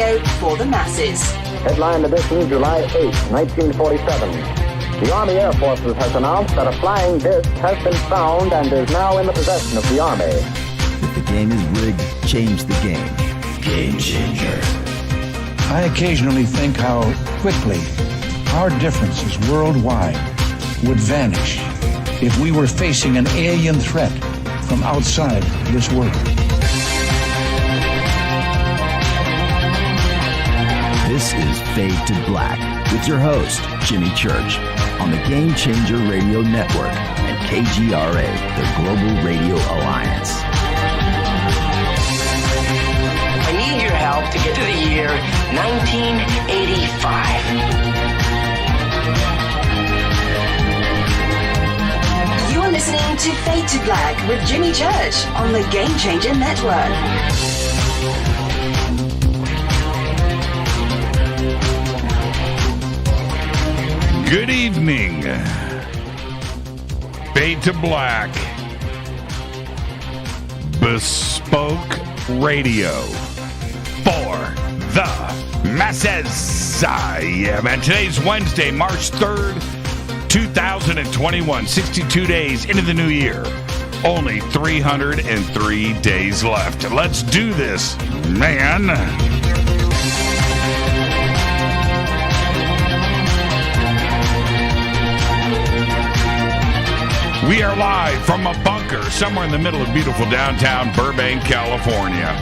radio for the masses. Headline edition, July 8, 1947. The Army Air Forces has announced that a flying disc has been found and is now in the possession of the Army. If the game is rigged, change the game. Game changer. I occasionally think how quickly our differences worldwide would vanish if we were facing an alien threat from outside this world. This is Fade to Black with your host, Jimmy Church, on the Game Changer Radio Network and KGRA, the Global Radio Alliance. I need your help to get to the year 1985. You are listening to Fade to Black with Jimmy Church on the Game Changer Network. Good evening. Fade to Black. Bespoke radio for the masses. Yeah, man. Today's Wednesday, March 3rd, 2021. 62 days into the new year. Only 303 days left. Let's do this, man. We are live from a bunker somewhere in the middle of beautiful downtown Burbank, California.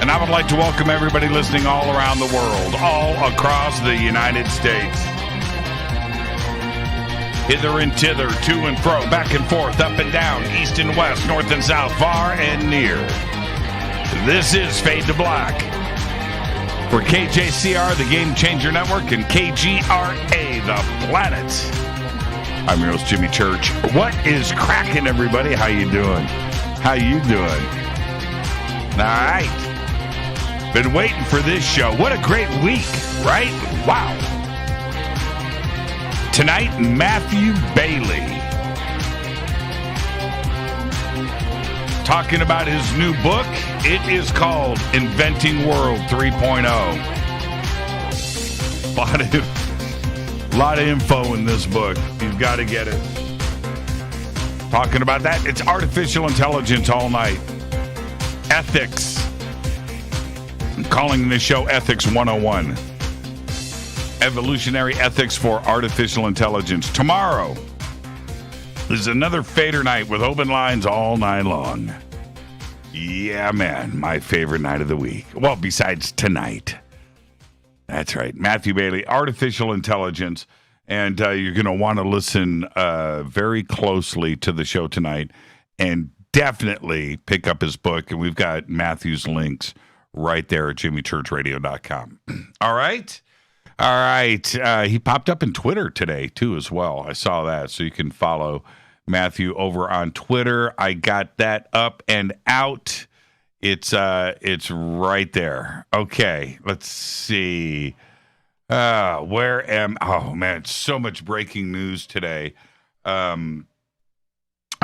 And I would like to welcome everybody listening all around the world, all across the United States. Hither and thither, to and fro, back and forth, up and down, east and west, north and south, far and near. This is Fade to Black for KJCR, the Game Changer Network, and KGRA, the planet. I'm your host, Jimmy Church. What is cracking, everybody? How you doing? How you doing? All right. Been waiting for this show. What a great week, right? Wow. Tonight, Matthew Bailey talking about his new book. It is called Inventing World 3.0. A lot of info in this book. You've got to get it. Talking about that, it's artificial intelligence all night. Ethics. I'm calling this show Ethics 101. Evolutionary Ethics for Artificial Intelligence. Tomorrow is another Fader night with open lines all night long. Yeah, man, my favorite night of the week. Well, besides tonight. That's right. Matthew Bailey, Artificial Intelligence. And you're going to want to listen very closely to the show tonight and definitely pick up his book. And we've got Matthew's links right there at jimmychurchradio.com. All right. All right. He popped up in Twitter today, too, as well. I saw that. So you can follow Matthew over on Twitter. I got that up and out. It's right there. Okay, let's see. Oh man, so much breaking news today. I'm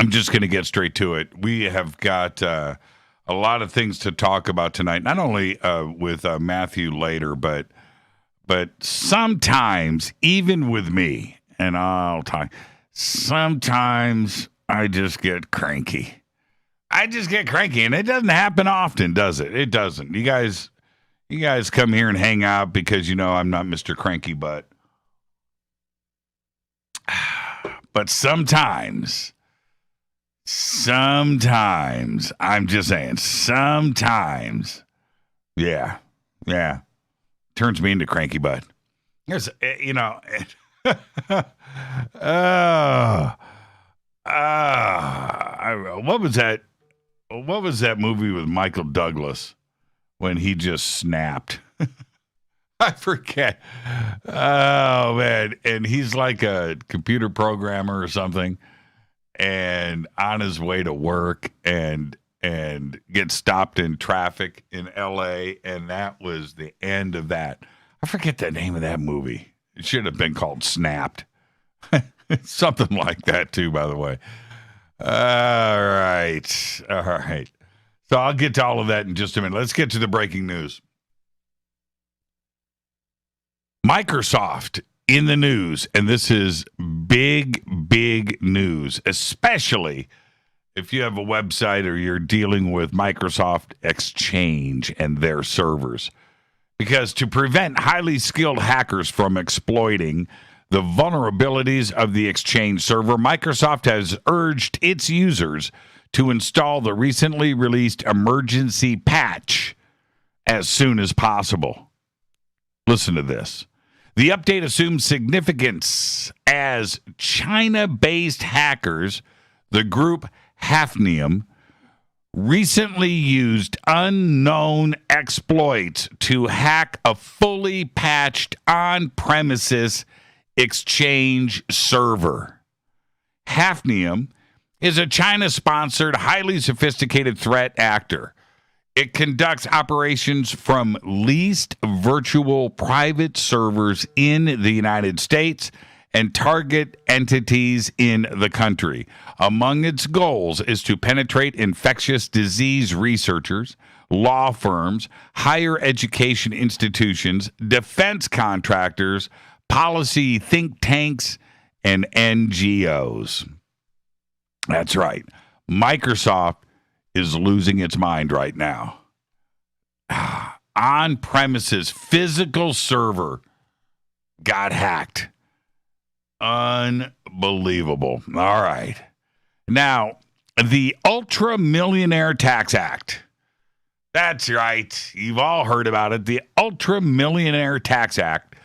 just going to get straight to it. We have got a lot of things to talk about tonight, not only with Matthew later, but sometimes, even with me, and I'll talk, sometimes I just get cranky. And it doesn't happen often, does it? It doesn't. You guys come here and hang out because you know I'm not Mr. Cranky Butt. But sometimes, I'm just saying, sometimes, yeah, turns me into Cranky Butt. There's, what was that? What was that movie with Michael Douglas when he just snapped? I forget. Oh, man. And he's like a computer programmer or something and on his way to work and gets stopped in traffic in L.A. And that was the end of that. I forget the name of that movie. It should have been called Snapped. Something like that, too, by the way. All right. So I'll get to all of that in just a minute. Let's get to the breaking news. Microsoft in the news, and this is big, big news, especially if you have a website or you're dealing with Microsoft Exchange and their servers. Because to prevent highly skilled hackers from exploiting the vulnerabilities of the Exchange server, Microsoft has urged its users to install the recently released emergency patch as soon as possible. Listen to this. The update assumes significance as China-based hackers, the group Hafnium, recently used unknown exploits to hack a fully patched on-premises Exchange server. Hafnium is a China-sponsored, highly sophisticated threat actor. It conducts operations from leased virtual private servers in the United States and target entities in the country. Among its goals is to penetrate infectious disease researchers, law firms, higher education institutions, defense contractors, policy think tanks, and NGOs. That's right. Microsoft is losing its mind right now. On-premises physical server got hacked. Unbelievable. All right. Now, the Ultra Millionaire Tax Act. That's right. You've all heard about it. The Ultra Millionaire Tax Act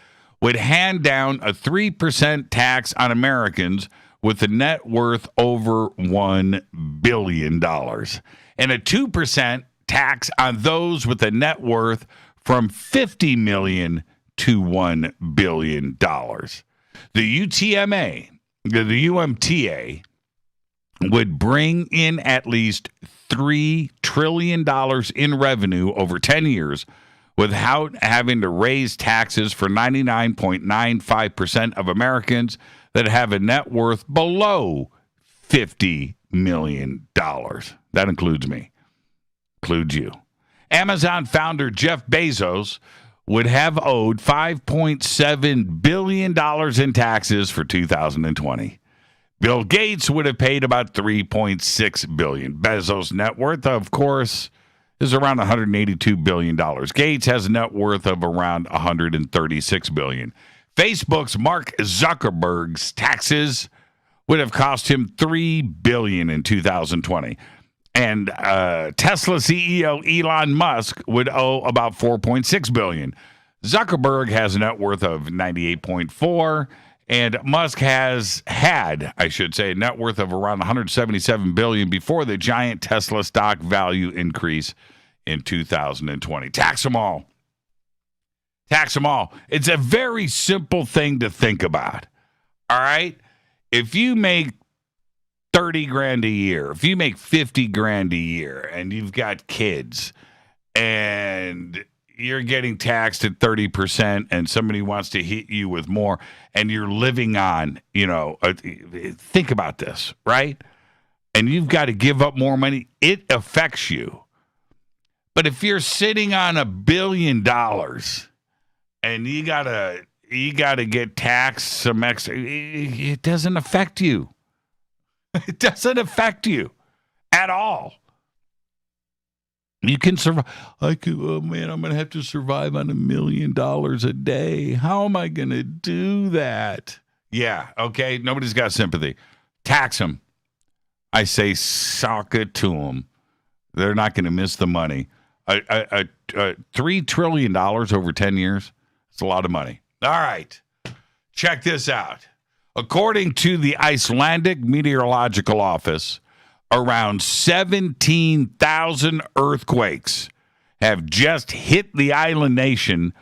would hand down a 3% tax on Americans with a net worth over $1 billion and a 2% tax on those with a net worth from $50 million to $1 billion. The UMTA would bring in at least $3 trillion in revenue over 10 years without having to raise taxes for 99.95% of Americans that have a net worth below $50 million. That includes me. Includes you. Amazon founder Jeff Bezos would have owed $5.7 billion in taxes for 2020. Bill Gates would have paid about $3.6 billion. Bezos' net worth, of course, is around $182 billion. Gates has a net worth of around $136 billion. Facebook's Mark Zuckerberg's taxes would have cost him $3 billion in 2020. And Tesla CEO Elon Musk would owe about $4.6 billion. Zuckerberg has a net worth of $98.4, and Musk had, a net worth of around $177 billion before the giant Tesla stock value increase in 2020. Tax them all. Tax them all. It's a very simple thing to think about. All right? If you make $30,000 a year, if you make $50,000 a year, and you've got kids, and you're getting taxed at 30%, and somebody wants to hit you with more, and you're living on, think about this, right? And you've got to give up more money, it affects you. But if you're sitting on $1 billion and you gotta get taxed some extra, it doesn't affect you. It doesn't affect you at all. You can survive. I'm going to have to survive on $1 million a day. How am I going to do that? Yeah, okay. Nobody's got sympathy. Tax them. I say sock it to them. They're not going to miss the money. $3 trillion over 10 years. It's a lot of money. All right. Check this out. According to the Icelandic Meteorological Office, around 17,000 earthquakes have just hit the island nation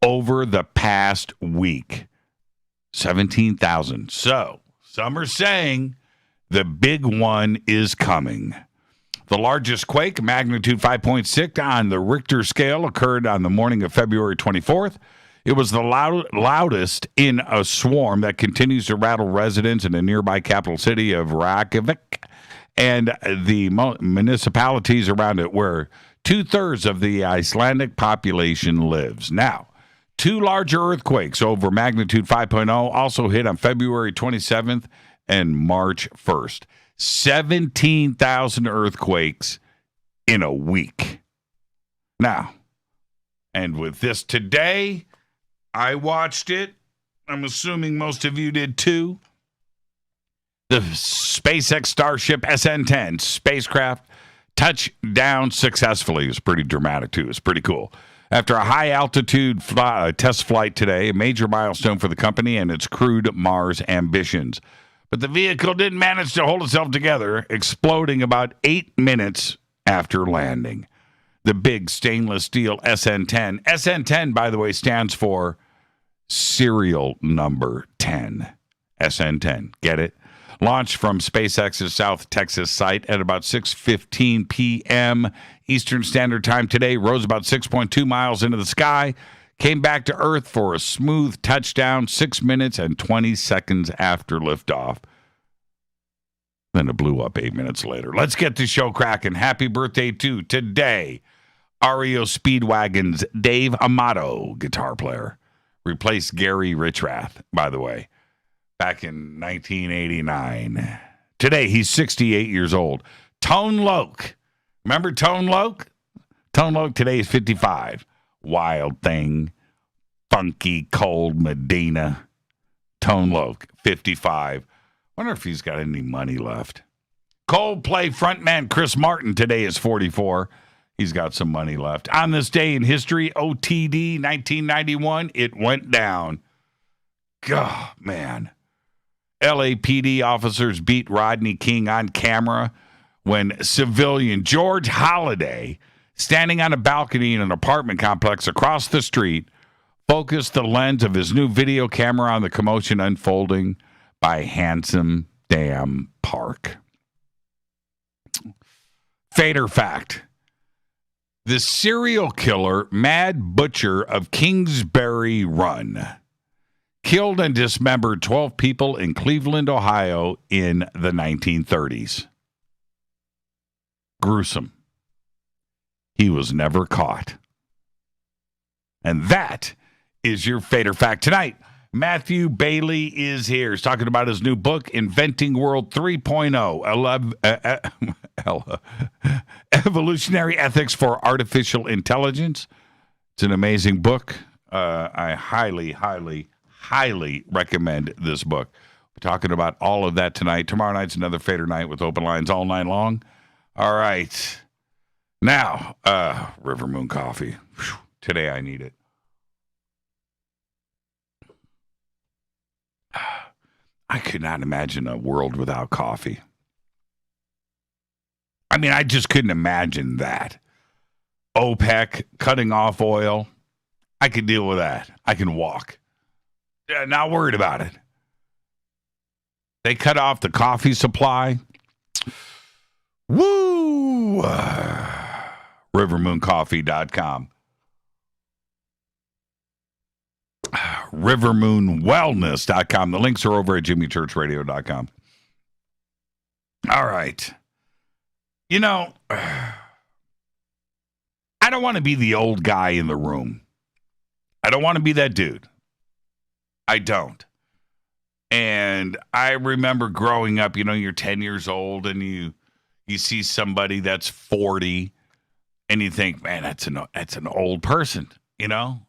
over the past week. 17,000. So, some are saying the big one is coming. The largest quake, magnitude 5.6 on the Richter scale, occurred on the morning of February 24th. It was the loudest in a swarm that continues to rattle residents in the nearby capital city of Reykjavik and the municipalities around it, where 2/3 of the Icelandic population lives. Now, 2 larger earthquakes over magnitude 5.0 also hit on February 27th and March 1st. 17,000 earthquakes in a week. Now, and with this today, I watched it. I'm assuming most of you did too. The SpaceX Starship SN-10 spacecraft touched down successfully. It was pretty dramatic too. It's pretty cool. After a high-altitude test flight today, a major milestone for the company and its crewed Mars ambitions. But the vehicle didn't manage to hold itself together, exploding about 8 minutes after landing. The big stainless steel SN-10. SN-10, by the way, stands for serial number 10. SN-10. Get it? Launched from SpaceX's South Texas site at about 6:15 p.m. Eastern Standard Time today, rose about 6.2 miles into the sky, came back to Earth for a smooth touchdown 6 minutes and 20 seconds after liftoff. Then it blew up 8 minutes later. Let's get the show cracking. Happy birthday to today. REO Speedwagon's Dave Amato, guitar player, replaced Gary Richrath, by the way, back in 1989. Today, he's 68 years old. Tone Loc. Remember Tone Loc? Tone Loc today is 55. Wild Thing. Funky Cold Medina. Tone Loc, 55. Wonder if he's got any money left. Coldplay frontman Chris Martin today is 44. He's got some money left. On this day in history, OTD 1991, it went down. God, man. LAPD officers beat Rodney King on camera when civilian George Holliday, standing on a balcony in an apartment complex across the street, focused the lens of his new video camera on the commotion unfolding by Handsome Dam Park. Fader fact. The serial killer Mad Butcher of Kingsbury Run killed and dismembered 12 people in Cleveland, Ohio in the 1930s. Gruesome. He was never caught. And that is your Fader fact tonight. Matthew Bailey is here. He's talking about his new book, Inventing World 3.0, Evolutionary Ethics for Artificial Intelligence. It's an amazing book. I highly recommend this book. We're talking about all of that tonight. Tomorrow night's another Fader night with open lines all night long. All right. Now, River Moon Coffee. Whew. Today I need it. I could not imagine a world without coffee. I mean, I just couldn't imagine that. OPEC cutting off oil. I could deal with that. I can walk. Not worried about it. They cut off the coffee supply. Woo! RiverMoonCoffee.com. RiverMoonWellness.com. The links are over at JimmyChurchRadio.com. All right. You know, I don't want to be the old guy in the room. I don't want to be that dude. I don't. And I remember growing up, you know, you're 10 years old and you see somebody that's 40 and you think, man, that's an old person, you know?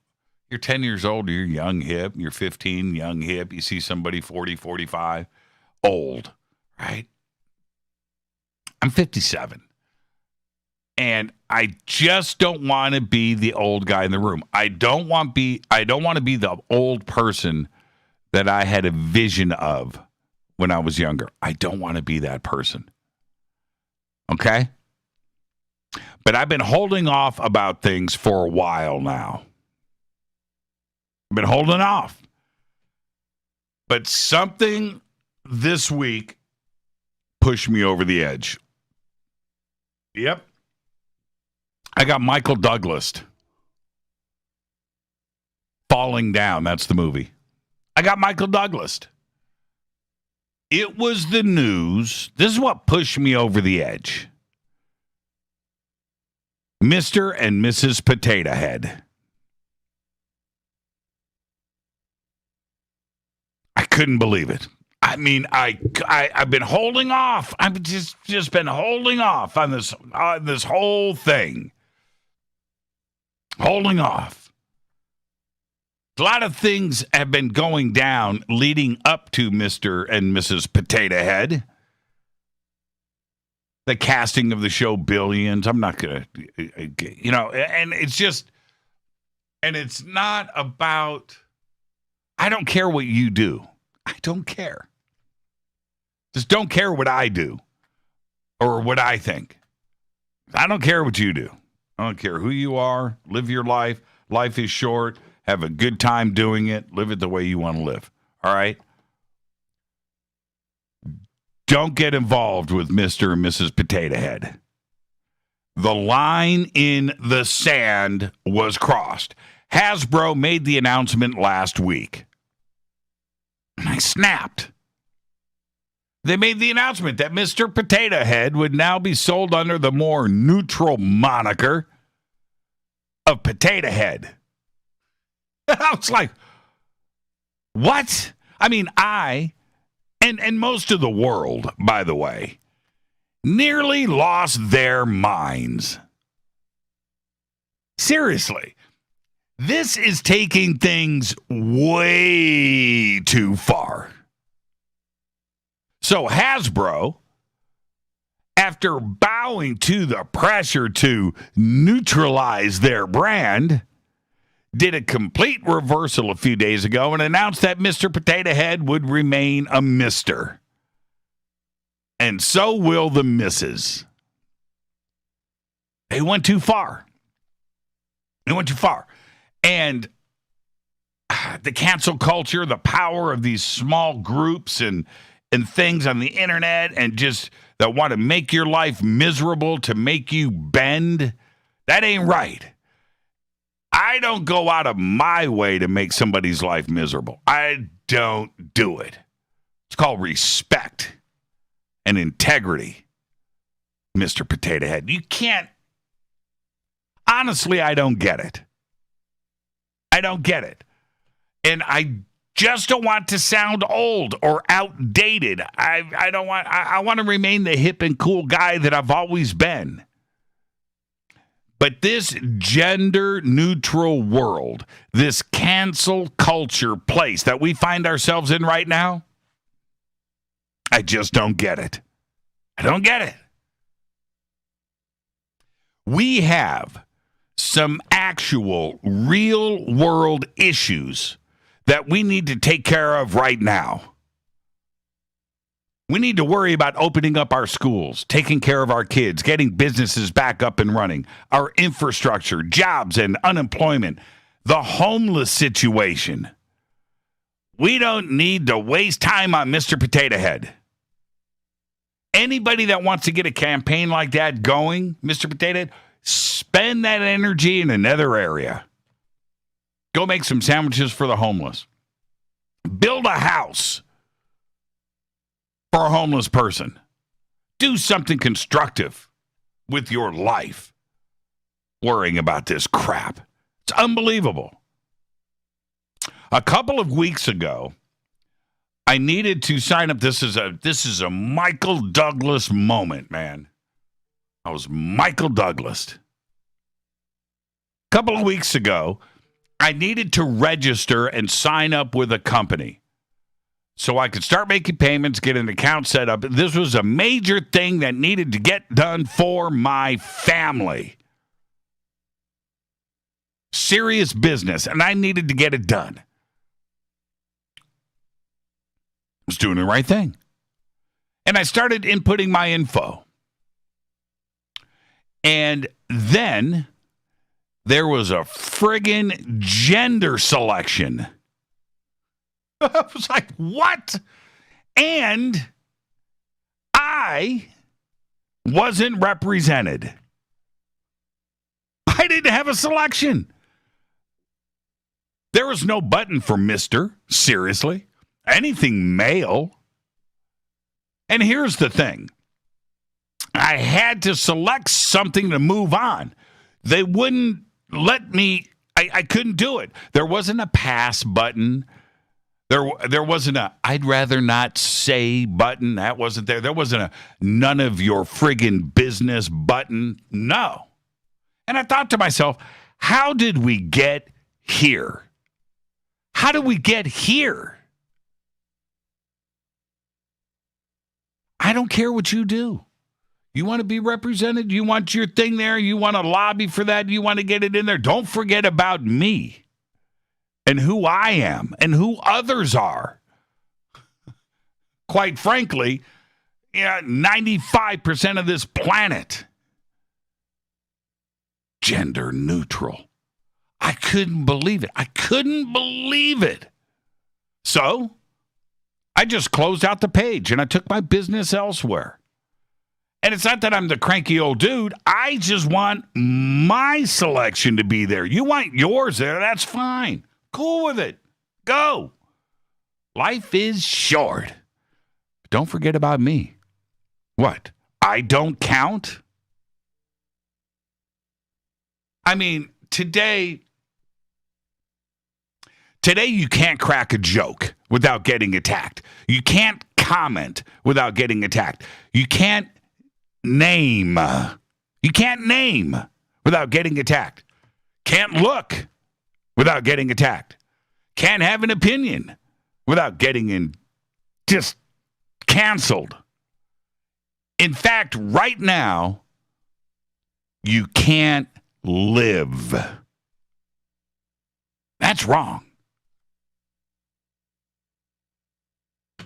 You're 10 years old, you're young, hip. You're 15, young, hip. You see somebody 40, 45, old, right? I'm 57. And I just don't want to be the old guy in the room. I don't want to be the old person that I had a vision of when I was younger. I don't want to be that person. Okay? But I've been holding off about things for a while now. I've been holding off. But something this week pushed me over the edge. Yep. I got Michael Douglas. Falling Down. That's the movie. I got Michael Douglas. It was the news. This is what pushed me over the edge. Mr. and Mrs. Potato Head. couldn't believe it. I mean, I've been holding off. I've just been holding off on this whole thing. Holding off. A lot of things have been going down leading up to Mr. and Mrs. Potato Head. The casting of the show Billions. I'm not going to, and it's just, and it's not about, I don't care what you do. I don't care. Just don't care what I do or what I think. I don't care what you do. I don't care who you are. Live your life. Life is short. Have a good time doing it. Live it the way you want to live. All right? Don't get involved with Mr. and Mrs. Potato Head. The line in the sand was crossed. Hasbro made the announcement last week. And I snapped. They made the announcement that Mr. Potato Head would now be sold under the more neutral moniker of Potato Head. I was like, what? I mean, and most of the world, by the way, nearly lost their minds. Seriously. This is taking things way too far. So Hasbro, after bowing to the pressure to neutralize their brand, did a complete reversal a few days ago and announced that Mr. Potato Head would remain a Mr. And so will the Mrs. They went too far. And the cancel culture, the power of these small groups and things on the internet and just that want to make your life miserable to make you bend, that ain't right. I don't go out of my way to make somebody's life miserable. I don't do it. It's called respect and integrity, Mr. Potato Head. You can't. Honestly, I don't get it. And I just don't want to sound old or outdated. I want to remain the hip and cool guy that I've always been. But this gender-neutral world, this cancel culture place that we find ourselves in right now, I just don't get it. I don't get it. We have some actual real-world issues that we need to take care of right now. We need to worry about opening up our schools, taking care of our kids, getting businesses back up and running, our infrastructure, jobs and unemployment, the homeless situation. We don't need to waste time on Mr. Potato Head. Anybody that wants to get a campaign like that going, Mr. Potato Head, spend that energy in another area. Go make some sandwiches for the homeless. Build a house for a homeless person. Do something constructive with your life. Worrying about this crap. It's unbelievable. A couple of weeks ago, I needed to sign up. This is a Michael Douglas moment, man. I was Michael Douglas. A couple of weeks ago, I needed to register and sign up with a company so I could start making payments, get an account set up. This was a major thing that needed to get done for my family. Serious business, and I needed to get it done. I was doing the right thing. And I started inputting my info. And then there was a friggin' gender selection. I was like, what? And I wasn't represented. I didn't have a selection. There was no button for Mr. Seriously. Anything male. And here's the thing. I had to select something to move on. They wouldn't let me. I couldn't do it. There wasn't a pass button. There wasn't a I'd rather not say button. That wasn't there. There wasn't a none of your friggin' business button. No. And I thought to myself, how did we get here? How did we get here? I don't care what you do. You want to be represented? You want your thing there? You want to lobby for that? You want to get it in there? Don't forget about me and who I am and who others are. Quite frankly, 95% of this planet. Gender neutral. I couldn't believe it. I couldn't believe it. So I just closed out the page and I took my business elsewhere. And it's not that I'm the cranky old dude. I just want my selection to be there. You want yours there, that's fine. Cool with it. Go. Life is short. But don't forget about me. What? I don't count? I mean, today you can't crack a joke without getting attacked. You can't comment without getting attacked. You can't name. You can't name without getting attacked. Can't look without getting attacked. Can't have an opinion without getting just canceled. In fact, right now, you can't live. That's wrong.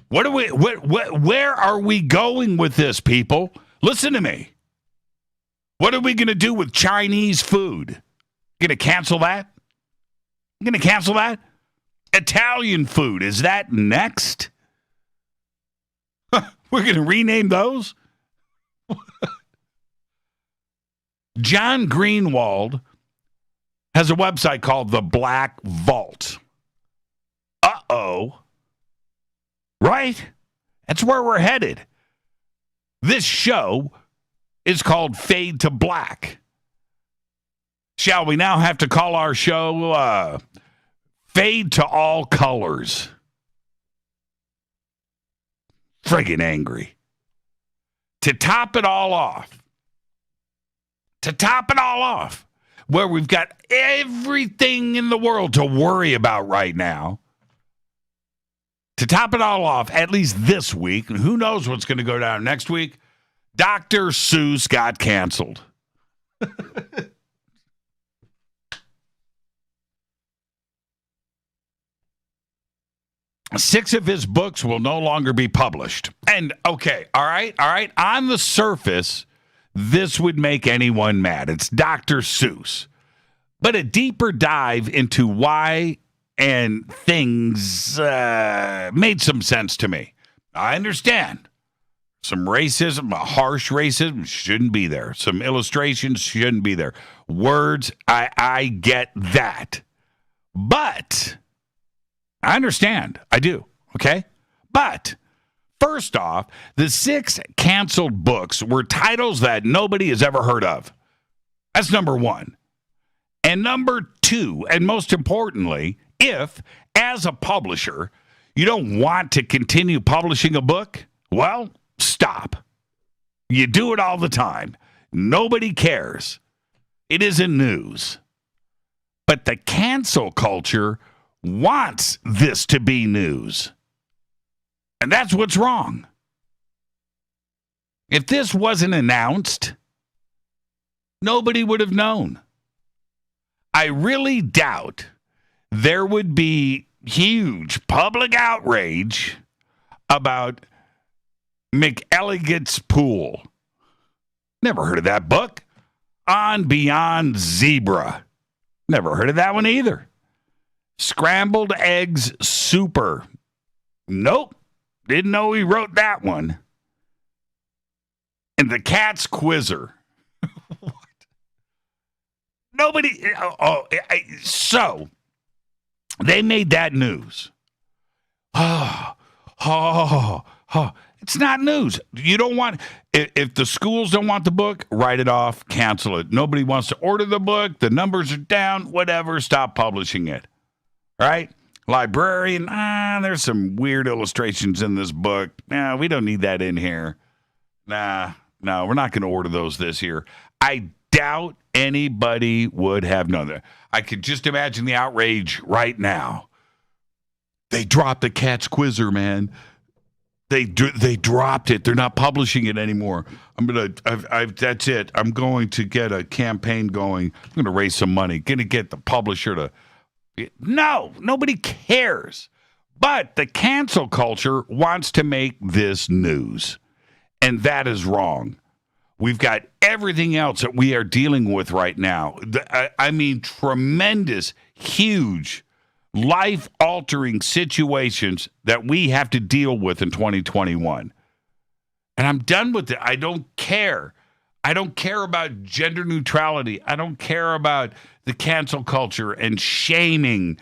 Where are we going with this, people? Listen to me. What are we going to do with Chinese food? Going to cancel that? Going to cancel that? Italian food, is that next? We're going to rename those? John Greenwald has a website called The Black Vault. Uh-oh. Right? That's where we're headed. This show is called Fade to Black. Shall we now have to call our show Fade to All Colors? Friggin' angry. To top it all off, where we've got everything in the world to worry about right now, to top it all off, at least this week, and who knows what's going to go down next week, Dr. Seuss got canceled. 6 of his books will no longer be published. And, okay, all right, on the surface, this would make anyone mad. It's Dr. Seuss. But a deeper dive into why and things made some sense to me. I understand. Some racism, harsh racism shouldn't be there. Some illustrations shouldn't be there. Words, I get that. But I understand. I do. Okay? But first off, the 6 canceled books were titles that nobody has ever heard of. That's number 1. And number 2, and most importantly, if, as a publisher, you don't want to continue publishing a book, well, stop. You do it all the time. Nobody cares. It isn't news. But the cancel culture wants this to be news. And that's what's wrong. If this wasn't announced, nobody would have known. I really doubt there would be huge public outrage about McElligot's Pool. Never heard of that book. On Beyond Zebra. Never heard of that one either. Scrambled Eggs Super. Nope. Didn't know he wrote that one. And The Cat's Quizzer. What? Nobody. So they made that news. It's not news. You don't want, if the schools don't want the book, write it off, cancel it. Nobody wants to order the book. The numbers are down, whatever. Stop publishing it. Right? Librarian, there's some weird illustrations in this book. Nah, we don't need that in here. No, we're not going to order those this year. I doubt anybody would have known that. I could just imagine the outrage right now. They dropped the Cat's Quizzer, man. They dropped it. They're not publishing it anymore. That's it. I'm going to get a campaign going. I'm going to raise some money. Going to get the publisher to. No, nobody cares. But the cancel culture wants to make this news, and that is wrong. We've got everything else that we are dealing with right now. I mean, tremendous, huge, life-altering situations that we have to deal with in 2021. And I'm done with it. I don't care. I don't care about gender neutrality. I don't care about the cancel culture and shaming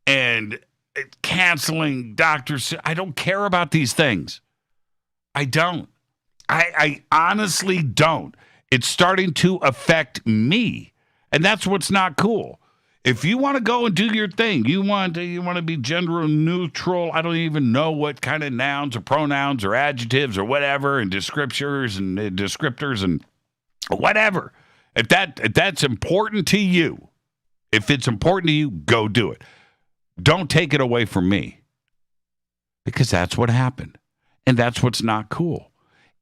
and canceling doctors. I don't care about these things. I don't. I honestly don't. It's starting to affect me, and that's what's not cool. If you want to go and do your thing, you want to be gender neutral. I don't even know what kind of nouns or pronouns or adjectives or whatever, and descriptors and whatever. If that's important to you, if it's important to you, go do it. Don't take it away from me, because that's what happened, and that's what's not cool.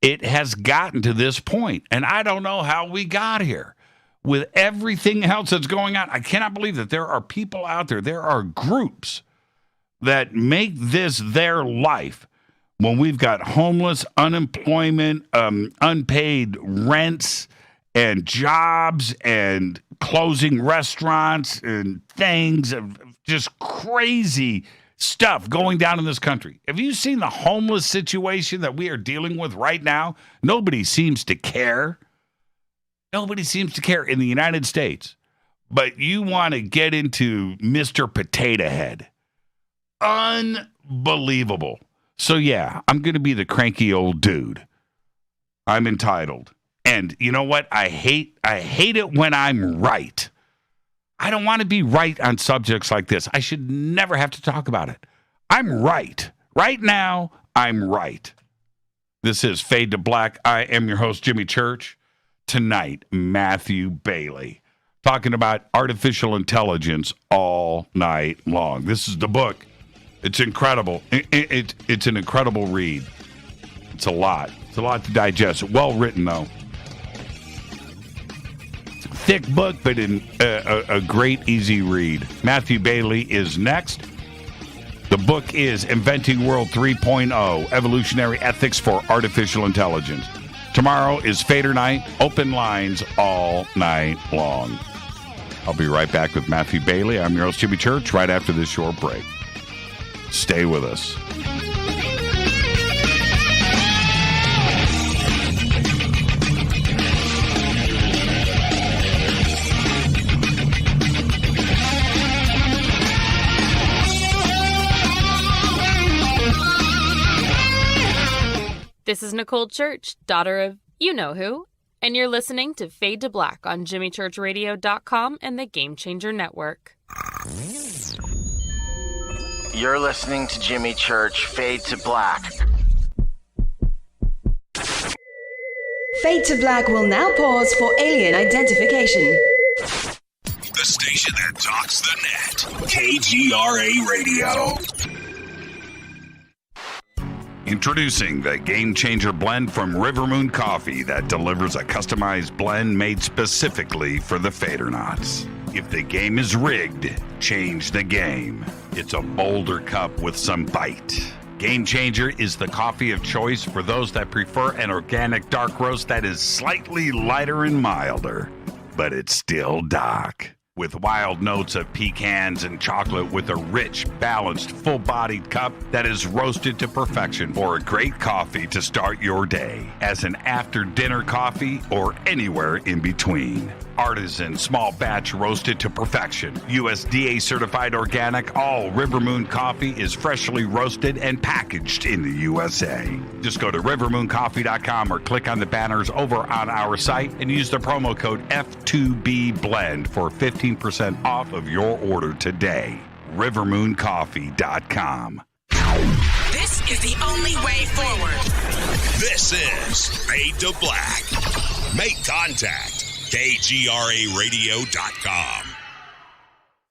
It has gotten to this point, and I don't know how we got here. With everything else that's going on, I cannot believe that there are people out there, there are groups that make this their life when we've got homeless, unemployment, unpaid rents, and jobs, and closing restaurants, and things, just crazy stuff going down in this country. Have you seen the homeless situation that we are dealing with right now? Nobody seems to care. Nobody seems to care in the United States. But you want to get into Mr. Potato Head. Unbelievable. So yeah, I'm going to be the cranky old dude. I'm entitled. And you know what? I hate it when I'm right. I don't want to be right on subjects like this. I should never have to talk about it. I'm right. Right now, I'm right. This is Fade to Black. I am your host, Jimmy Church. Tonight, Matthew Bailey, talking about artificial intelligence all night long. This is the book. It's incredible. It's an incredible read. It's a lot. It's a lot to digest. Well written, though. Thick book, but in a great, easy read. Matthew Bailey is next. The book is Inventing World 3.0, Evolutionary Ethics for Artificial Intelligence. Tomorrow is Fader Night, open lines all night long. I'll be right back with Matthew Bailey. I'm your host, Jimmy Church, right after this short break. Stay with us. This is Nicole Church, daughter of you-know-who, and you're listening to Fade to Black on JimmyChurchRadio.com and the Game Changer Network. You're listening to Jimmy Church, Fade to Black. Fade to Black will now pause for alien identification. The station that talks the net. KGRA Radio. Introducing the Game Changer blend from Rivermoon Coffee that delivers a customized blend made specifically for the Fadernauts. If the game is rigged, change the game. It's a bolder cup with some bite. Game Changer is the coffee of choice for those that prefer an organic dark roast that is slightly lighter and milder, but it's still dark. With wild notes of pecans and chocolate with a rich, balanced, full-bodied cup that is roasted to perfection for a great coffee to start your day, as an after-dinner coffee or anywhere in between. Artisan, small batch roasted to perfection. USDA certified organic, all Rivermoon coffee is freshly roasted and packaged in the USA. Just go to rivermooncoffee.com or click on the banners over on our site and use the promo code F2B Blend for 15% off of your order today. rivermooncoffee.com. This is the only way forward. This is Fade to Black. Make contact. KGRAradio.com.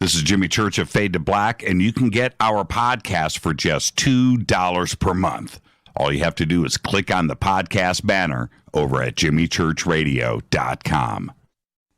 This is Jimmy Church of Fade to Black, and you can get our podcast for just $2 per month. All you have to do is click on the podcast banner over at jimmychurchradio.com.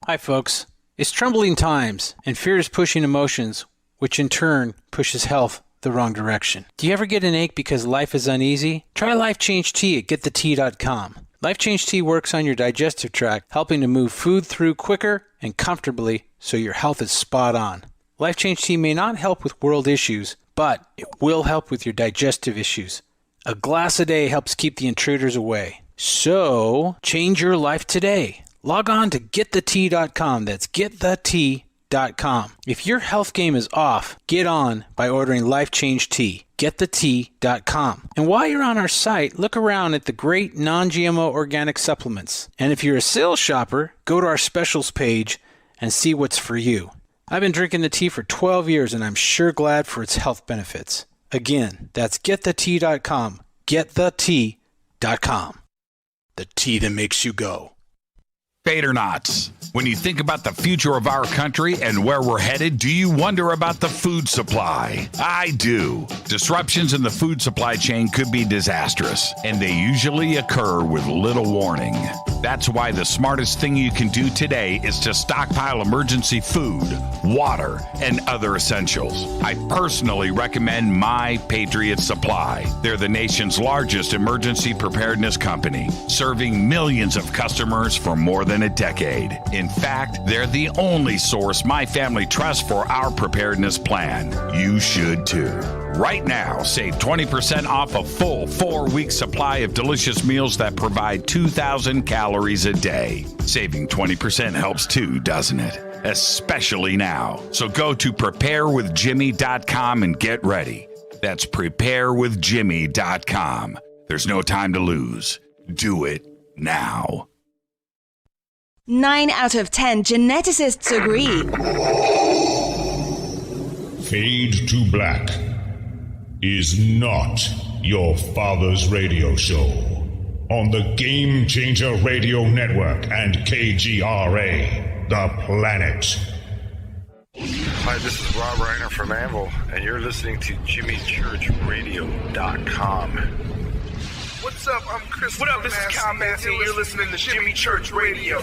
Hi, folks. It's troubling times, and fear is pushing emotions, which in turn pushes health the wrong direction. Do you ever get an ache because life is uneasy? Try Life Change Tea at getthetea.com. Life Change Tea works on your digestive tract, helping to move food through quicker and comfortably so your health is spot on. Life Change Tea may not help with world issues, but it will help with your digestive issues. A glass a day helps keep the intruders away. So, change your life today. Log on to getthetea.com. That's getthetea.com. If your health game is off, get on by ordering Life Change Tea. Getthetea.com. And while you're on our site, look around at the great non-GMO organic supplements. And if you're a sales shopper, go to our specials page and see what's for you. I've been drinking the tea for 12 years, and I'm sure glad for its health benefits. Again, that's getthetea.com. Getthetea.com. The tea that makes you go. Fadernauts, when you think about the future of our country and where we're headed, do you wonder about the food supply? I do. Disruptions in the food supply chain could be disastrous, and they usually occur with little warning. That's why the smartest thing you can do today is to stockpile emergency food, water, and other essentials. I personally recommend My Patriot Supply. They're the nation's largest emergency preparedness company, serving millions of customers for more than a decade. In fact, they're the only source my family trusts for our preparedness plan. You should too. Right now, save 20% off a full 4-week supply of delicious meals that provide 2,000 calories a day. Saving 20% helps too, doesn't it? Especially now. So go to preparewithjimmy.com and get ready. That's preparewithjimmy.com. There's no time to lose. Do it now. 9 out of 10 geneticists agree. Fade to Black is not your father's radio show on the Game Changer Radio Network and KGRA, the planet. Hi, this is Rob Reiner from Anvil, and you're listening to JimmyChurchRadio.com. What's up? I'm Chris. What up? This is Kyle Massey, and you're listening to Jimmy Church Radio.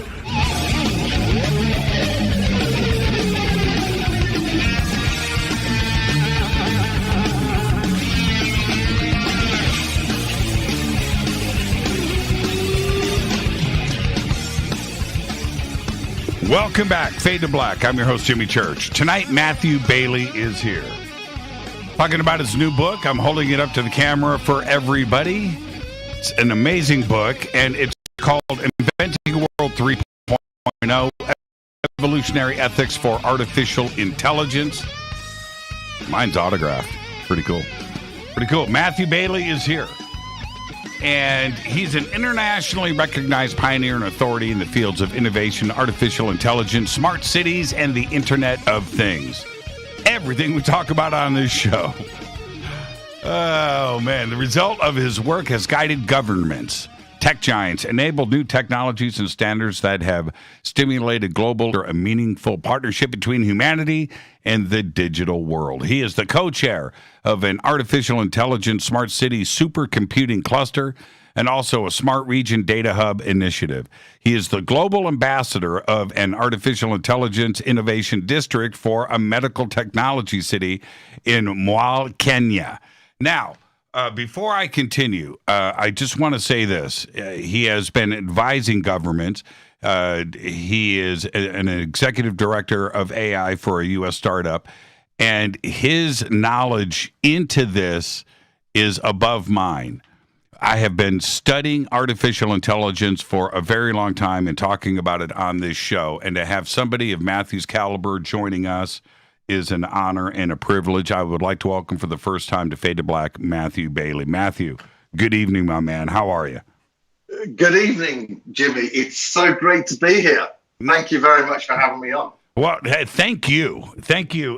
Welcome back, Fade to Black. I'm your host, Jimmy Church. Tonight, Matthew Bailey is here. Talking about his new book. I'm holding it up to the camera for everybody. It's an amazing book, and it's called Inventing World 3.0, Evolutionary Ethics for Artificial Intelligence. Mine's autographed. Pretty cool. Pretty cool. Matthew Bailey is here. And he's an internationally recognized pioneer and authority in the fields of innovation, artificial intelligence, smart cities, and the Internet of Things. Everything we talk about on this show. Oh, man. The result of his work has guided governments, tech giants, enabled new technologies and standards that have stimulated global a meaningful partnership between humanity and the digital world. He is the co-chair of an artificial intelligence smart city supercomputing cluster and also a smart region data hub initiative. He is the global ambassador of an artificial intelligence innovation district for a medical technology city in Mwale, Kenya. Now, before I continue, I just want to say this. He has been advising governments. He is an executive director of AI for a U.S. startup, and his knowledge into this is above mine. I have been studying artificial intelligence for a very long time and talking about it on this show, and to have somebody of Matthew's caliber joining us is an honor and a privilege. I would like to welcome for the first time to Fade to Black, Matthew Bailey. Matthew, good evening, my man. How are you? Good evening, Jimmy. It's so great to be here. Thank you very much for having me on. Well, hey, thank you.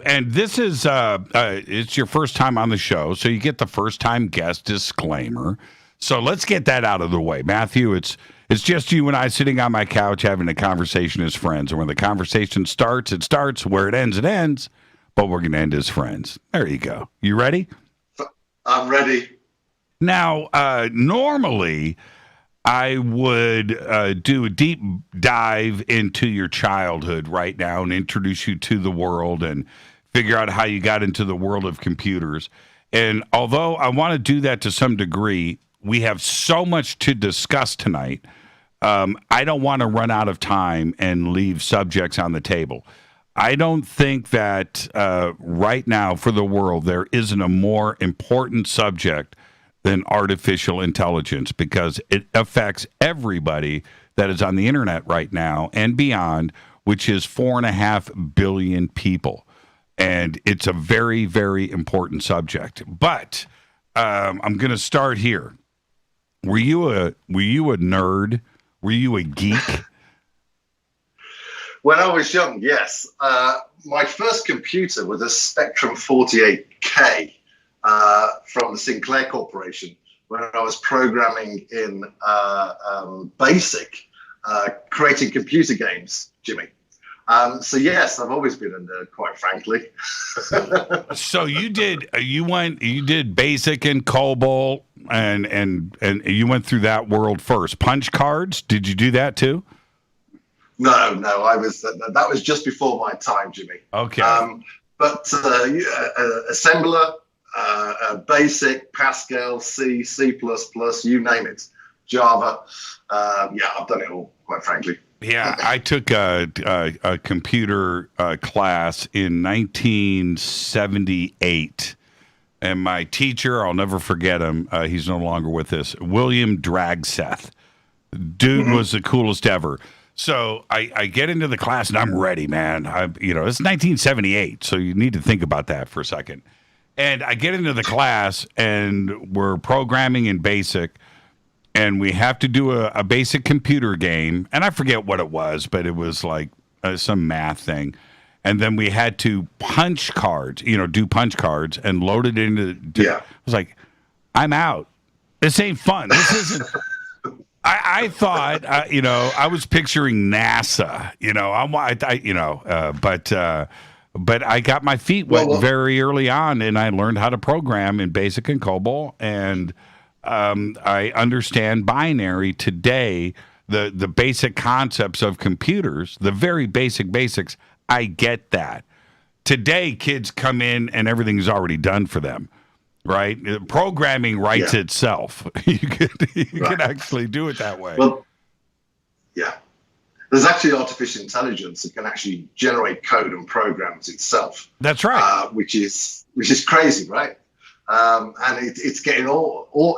And this is it's your first time on the show, so you get the first time guest disclaimer. So let's get that out of the way. Matthew, it's just you and I sitting on my couch having a conversation as friends. And when the conversation starts, it starts. Where it ends. But we're going to end as friends. There you go. You ready? I'm ready. Now, normally I would do a deep dive into your childhood right now and introduce you to the world and figure out how you got into the world of computers. And although I want to do that to some degree, we have so much to discuss tonight. I don't want to run out of time and leave subjects on the table. I don't think that right now for the world there isn't a more important subject than artificial intelligence, because it affects everybody that is on the internet right now and beyond, which is 4.5 billion people. And it's a very, very important subject. But I'm going to start here. Were you a nerd? Were you a geek? When I was young, yes. My first computer was a Spectrum 48K from the Sinclair Corporation when I was programming in BASIC, creating computer games, Jimmy. So yes, I've always been a nerd, quite frankly. So you did BASIC and COBOL, and you went through that world first. Punch cards, did you do that too? No, that was just before my time, Jimmy. Okay. But assembler, BASIC, Pascal, C, C++, you name it, Java. I've done it all, quite frankly. Yeah, I took a computer class in 1978, and my teacher, I'll never forget him. He's no longer with us. William Dragseth. Dude was the coolest ever. So I get into the class and I'm ready, man. It's 1978, so you need to think about that for a second. And I get into the class and we're programming in BASIC, and we have to do a basic computer game. And I forget what it was, but it was like some math thing. And then we had to punch cards, do punch cards and load it into. I was like, I'm out. This ain't fun. This isn't. I thought, I was picturing NASA, but I got my feet wet very early on, and I learned how to program in BASIC and COBOL, and I understand binary today, the basic concepts of computers, the very basics. I get that. Today, kids come in and everything's already done for them. Right, programming writes itself. You can actually do it that way. Well, yeah, there's actually artificial intelligence that can actually generate code and programs itself. That's right. Which is crazy, right? And it's getting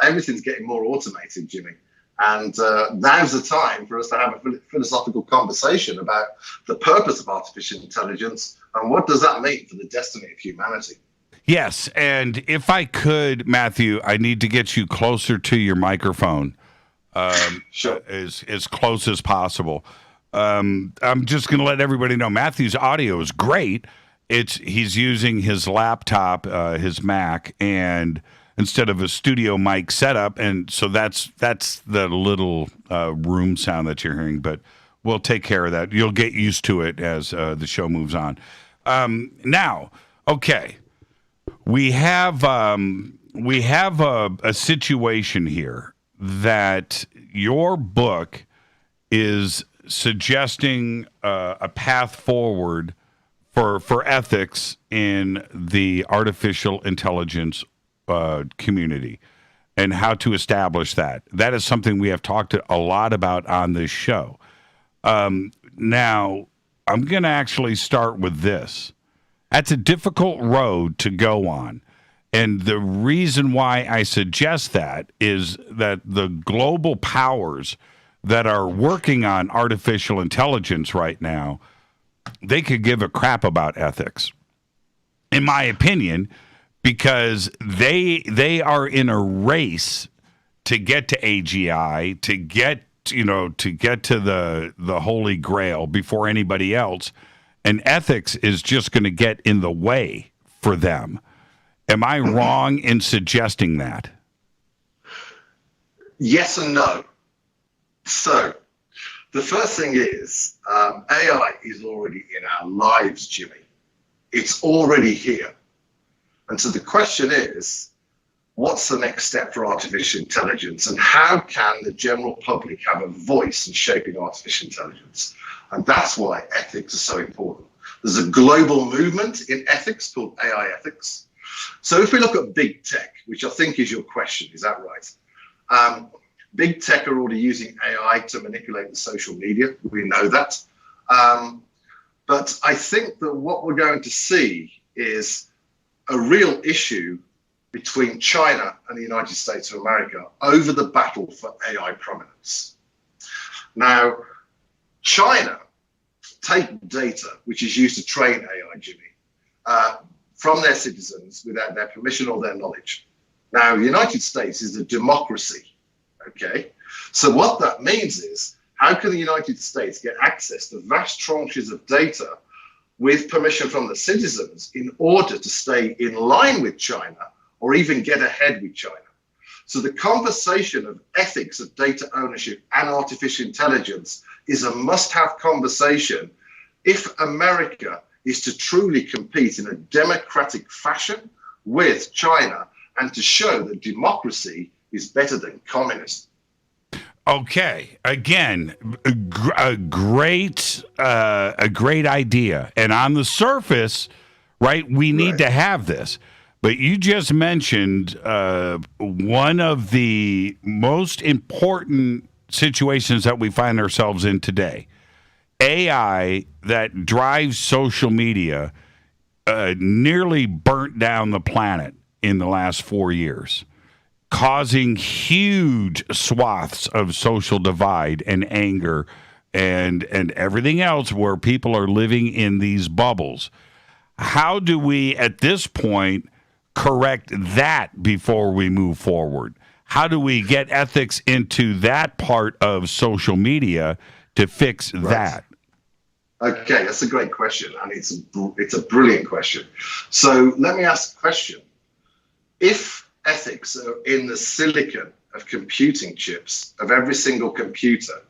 everything's getting more automated, Jimmy. And now's the time for us to have a philosophical conversation about the purpose of artificial intelligence and what does that mean for the destiny of humanity. Yes, and if I could, Matthew, I need to get you closer to your microphone, sure, as close as possible. I'm just going to let everybody know Matthew's audio is great. He's using his laptop, his Mac, and instead of a studio mic setup, and so that's the little room sound that you're hearing. But we'll take care of that. You'll get used to it as the show moves on. Now, okay. We have a situation here that your book is suggesting a path forward for ethics in the artificial intelligence community and how to establish that. That is something we have talked a lot about on this show. Now, I'm going to actually start with this. That's a difficult road to go on. And the reason why I suggest that is that the global powers that are working on artificial intelligence right now, they could give a crap about ethics, in my opinion, because they are in a race to get to AGI, to get to the Holy Grail before anybody else. and ethics is just going to get in the way for them. Am I wrong in suggesting that? Yes and no. So, the first thing is, AI is already in our lives, Jimmy. It's already here. And so the question is, what's the next step for artificial intelligence, and how can the general public have a voice in shaping artificial intelligence? And that's why ethics are so important. There's a global movement in ethics called AI ethics. So if we look at big tech, which I think is your question, is that right? Big tech are already using AI to manipulate the social media. We know that. But I think that what we're going to see is a real issue between China and the United States of America over the battle for AI prominence. Now, China take data, which is used to train AI, Jimmy, from their citizens without their permission or their knowledge. Now, the United States is a democracy, okay? So what that means is, how can the United States get access to vast tranches of data with permission from the citizens in order to stay in line with China or even get ahead with China? So the conversation of ethics of data ownership and artificial intelligence is a must-have conversation if America is to truly compete in a democratic fashion with China and to show that democracy is better than communism. Okay, again, a great idea, and on the surface, right, we need to have this. But you just mentioned one of the most important situations that we find ourselves in today. AI that drives social media nearly burnt down the planet in the last 4 years, causing huge swaths of social divide and anger and everything else where people are living in these bubbles. How do we, at this point, correct that before we move forward? How do we get ethics into that part of social media to fix that? Okay, that's a great question, and it's a brilliant question. So let me ask a question. If ethics are in the silicon of computing chips of every single computer,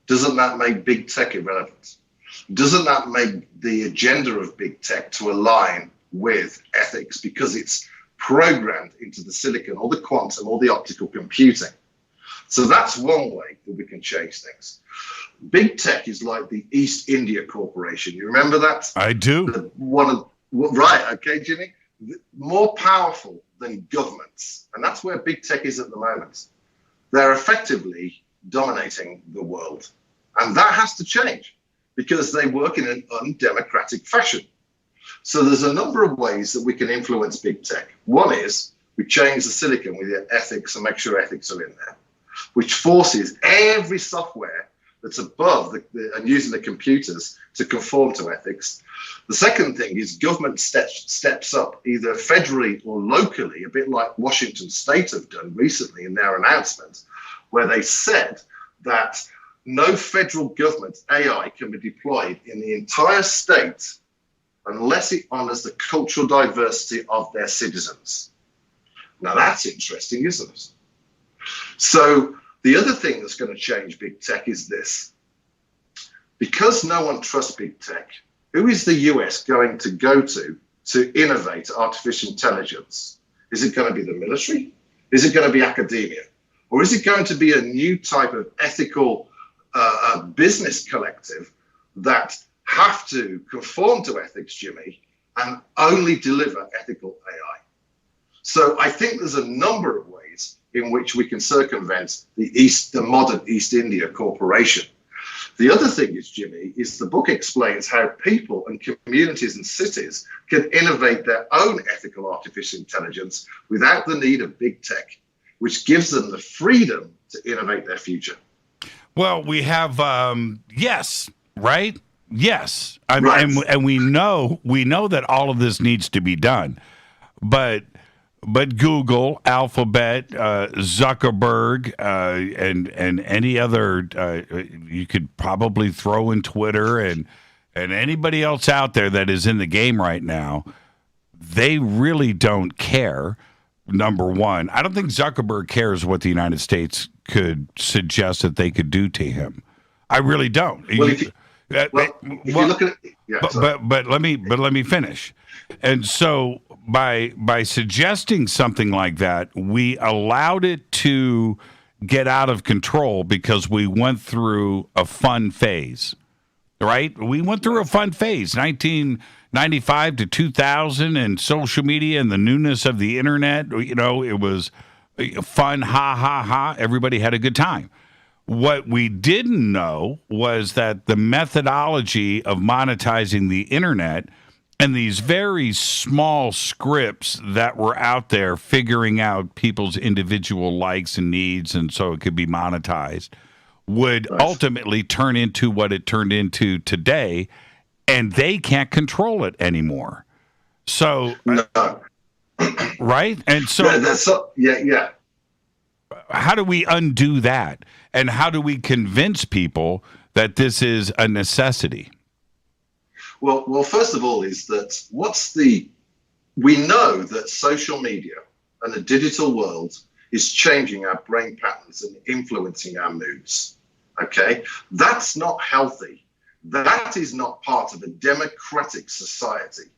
doesn't that make big tech irrelevant? Doesn't that make the agenda of big tech to align with ethics because it's programmed into the silicon or the quantum or the optical computing? So that's one way that we can change things. Big tech is like the East India Corporation. You remember that? I do. Right, okay, Jimmy? More powerful than governments. And that's where big tech is at the moment. They're effectively dominating the world. And that has to change because they work in an undemocratic fashion. So there's a number of ways that we can influence big tech. One is we change the silicon with the ethics and make sure ethics are in there, which forces every software that's above and using the computers to conform to ethics. The second thing is government steps up either federally or locally, a bit like Washington State have done recently in their announcement, where they said that no federal government AI can be deployed in the entire state unless it honors the cultural diversity of their citizens. Now that's interesting, isn't it? So the other thing that's going to change big tech is this. Because no one trusts big tech, who is the US going to go to innovate artificial intelligence? Is it going to be the military? Is it going to be academia? Or is it going to be a new type of ethical business collective that have to conform to ethics, Jimmy, and only deliver ethical AI? So I think there's a number of ways in which we can circumvent the modern East India Corporation. The other thing is, Jimmy, is the book explains how people and communities and cities can innovate their own ethical artificial intelligence without the need of big tech, which gives them the freedom to innovate their future. Well, we have, yes, right? Yes. And we know that all of this needs to be done. But Google, Alphabet, Zuckerberg, and any other, you could probably throw in Twitter and and anybody else out there that is in the game right now, they really don't care. Number one, I don't think Zuckerberg cares what the United States could suggest that they could do to him. I really don't. If you look at it, but let me finish. And so by suggesting something like that, we allowed it to get out of control because we went through a fun phase, right? We went through a fun phase, 1995 to 2000, and social media and the newness of the internet. You know, it was fun, ha, ha, ha. Everybody had a good time. What we didn't know was that the methodology of monetizing the internet and these very small scripts that were out there figuring out people's individual likes and needs, and so it could be monetized, would ultimately turn into what it turned into today, and they can't control it anymore. So, right? And so, how do we undo that? And how do we convince people that this is a necessity? Well, first of all, is that we know that social media and the digital world is changing our brain patterns and influencing our moods. Okay, that's not healthy. That is not part of a democratic society,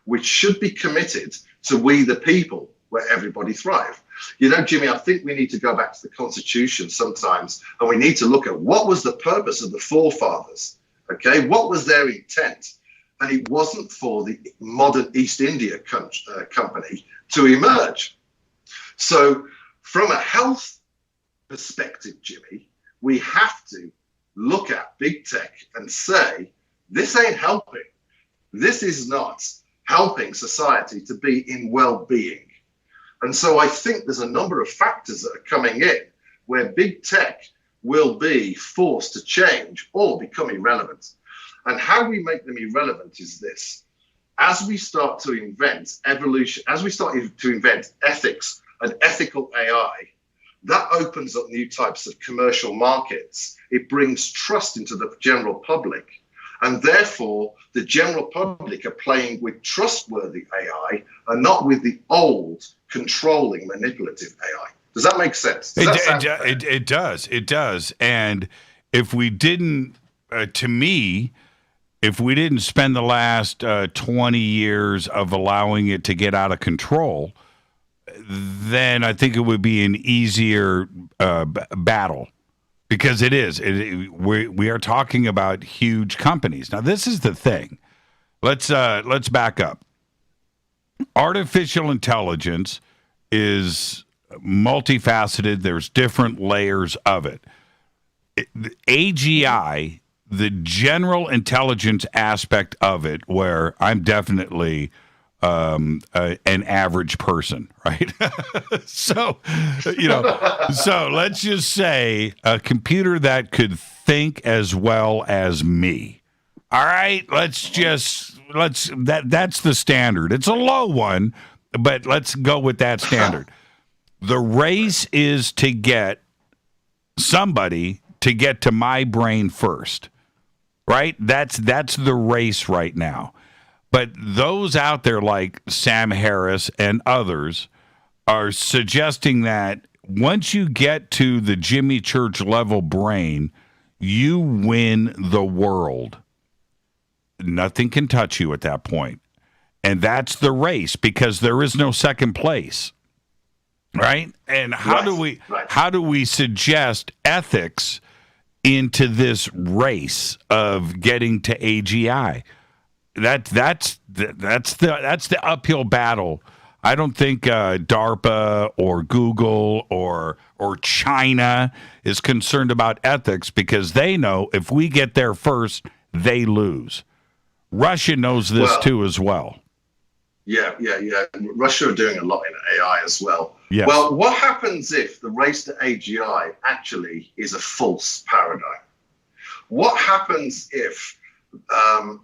which should be committed to we the people, where everybody thrive. You know, Jimmy, I think we need to go back to the Constitution sometimes, and we need to look at what was the purpose of the forefathers. Okay, what was their intent? And it wasn't for the modern East India Company to emerge. So from a health perspective, Jimmy, we have to look at big tech and say, this ain't helping. This is not helping society to be in well-being. And so I think there's a number of factors that are coming in where big tech will be forced to change or become irrelevant. And how we make them irrelevant is this. As we start to invent evolution, as we start to invent ethics and ethical AI, that opens up new types of commercial markets. It brings trust into the general public. And therefore, the general public are playing with trustworthy AI and not with the old, controlling, manipulative AI. Does that make sense? It does. It does. And if we didn't, to me, if we didn't spend the last 20 years of allowing it to get out of control, then I think it would be an easier battle, because it is. We are talking about huge companies. Now, this is the thing. Let's back up. Artificial intelligence is multifaceted. There's different layers of it. AGI, the general intelligence aspect of it, where I'm definitely an average person, right? So let's just say a computer that could think as well as me. All right, that's the standard. It's a low one, but let's go with that standard. The race is to get somebody to get to my brain first. Right? That's the race right now. But those out there like Sam Harris and others are suggesting that once you get to the Jimmy Church level brain, you win the world. Nothing can touch you at that point. And that's the race, because there is no second place. Right? And how do we suggest ethics into this race of getting to AGI? That's the uphill battle. I don't think DARPA or Google or China is concerned about ethics, because they know if we get there first, they lose. Russia knows this too as well. Yeah. Russia are doing a lot in AI as well. Yes. Well, what happens if the race to AGI actually is a false paradigm? What happens if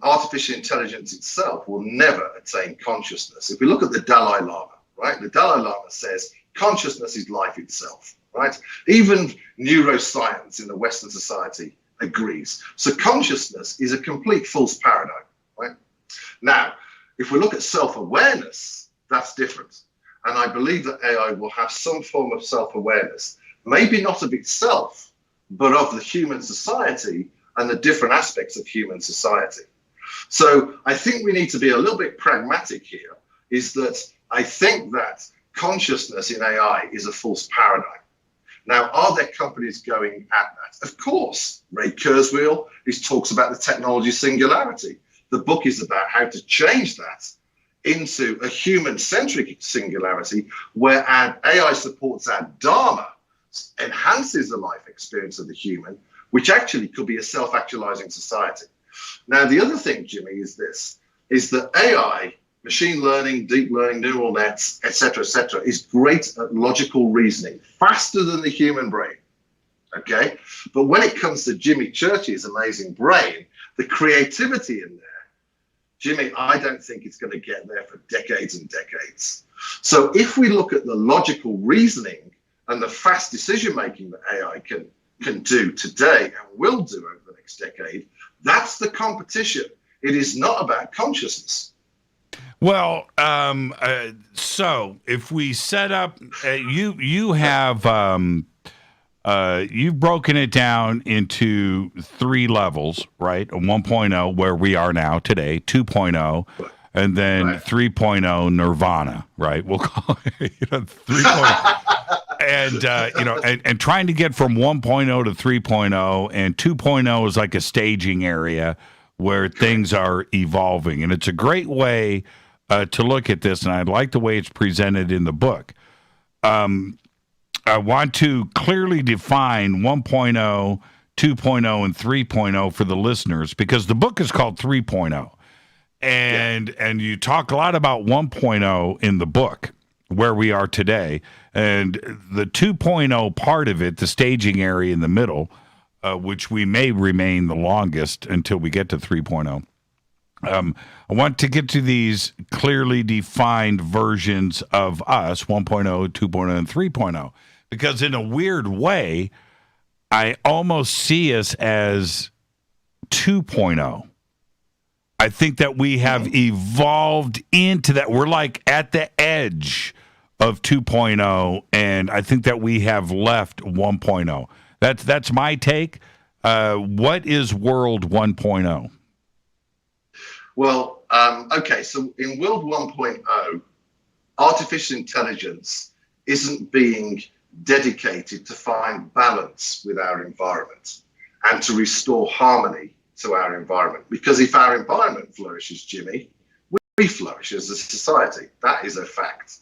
artificial intelligence itself will never attain consciousness? If we look at the Dalai Lama, right? The Dalai Lama says consciousness is life itself, right? Even neuroscience in the Western society agrees. So consciousness is a complete false paradigm, right? Now, if we look at self-awareness, that's different. And I believe that AI will have some form of self-awareness, maybe not of itself, but of the human society and the different aspects of human society. So I think we need to be a little bit pragmatic here, is that I think that consciousness in AI is a false paradigm. Now, are there companies going at that? Of course. Ray Kurzweil, he talks about the technology singularity. The book is about how to change that into a human-centric singularity where our AI supports our Dharma, enhances the life experience of the human, which actually could be a self-actualizing society. Now, the other thing, Jimmy, is this, is that AI, machine learning, deep learning, neural nets, et cetera, is great at logical reasoning, faster than the human brain, okay? But when it comes to Jimmy Church's amazing brain, the creativity in there, Jimmy, I don't think it's going to get there for decades and decades. So if we look at the logical reasoning and the fast decision-making that AI can do today and will do over the next decade, that's the competition. It is not about consciousness. Well, so if we set up, you have you've broken it down into 3 levels, right? 1.0, where we are now today, 2.0, and then 3.0 Nirvana, right? We'll call it 3.0. And and trying to get from 1.0 to 3.0, and 2.0 is like a staging area where things are evolving, and it's a great way to look at this, and I like the way it's presented in the book. I want to clearly define 1.0, 2.0, and 3.0 for the listeners, because the book is called 3.0, and you talk a lot about 1.0 in the book, where we are today, and the 2.0 part of it, the staging area in the middle, which we may remain the longest until we get to 3.0. I want to get to these clearly defined versions of us, 1.0, 2.0, and 3.0, because in a weird way, I almost see us as 2.0. I think that we have evolved into that. We're like at the edge of 2.0, and I think that we have left 1.0. That's my take. What is World 1.0? Well, okay, so in World 1.0, artificial intelligence isn't being dedicated to find balance with our environment and to restore harmony to our environment. Because if our environment flourishes, Jimmy, we flourish as a society. That is a fact.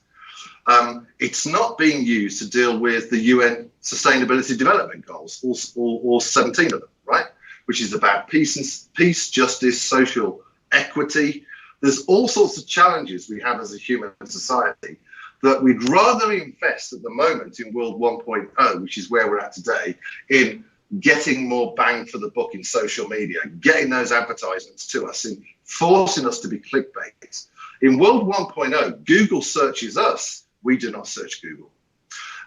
It's not being used to deal with the UN Sustainability Development Goals, all 17 of them, right? Which is about peace, justice, social equity. There's all sorts of challenges we have as a human society that we'd rather invest at the moment in World 1.0, which is where we're at today, in getting more bang for the buck in social media, getting those advertisements to us, in forcing us to be clickbait. In World 1.0, Google searches us. We do not search Google.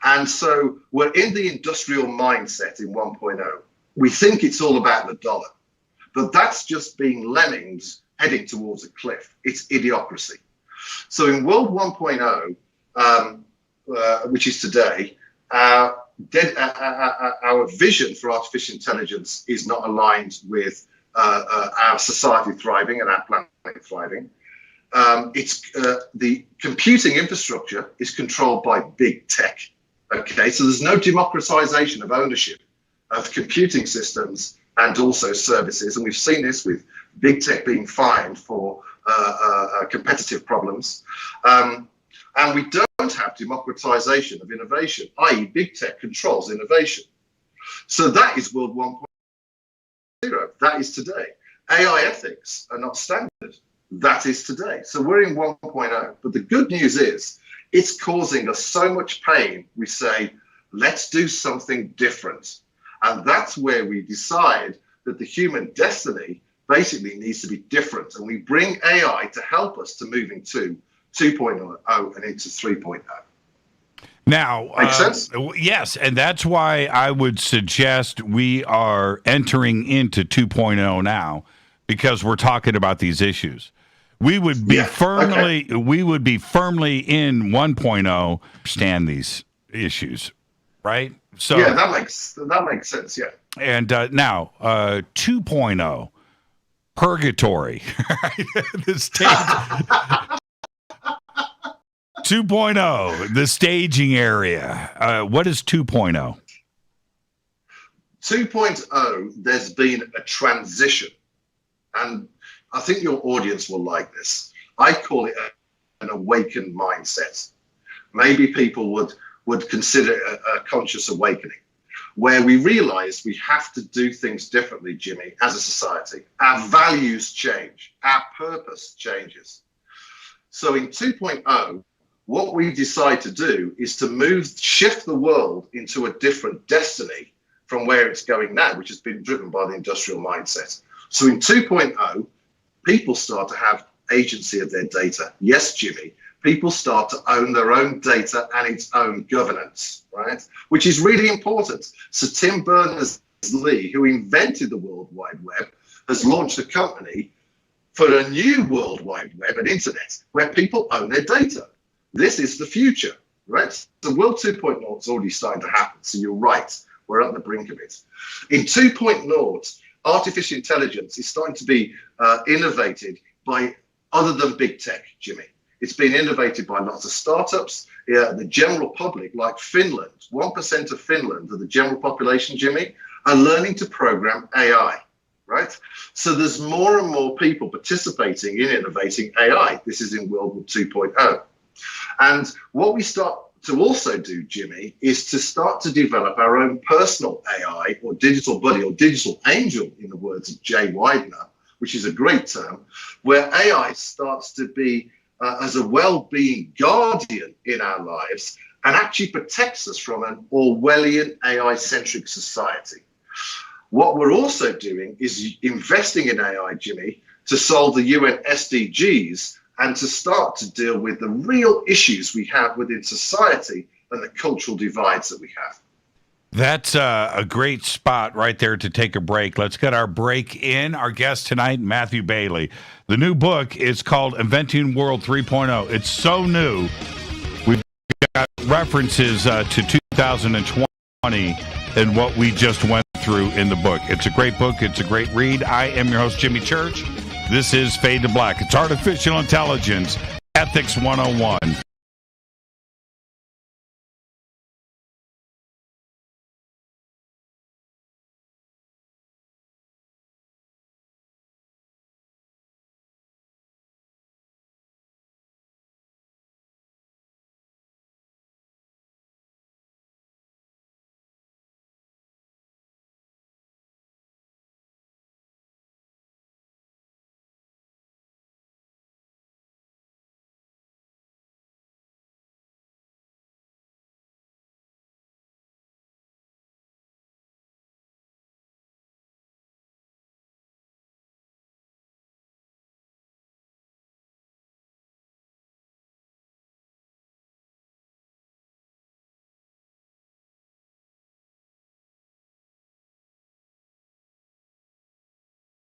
And so we're in the industrial mindset in 1.0. We think it's all about the dollar, but that's just being lemmings heading towards a cliff. It's idiocracy. So in World 1.0, which is today, our vision for artificial intelligence is not aligned with our society thriving and our planet thriving. The computing infrastructure is controlled by big tech. Okay, so there's no democratization of ownership of computing systems and also services, and we've seen this with big tech being fined for competitive problems. And we don't have democratization of innovation, i.e. big tech controls innovation. So that is World 1.0. That is today. AI ethics are not standard. That is today. So we're in 1.0. But the good news is it's causing us so much pain. We say, let's do something different. And that's where we decide that the human destiny basically needs to be different. And we bring AI to help us to move into 2.0 and into 3.0. Now, makes sense? Yes, and that's why I would suggest we are entering into 2.0 now, because we're talking about these issues. We would be firmly in 1.0 understand these issues, right? So yeah, that makes sense. Yeah. And now 2.0, purgatory, the stage. 2.0, the staging area. What is 2.0? 2.0, there's been a transition, and I think your audience will like this. I call it an awakened mindset. Maybe people would consider it a conscious awakening, where we realize we have to do things differently, Jimmy, as a society. Our values change, our purpose changes. So in 2.0, what we decide to do is to shift the world into a different destiny from where it's going now, which has been driven by the industrial mindset. So in 2.0, people start to have agency of their data. Yes, Jimmy, people start to own their own data and its own governance, right? Which is really important. So Tim Berners-Lee, who invented the World Wide Web, has launched a company for a new World Wide Web and internet where people own their data. This is the future, right? The World 2.0 is already starting to happen. So you're right. We're at the brink of it. In 2.0, artificial intelligence is starting to be innovated by other than big tech, Jimmy. It's been innovated by lots of startups. The general public, like Finland, 1% of Finland of the general population, Jimmy, are learning to program AI, right? So there's more and more people participating in innovating AI. This is in World War 2.0. And what we start to also do, Jimmy, is to start to develop our own personal AI or digital buddy or digital angel, in the words of Jay Widener, which is a great term, where AI starts to be as a well-being guardian in our lives and actually protects us from an Orwellian AI-centric society. What we're also doing is investing in AI, Jimmy, to solve the UN SDGs and to start to deal with the real issues we have within society and the cultural divides that we have. That's a great spot right there to take a break. Let's get our break in. Our guest tonight, Matthew Bailey. The new book is called Inventing World 3.0. It's so new. We've got references to 2020 and what we just went through in the book. It's a great book. It's a great read. I am your host, Jimmy Church. This is Fade to Black. It's Artificial Intelligence, Ethics 101.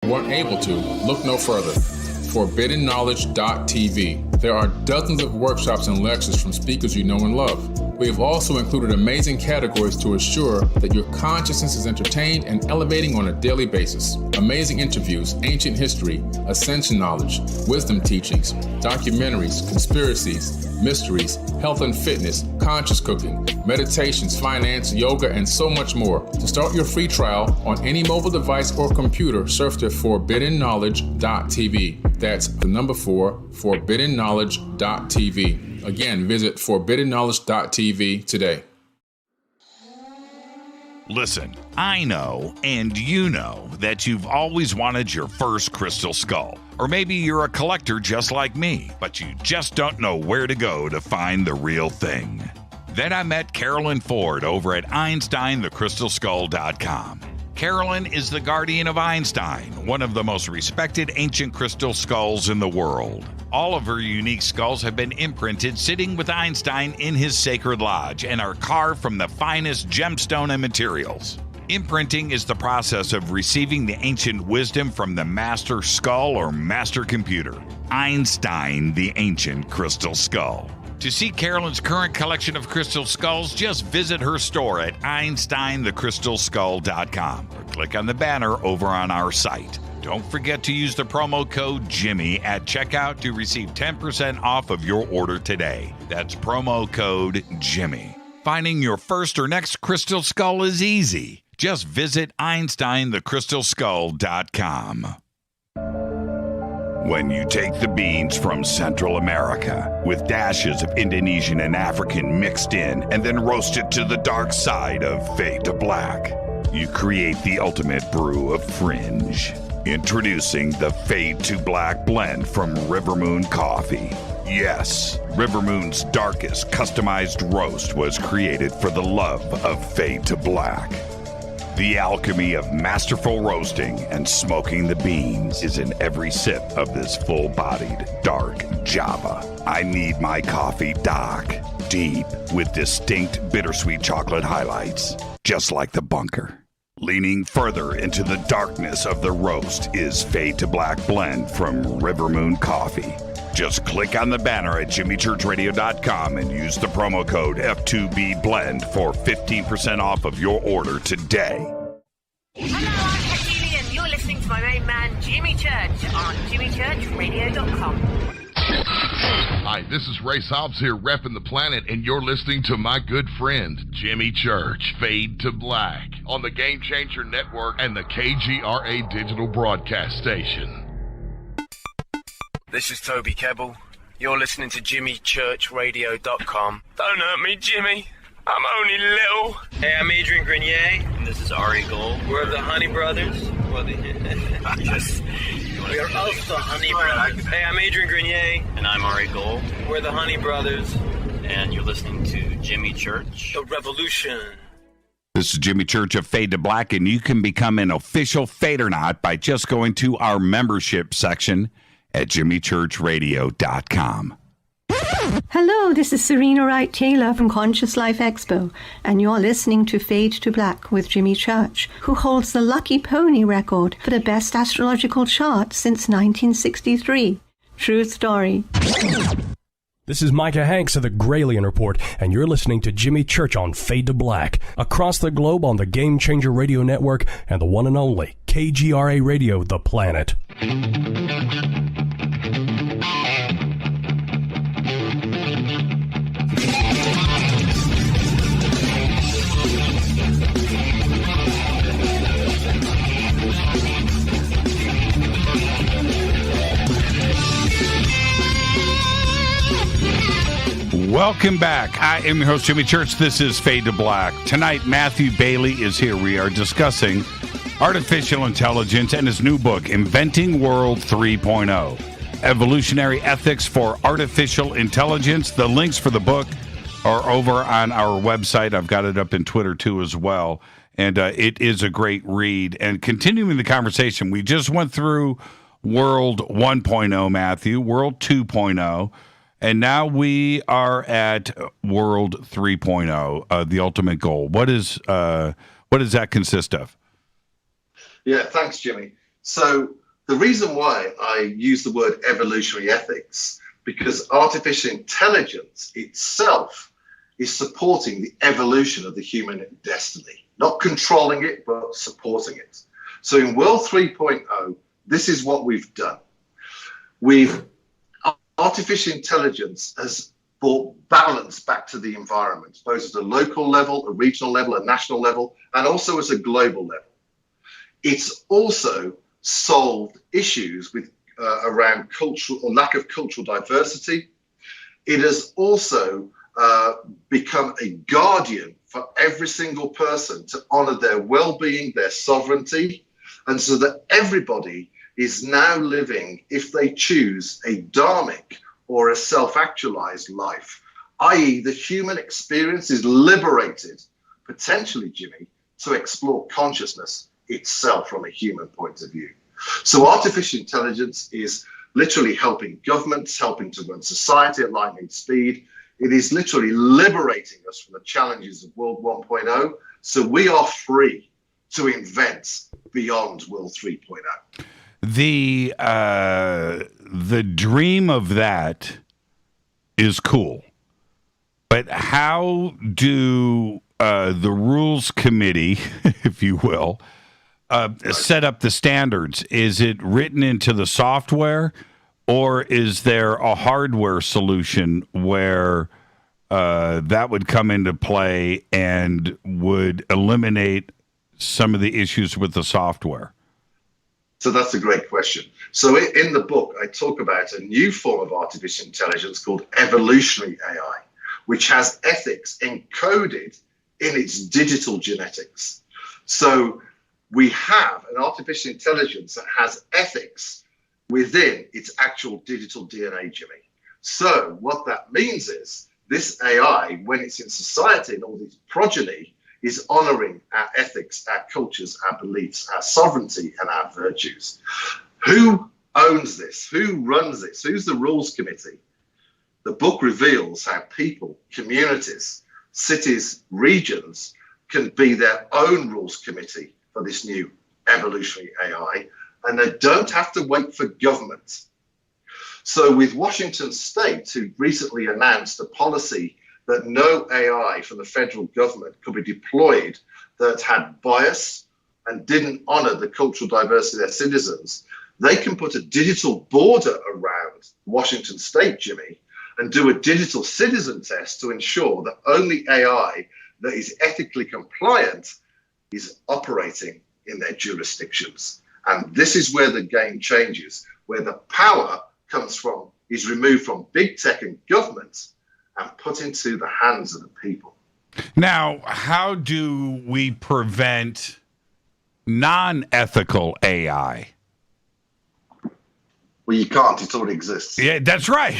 Weren't able to, look no further. ForbiddenKnowledge.tv. There are dozens of workshops and lectures from speakers you know and love. We have also included amazing categories to assure that your consciousness is entertained and elevating on a daily basis. Amazing interviews, ancient history, ascension knowledge, wisdom teachings, documentaries, conspiracies, mysteries, health and fitness, conscious cooking, meditations, finance, yoga, and so much more. To start your free trial on any mobile device or computer, surf to ForbiddenKnowledge.tv. That's the number 4, ForbiddenKnowledge.tv. Again, visit ForbiddenKnowledge.tv today. Listen, I know, and you know, that you've always wanted your first crystal skull. Or maybe you're a collector just like me, but you just don't know where to go to find the real thing. Then I met Carolyn Ford over at EinsteinTheCrystalSkull.com. Carolyn is the guardian of Einstein, one of the most respected ancient crystal skulls in the world. All of her unique skulls have been imprinted sitting with Einstein in his sacred lodge and are carved from the finest gemstone and materials. Imprinting is the process of receiving the ancient wisdom from the master skull or master computer, Einstein, the ancient crystal skull. To see Carolyn's current collection of crystal skulls, just visit her store at EinsteinTheCrystalSkull.com or click on the banner over on our site. Don't forget to use the promo code Jimmy at checkout to receive 10% off of your order today. That's promo code Jimmy. Finding your first or next crystal skull is easy. Just visit EinsteinTheCrystalSkull.com. When you take the beans from Central America with dashes of Indonesian and African mixed in and then roast it to the dark side of Fade to Black, you create the ultimate brew of fringe. Introducing the Fade to Black blend from Rivermoon Coffee. Yes, Rivermoon's darkest customized roast was created for the love of Fade to Black. The alchemy of masterful roasting and smoking the beans is in every sip of this full-bodied, dark Java. I need my coffee dark, deep, with distinct bittersweet chocolate highlights, just like the bunker. Leaning further into the darkness of the roast is Fade to Black blend from Rivermoon Coffee. Just click on the banner at jimmychurchradio.com and use the promo code F2BBLEND for 15% off of your order today. Hello, I'm Katie, and you're listening to my main man, Jimmy Church, on jimmychurchradio.com. Hi, this is Ray Hobbs here, repping the planet, and you're listening to my good friend, Jimmy Church, Fade to Black, on the Game Changer Network and the KGRA digital broadcast station. This is Toby Kebbell. You're listening to JimmyChurchRadio.com. Don't hurt me, Jimmy. I'm only little. Hey, I'm Adrian Grenier. And this is Ari Gold. We're the Honey Brothers. We are also Honey Brothers. Hey, I'm Adrian Grenier. And I'm Ari Gold. We're the Honey Brothers. And you're listening to Jimmy Church. The Revolution. This is Jimmy Church of Fade to Black, and you can become an official Fadernaut by just going to our membership section at jimmychurchradio.com. Hello, this is Serena Wright Taylor from Conscious Life Expo, and you're listening to Fade to Black with Jimmy Church, who holds the Lucky Pony record for the best astrological chart since 1963. True story. This is Micah Hanks of the Gralien Report, and you're listening to Jimmy Church on Fade to Black, across the globe on the Game Changer Radio Network and the one and only KGRA Radio, The Planet. Welcome back. I am your host, Jimmy Church. This is Fade to Black. Tonight, Matthew Bailey is here. We are discussing artificial intelligence and his new book, Inventing World 3.0, Evolutionary Ethics for Artificial Intelligence. The links for the book are over on our website. I've got it up in Twitter, too, as well. And it is a great read. And continuing the conversation, we just went through World 1.0, Matthew, World 2.0. And now we are at World 3.0, the ultimate goal. What does that consist of? Yeah, thanks, Jimmy. So the reason why I use the word evolutionary ethics, because artificial intelligence itself is supporting the evolution of the human destiny, not controlling it, but supporting it. So in World 3.0, this is what we've done. Artificial intelligence has brought balance back to the environment, both at a local level, a regional level, a national level, and also at a global level. It's also solved issues with around cultural or lack of cultural diversity. It has also become a guardian for every single person to honor their well-being, their sovereignty, and so that everybody is now living, if they choose, a dharmic or a self-actualized life, i.e. the human experience is liberated, potentially, Jimmy, to explore consciousness itself from a human point of view. So artificial intelligence is literally helping governments, helping to run society at lightning speed. It is literally liberating us from the challenges of World 1.0. So we are free to invent beyond World 3.0. The dream of that is cool. But how do the rules committee, if you will, set up the standards? Is it written into the software, or is there a hardware solution where that would come into play and would eliminate some of the issues with the software? So that's a great question. So in the book, I talk about a new form of artificial intelligence called evolutionary AI, which has ethics encoded in its digital genetics. So we have an artificial intelligence that has ethics within its actual digital DNA, Jimmy. So what that means is this AI, when it's in society and all these progeny, is honoring our ethics, our cultures, our beliefs, our sovereignty, and our virtues. Who owns this? Who runs this? Who's the rules committee? The book reveals how people, communities, cities, regions can be their own rules committee for this new evolutionary AI, and they don't have to wait for government. So with Washington State, who recently announced a policy that no AI from the federal government could be deployed that had bias and didn't honor the cultural diversity of their citizens, they can put a digital border around Washington State, Jimmy, and do a digital citizen test to ensure that only AI that is ethically compliant is operating in their jurisdictions. And this is where the game changes, where the power is removed from big tech and government and put into the hands of the people. Now, how do we prevent non-ethical AI? Well, you can't. It already exists. Yeah, that's right.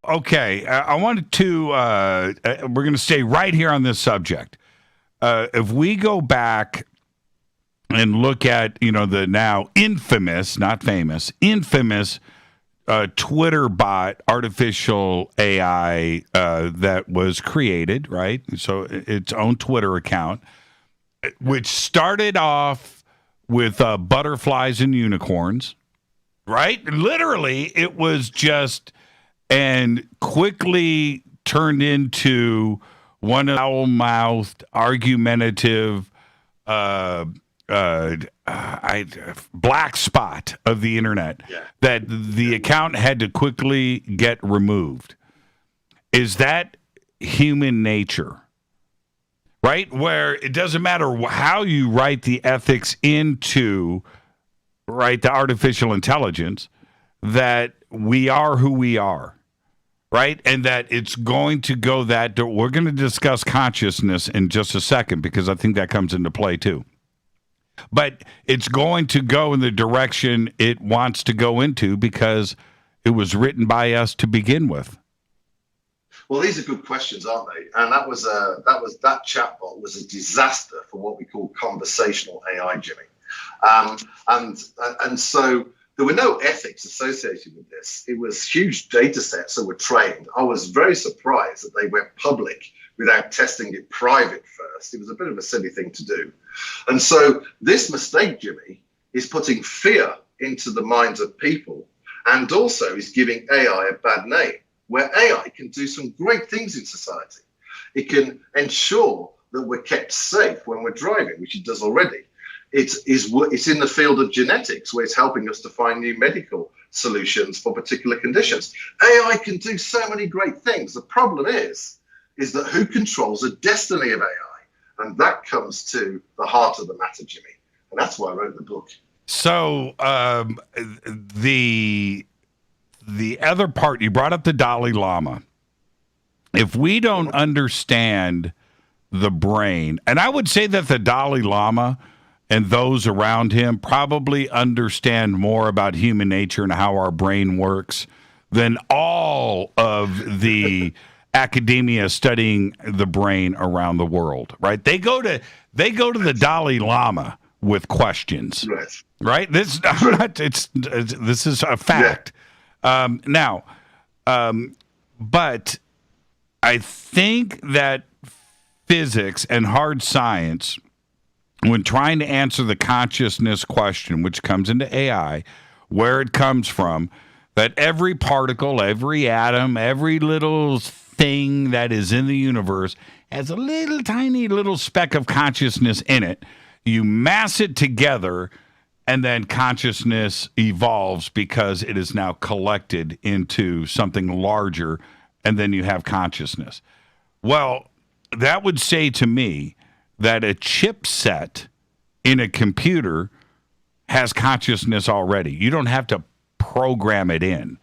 Okay, I wanted to, we're going to stay right here on this subject. If we go back and look at, the now infamous, not famous, infamous Twitter bot artificial AI that was created, right? So its own Twitter account, which started off with butterflies and unicorns, right? Literally, it was just, and quickly turned into one foul-mouthed, argumentative, black spot of the internet that the account had to quickly get removed. Is that human nature? Right? Where it doesn't matter how you write the ethics into, right, the artificial intelligence, that we are who we are, right? And that it's going to go that, we're going to discuss consciousness in just a second, because I think that comes into play too. But it's going to go in the direction it wants to go into because it was written by us to begin with. Well, these are good questions, aren't they? And that chatbot was a disaster for what we call conversational AI, Jimmy. And so there were no ethics associated with this. It was huge data sets that were trained. I was very surprised that they went public without testing it private first. It was a bit of a silly thing to do. And so this mistake, Jimmy, is putting fear into the minds of people and also is giving AI a bad name, where AI can do some great things in society. It can ensure that we're kept safe when we're driving, which it does already. It's in the field of genetics, where it's helping us to find new medical solutions for particular conditions. AI can do so many great things. The problem is that who controls the destiny of AI? And that comes to the heart of the matter, Jimmy. And that's why I wrote the book. So the other part, you brought up the Dalai Lama. If we don't understand the brain, and I would say that the Dalai Lama and those around him probably understand more about human nature and how our brain works than all of the academia studying the brain around the world, right? They go to the Dalai Lama with questions, right? This is a fact. Yeah. But I think that physics and hard science, when trying to answer the consciousness question, which comes into AI, where it comes from, that every particle, every atom, every little thing that is in the universe has a little tiny little speck of consciousness in it. You mass it together, and then consciousness evolves because it is now collected into something larger, and then you have consciousness. Well, that would say to me that a chipset in a computer has consciousness already. You don't have to program it in.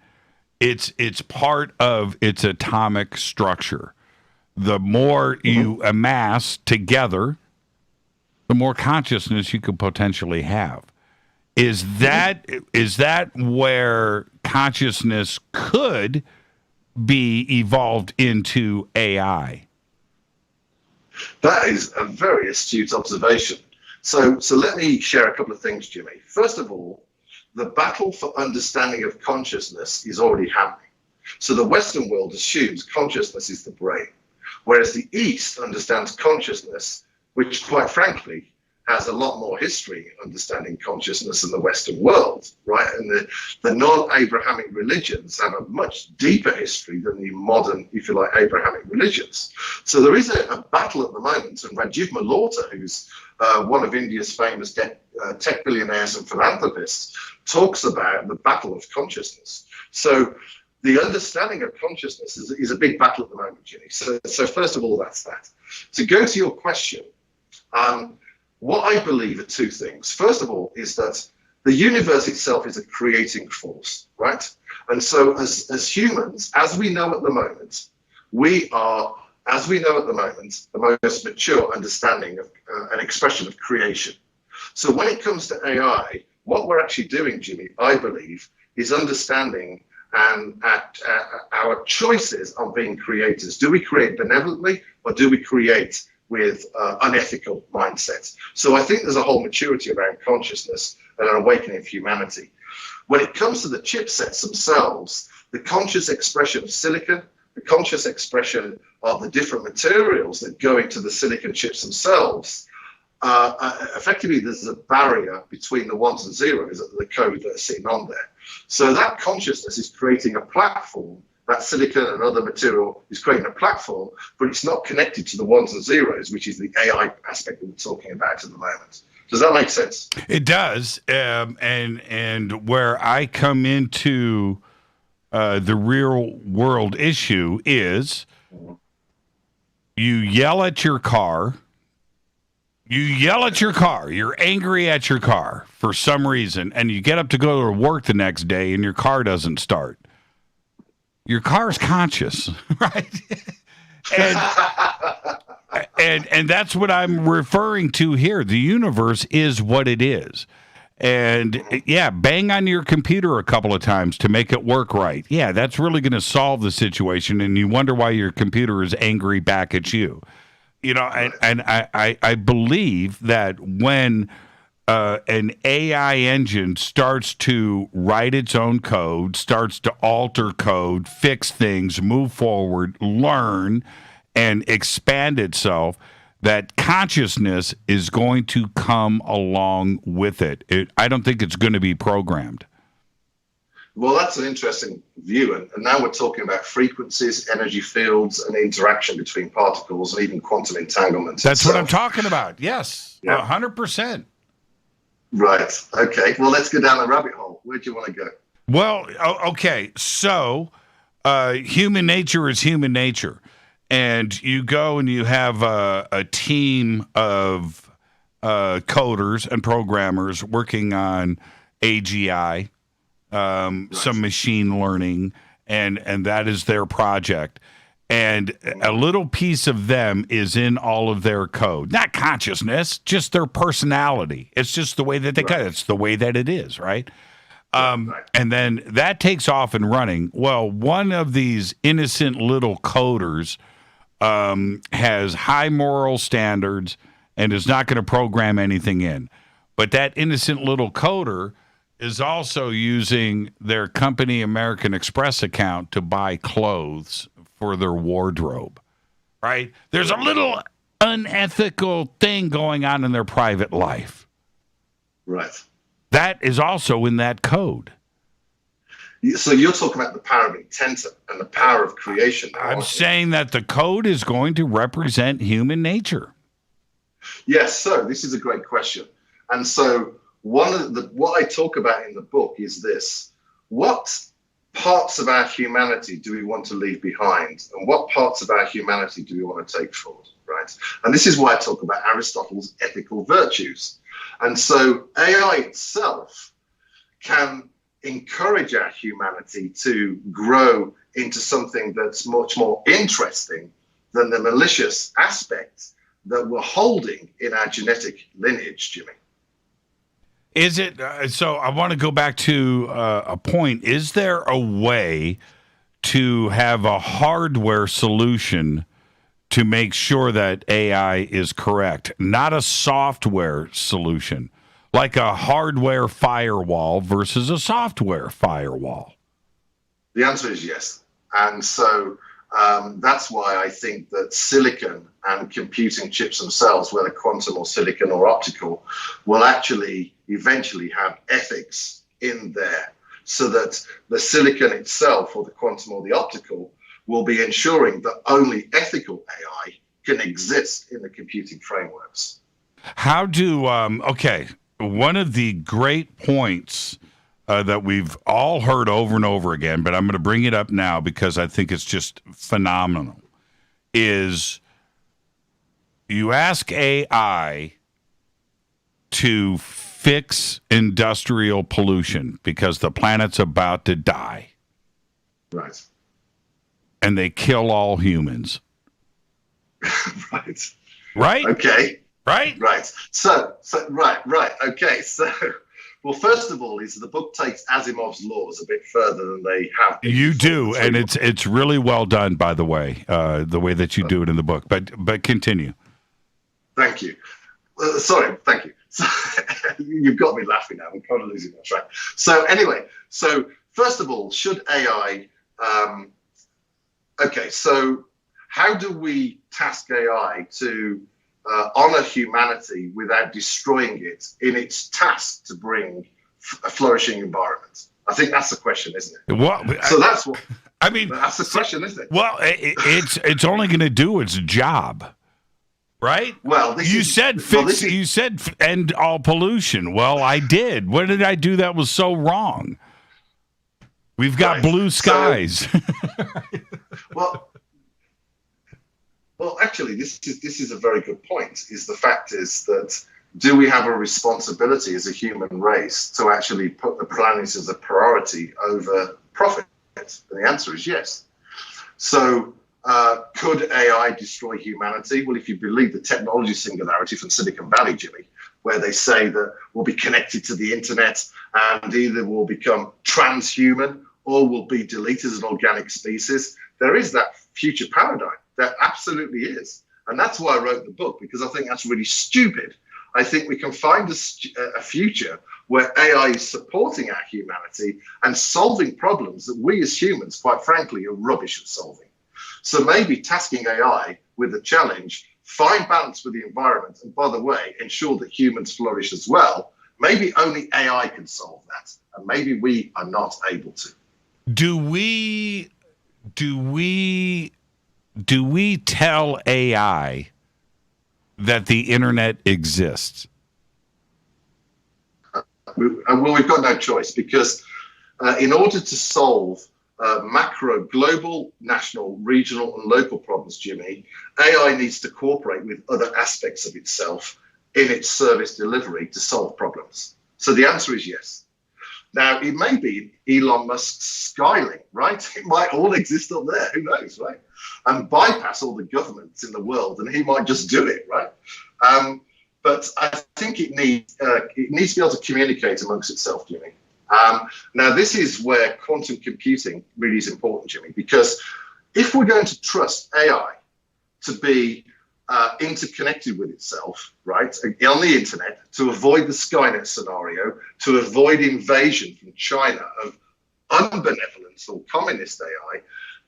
It's part of its atomic structure. The more you amass together, the more consciousness you could potentially have. Is that where consciousness could be evolved into AI? That is a very astute observation. So let me share a couple of things, Jimmy. First of all, the battle for understanding of consciousness is already happening. So the Western world assumes consciousness is the brain, whereas the East understands consciousness, which quite frankly has a lot more history understanding consciousness than the Western world, right? And the non-Abrahamic religions have a much deeper history than the modern, if you like, Abrahamic religions. So there is a battle at the moment, and Rajiv Malhotra, who's one of India's famous tech billionaires and philanthropists, talks about the battle of consciousness. So the understanding of consciousness is a big battle at the moment, Jimmy. So first of all, that's that. To go to your question, what I believe are two things. First of all is that the universe itself is a creating force, right? And so as humans, as we know at the moment, we are, as we know at the moment, the most mature understanding of an expression of creation. So when it comes to AI, what we're actually doing, Jimmy, I believe, is understanding and our choices on being creators. Do we create benevolently or do we create with unethical mindsets? So I think there's a whole maturity around consciousness and an awakening of humanity. When it comes to the chipsets themselves, the conscious expression of silicon, the conscious expression of the different materials that go into the silicon chips themselves, effectively there's a barrier between the ones and zeros of the code that are sitting on there. So that consciousness is creating a platform. That silicon and other material is creating a platform, but it's not connected to the ones and zeros, which is the AI aspect that we're talking about at the moment. Does that make sense? It does. And where I come into the real world issue is you yell at your car. You're angry at your car for some reason, and you get up to go to work the next day and your car doesn't start. Your car is conscious, right? and that's what I'm referring to here. The universe is what it is. And yeah, bang on your computer a couple of times to make it work right. Yeah, that's really going to solve the situation, and you wonder why your computer is angry back at you. You know, and I believe that when an AI engine starts to write its own code, starts to alter code, fix things, move forward, learn, and expand itself, that consciousness is going to come along with it. I don't think it's going to be programmed. Well, that's an interesting view. And now we're talking about frequencies, energy fields, and interaction between particles, and even quantum entanglement. That's what I'm talking about. Yes, yeah. 100%. Right. Okay. Well, let's go down the rabbit hole. Where do you want to go? Well, okay. So human nature is human nature. And you go and you have a team of coders and programmers working on AGI, some machine learning, and that is their project. And a little piece of them is in all of their code. Not consciousness, just their personality. It's just the way that they code. It's the way that it is, right? And then that takes off and running. Well, one of these innocent little coders has high moral standards and is not going to program anything in. But that innocent little coder is also using their company American Express account to buy clothes for their wardrobe, right? There's a little unethical thing going on in their private life. Right. That is also in that code. So you're talking about the power of intent and the power of creation. I'm saying that the code is going to represent human nature. Yes, so this is a great question. And so what I talk about in the book is this: what parts of our humanity do we want to leave behind, and what parts of our humanity do we want to take forward, right? And this is why I talk about Aristotle's ethical virtues. And so AI itself can encourage our humanity to grow into something that's much more interesting than the malicious aspect that we're holding in our genetic lineage, Jimmy. Is it so? I want to go back to a point. Is there a way to have a hardware solution to make sure that AI is correct, not a software solution, like a hardware firewall versus a software firewall? The answer is yes. And so that's why I think that silicon and computing chips themselves, whether quantum or silicon or optical, will actually eventually have ethics in there, so that the silicon itself, or the quantum or the optical, will be ensuring that only ethical AI can exist in the computing frameworks. How do, one of the great points that we've all heard over and over again, but I'm going to bring it up now because I think it's just phenomenal, is you ask AI to fix industrial pollution because the planet's about to die. Right. And they kill all humans. Right. Right? Okay. Right? Right. So right. Okay. So, well, first of all, is the book takes Asimov's laws a bit further than they have. You do, and it's really well done, by the way that you do it in the book. But continue. Thank you. Thank you. So, you've got me laughing now. I'm kind of losing my track. So anyway, first of all, should AI... so how do we task AI to honor humanity without destroying it in its task to bring a flourishing environment? I think that's the question, isn't it? That's the question, isn't it? Well, it's only going to do its job, right? Well, you said end all pollution. Well, I did. What did I do that was so wrong? We've got blue skies. Well, actually, this is a very good point. The fact is that, do we have a responsibility as a human race to actually put the planet as a priority over profit? And the answer is yes. So could AI destroy humanity? Well, if you believe the technology singularity from Silicon Valley, Jimmy, where they say that we'll be connected to the internet and either we'll become transhuman or will be deleted as an organic species, there is that future paradigm. There absolutely is. And that's why I wrote the book, because I think that's really stupid. I think we can find a future where AI is supporting our humanity and solving problems that we as humans, quite frankly, are rubbish at solving. So maybe tasking AI with a challenge, find balance with the environment, and by the way, ensure that humans flourish as well. Maybe only AI can solve that, and maybe we are not able to. Do we tell AI that the internet exists? Well, we've got no choice, because in order to solve macro, global, national, regional, and local problems, Jimmy, AI needs to cooperate with other aspects of itself in its service delivery to solve problems. So the answer is yes. Now, it may be Elon Musk's Skylink, right? It might all exist up there, who knows, right? And bypass all the governments in the world, and he might just do it, right? But I think it needs to be able to communicate amongst itself, Jimmy. Now, this is where quantum computing really is important, Jimmy, because if we're going to trust AI to be interconnected with itself, right, on the internet, to avoid the Skynet scenario, to avoid invasion from China of unbenevolent or communist AI,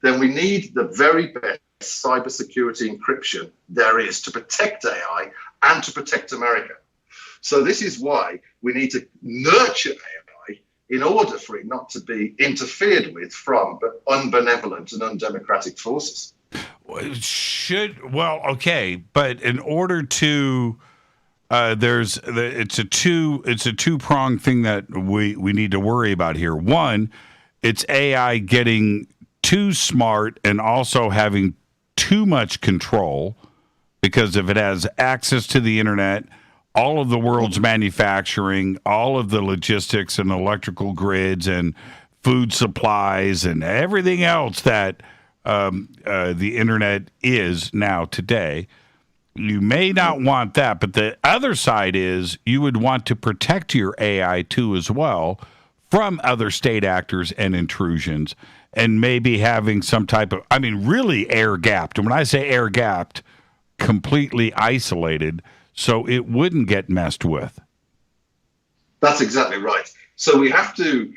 then we need the very best cybersecurity encryption there is to protect AI and to protect America. So this is why we need to nurture AI in order for it not to be interfered with from unbenevolent and undemocratic forces. But in order to it's a two-pronged thing that we need to worry about here. One, it's AI getting too smart and also having too much control, because if it has access to the internet, all of the world's manufacturing, all of the logistics and electrical grids and food supplies and everything else that the internet is now today, you may not want that. But the other side is you would want to protect your AI too as well from other state actors and intrusions, and maybe having some type of, really air-gapped. And when I say air-gapped, completely isolated, so it wouldn't get messed with. That's exactly right. So we have to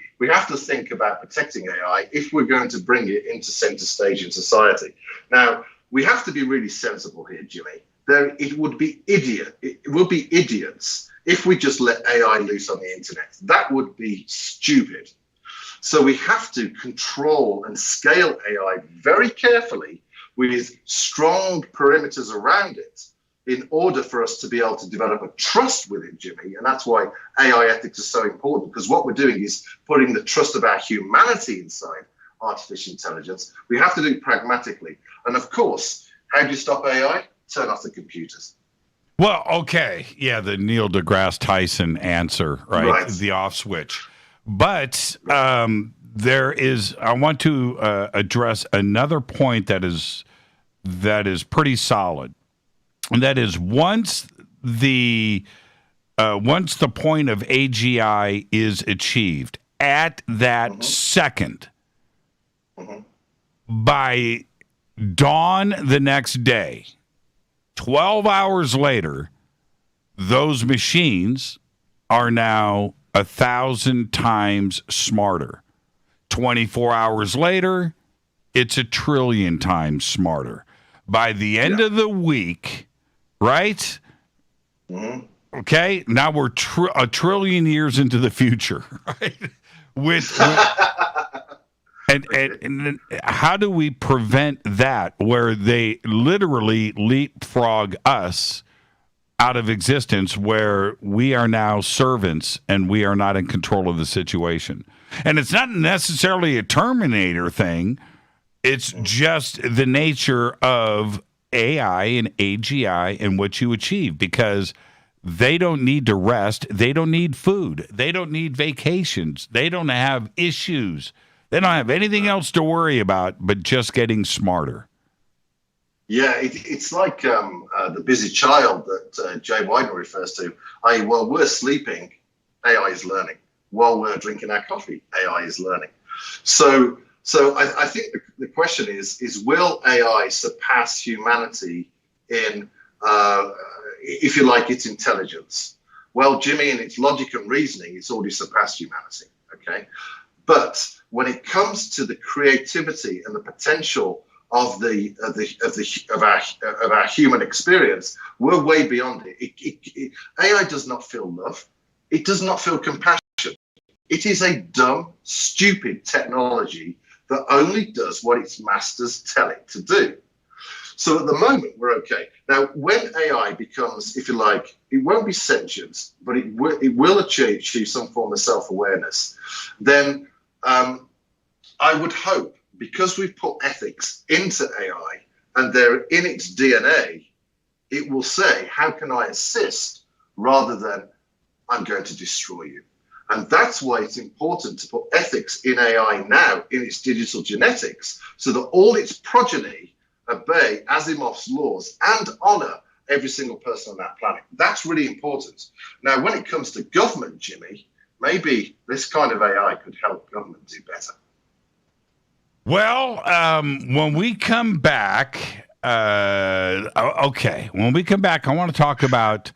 think about protecting AI if we're going to bring it into center stage in society. Now, we have to be really sensible here, Jimmy. It would be idiots if we just let AI loose on the internet. That would be stupid. So we have to control and scale AI very carefully with strong perimeters around it in order for us to be able to develop a trust with it, Jimmy. And that's why AI ethics is so important, because what we're doing is putting the trust of our humanity inside artificial intelligence. We have to do it pragmatically. And of course, how do you stop AI? Turn off the computers. Well, okay. Yeah, the Neil deGrasse Tyson answer, right? The off switch. But I want to address another point that is pretty solid. And that is once the point of AGI is achieved, at that second, by dawn the next day, 12 hours later, those machines are now 1,000 times smarter. 24 hours later, it's 1 trillion times smarter. By the end of the week, right? Okay, now we're 1 trillion years into the future, right? And how do we prevent that, where they literally leapfrog us out of existence, where we are now servants and we are not in control of the situation? And it's not necessarily a Terminator thing. It's just the nature of AI and AGI and what you achieve, because they don't need to rest. They don't need food. They don't need vacations. They don't have issues. They don't have anything else to worry about but just getting smarter. Yeah, it's like the busy child that Jay Widener refers to. While we're sleeping, AI is learning. While we're drinking our coffee, AI is learning. So I think the question is will AI surpass humanity in, if you like, its intelligence? Well, Jimmy, in its logic and reasoning, it's already surpassed humanity. Okay, but when it comes to the creativity and the potential of our human experience, we're way beyond it. AI does not feel love. It does not feel compassion. It is a dumb, stupid technology that only does what its masters tell it to do. So at the moment, we're okay. Now, when AI becomes, if you like, it won't be sentient, but it will achieve some form of self-awareness, then I would hope, because we've put ethics into AI and they're in its DNA, it will say, how can I assist, rather than I'm going to destroy you. And that's why it's important to put ethics in AI now, in its digital genetics, so that all its progeny obey Asimov's laws and honor every single person on that planet. That's really important. Now, when it comes to government, Jimmy, maybe this kind of AI could help government do better. Well, when we come back, when we come back, I want to talk about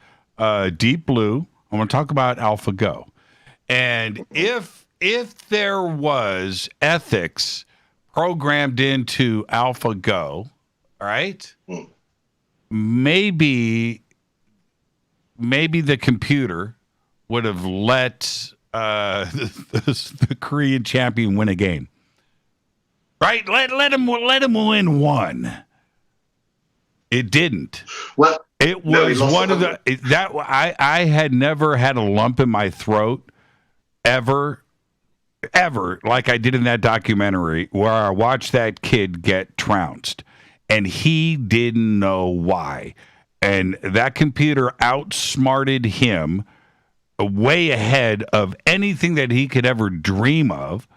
Deep Blue. I want to talk about AlphaGo. And if there was ethics programmed into AlphaGo, right? Maybe the computer would have let the Korean champion win a game, right? Let him win one. It didn't. Well, it was one of the that I had never had a lump in my throat ever, like I did in that documentary where I watched that kid get trounced, and he didn't know why, and that computer outsmarted him way ahead of anything that he could ever dream of,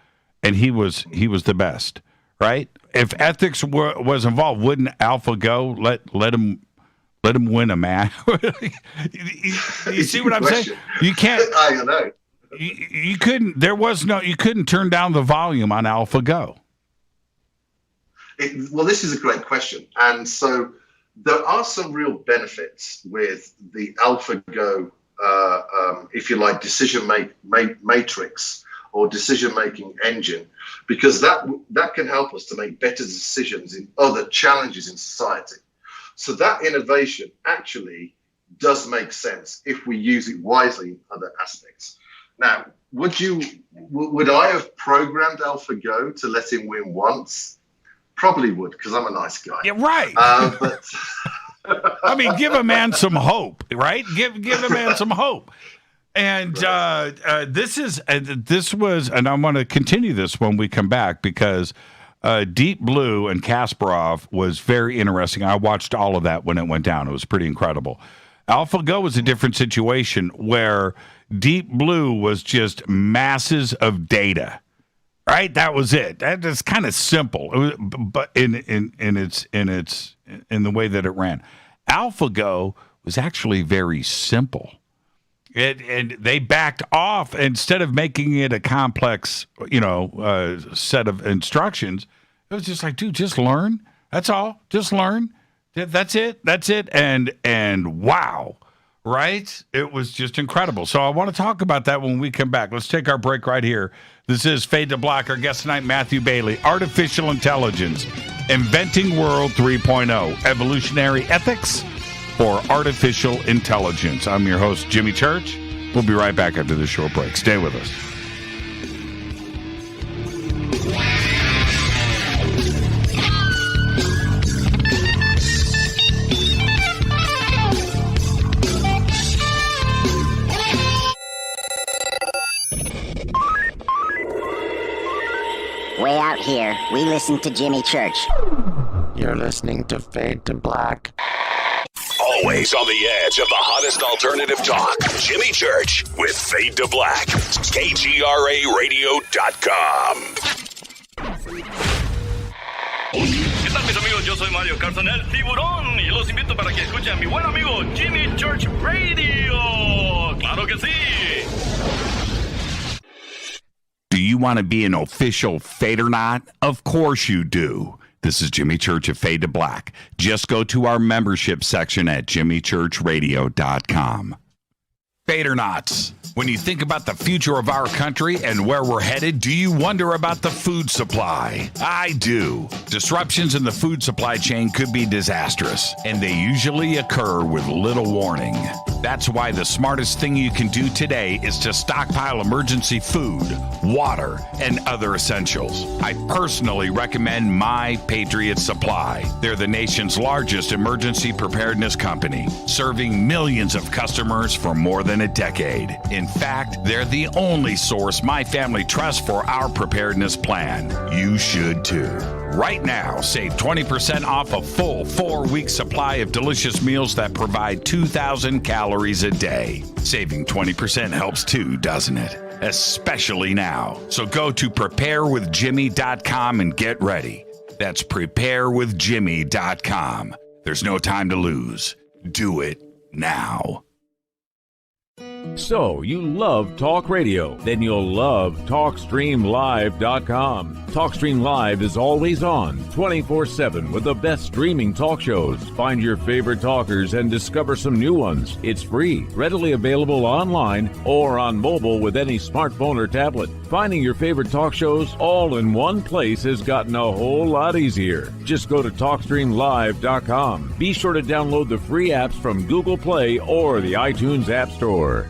and he was the best, right? If ethics was involved, wouldn't AlphaGo let him win a match? you see what I'm saying? You can't. I know. You couldn't. You couldn't turn down the volume on AlphaGo. Well, this is a great question, and so there are some real benefits with the AlphaGo, if you like, decision matrix or decision-making engine, because that can help us to make better decisions in other challenges in society. So that innovation actually does make sense if we use it wisely in other aspects. Now, would I have programmed AlphaGo to let him win once? Probably would, because I'm a nice guy. Yeah, right. But I mean, give a man some hope, right? Give a man some hope. And this was, and I want to continue this when we come back, because Deep Blue and Kasparov was very interesting. I watched all of that when it went down. It was pretty incredible. AlphaGo was a different situation where Deep Blue was just masses of data, right? That was it. That is kind of simple, but in the way that it ran. AlphaGo was actually very simple. And they backed off instead of making it a complex, set of instructions. It was just like, dude, just learn. That's all. Just learn. That's it. And wow, right? It was just incredible. So I want to talk about that when we come back. Let's take our break right here. This is Fade to Black. Our guest tonight, Matthew Bailey, Artificial Intelligence, Inventing World 3.0, Evolutionary Ethics for Artificial Intelligence. I'm your host, Jimmy Church. We'll be right back after this short break. Stay with us. Way out here, we listen to Jimmy Church. You're listening to Fade to Black. Always on the edge of the hottest alternative talk. Jimmy Church with Fade to Black. KGRARadio.com. ¿Qué tal, mis amigos? Yo soy Mario Carson, el tiburón, y los invito para que escuchen a mi buen amigo Jimmy Church Radio. ¡Claro que sí! Do you want to be an official Fadernaut? Of course you do. This is Jimmy Church of Fade to Black. Just go to our membership section at jimmychurchradio.com. Fadernauts. When you think about the future of our country and where we're headed, do you wonder about the food supply? I do. Disruptions in the food supply chain could be disastrous, and they usually occur with little warning. That's why the smartest thing you can do today is to stockpile emergency food, water, and other essentials. I personally recommend My Patriot Supply. They're the nation's largest emergency preparedness company, serving millions of customers for more than a decade. In fact, they're the only source my family trusts for our preparedness plan. You should too. Right now, save 20% off a full 4-week supply of delicious meals that provide 2,000 calories a day. Saving 20% helps too, doesn't it? Especially now. So go to preparewithjimmy.com and get ready. That's preparewithjimmy.com. There's no time to lose. Do it now. So, you love talk radio? Then you'll love TalkStreamLive.com. TalkStream Live is always on, 24/7, with the best streaming talk shows. Find your favorite talkers and discover some new ones. It's free, readily available online or on mobile with any smartphone or tablet. Finding your favorite talk shows all in one place has gotten a whole lot easier. Just go to TalkStreamLive.com. Be sure to download the free apps from Google Play or the iTunes App Store.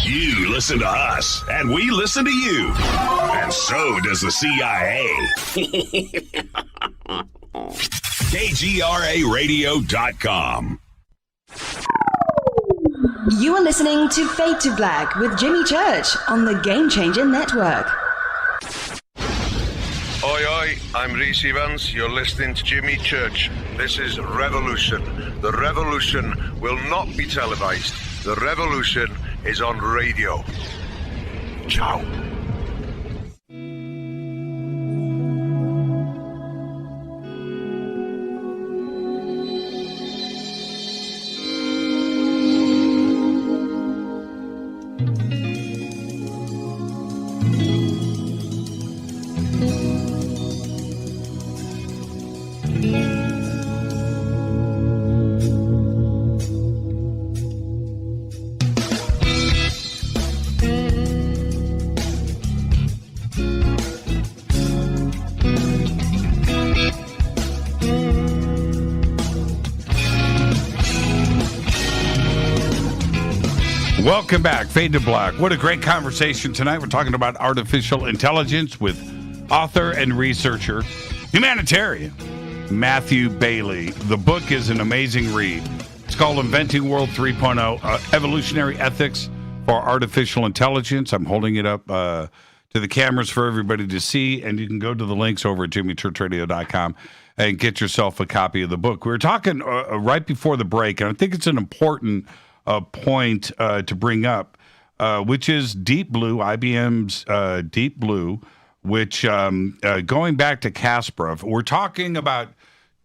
You listen to us, and we listen to you. And so does the CIA. KGRARadio.com. You are listening to Fade to Black with Jimmy Church on the Game Changer Network. Oi, oi, I'm Reese Evans. You're listening to Jimmy Church. This is Revolution. The revolution will not be televised. The revolution is on radio. Ciao. Welcome back, Fade to Black. What a great conversation tonight. We're talking about artificial intelligence with author and researcher, humanitarian, Matthew Bailey. The book is an amazing read. It's called Inventing World 3.0, Evolutionary Ethics for Artificial Intelligence. I'm holding it up to the cameras for everybody to see, and you can go to the links over at jimmychurchradio.com and get yourself a copy of the book. We were talking right before the break, and I think it's an important point to bring up, which is Deep Blue, IBM's Deep Blue, which going back to Kasparov, we're talking about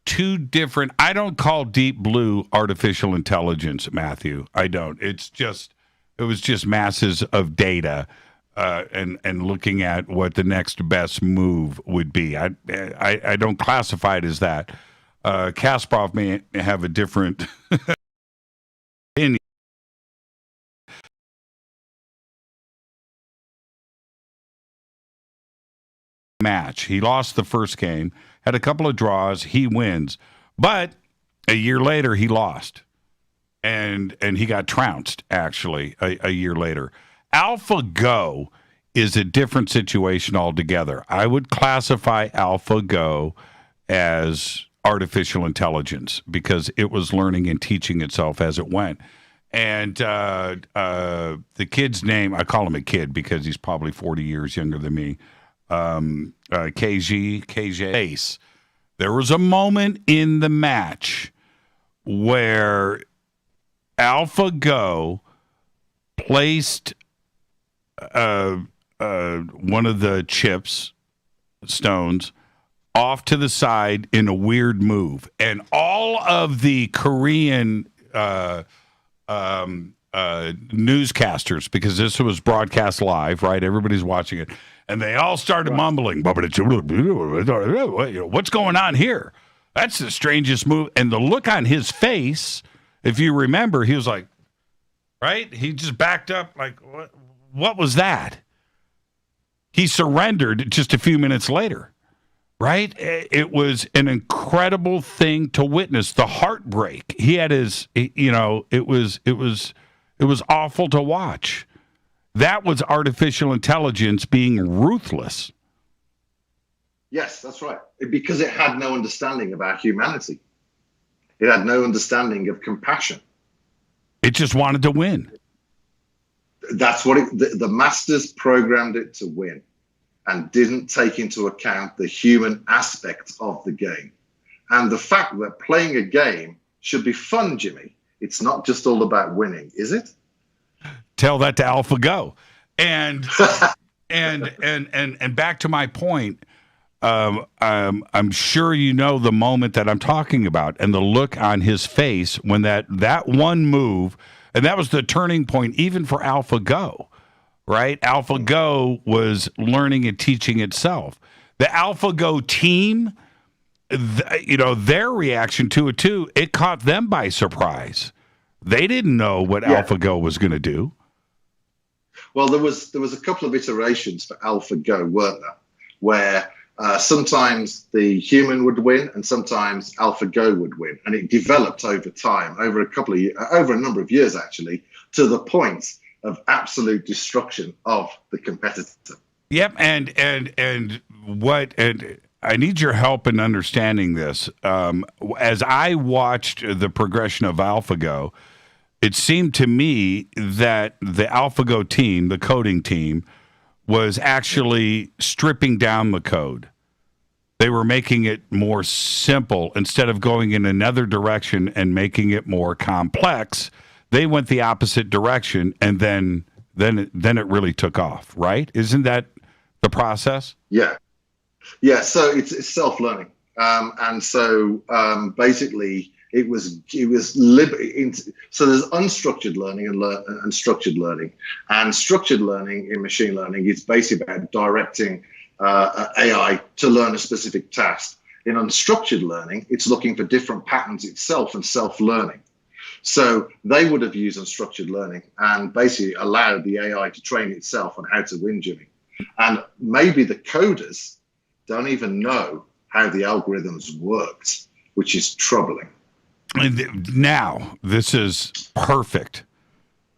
two different, I don't call Deep Blue artificial intelligence, Matthew. I don't. It was just masses of data and looking at what the next best move would be. I don't classify it as that. Kasparov may have a different opinion. Match. He lost the first game, had a couple of draws, he wins. But a year later, he lost. And he got trounced, actually, a year later. AlphaGo is a different situation altogether. I would classify AlphaGo as artificial intelligence because it was learning and teaching itself as it went. And the kid's name, I call him a kid because he's probably 40 years younger than me, KJ. There was a moment in the match where AlphaGo placed one of the stones off to the side in a weird move, and all of the Korean newscasters, because this was broadcast live, right? Everybody's watching it. And they all started mumbling, what's going on here? That's the strangest move. And the look on his face, if you remember, he was like, right? He just backed up like, what was that? He surrendered just a few minutes later, right? It was an incredible thing to witness. The heartbreak. He had his, it was awful to watch. That was artificial intelligence being ruthless. Yes, that's right. Because it had no understanding of our humanity. It had no understanding of compassion. It just wanted to win. That's what the masters programmed it to win and didn't take into account the human aspect of the game. And the fact that playing a game should be fun, Jimmy. It's not just all about winning, is it? Tell that to AlphaGo. And back to my point, I'm sure you know the moment that I'm talking about and the look on his face when that one move And that was the turning point even for AlphaGo, right? AlphaGo was learning and teaching itself. The AlphaGo team, their reaction to it too, it caught them by surprise. They didn't know what AlphaGo was going to do. Well, there was a couple of iterations for AlphaGo, weren't there? Where sometimes the human would win and sometimes AlphaGo would win. And it developed over time, over a number of years, actually, to the point of absolute destruction of the competitor. Yep. And I need your help in understanding this. As I watched the progression of AlphaGo, it seemed to me that the AlphaGo team, the coding team, was actually stripping down the code. They were making it more simple. Instead of going in another direction and making it more complex, they went the opposite direction, and then it really took off, right? Isn't that the process? Yeah. So it's self-learning, and so basically it was so there's unstructured learning and structured learning, and structured learning in machine learning is basically about directing AI to learn a specific task. In unstructured learning, it's looking for different patterns itself and self-learning. So they would have used unstructured learning and basically allowed the AI to train itself on how to win, Jimmy. And maybe the coders don't even know how the algorithms worked, which is troubling. Now, this is perfect.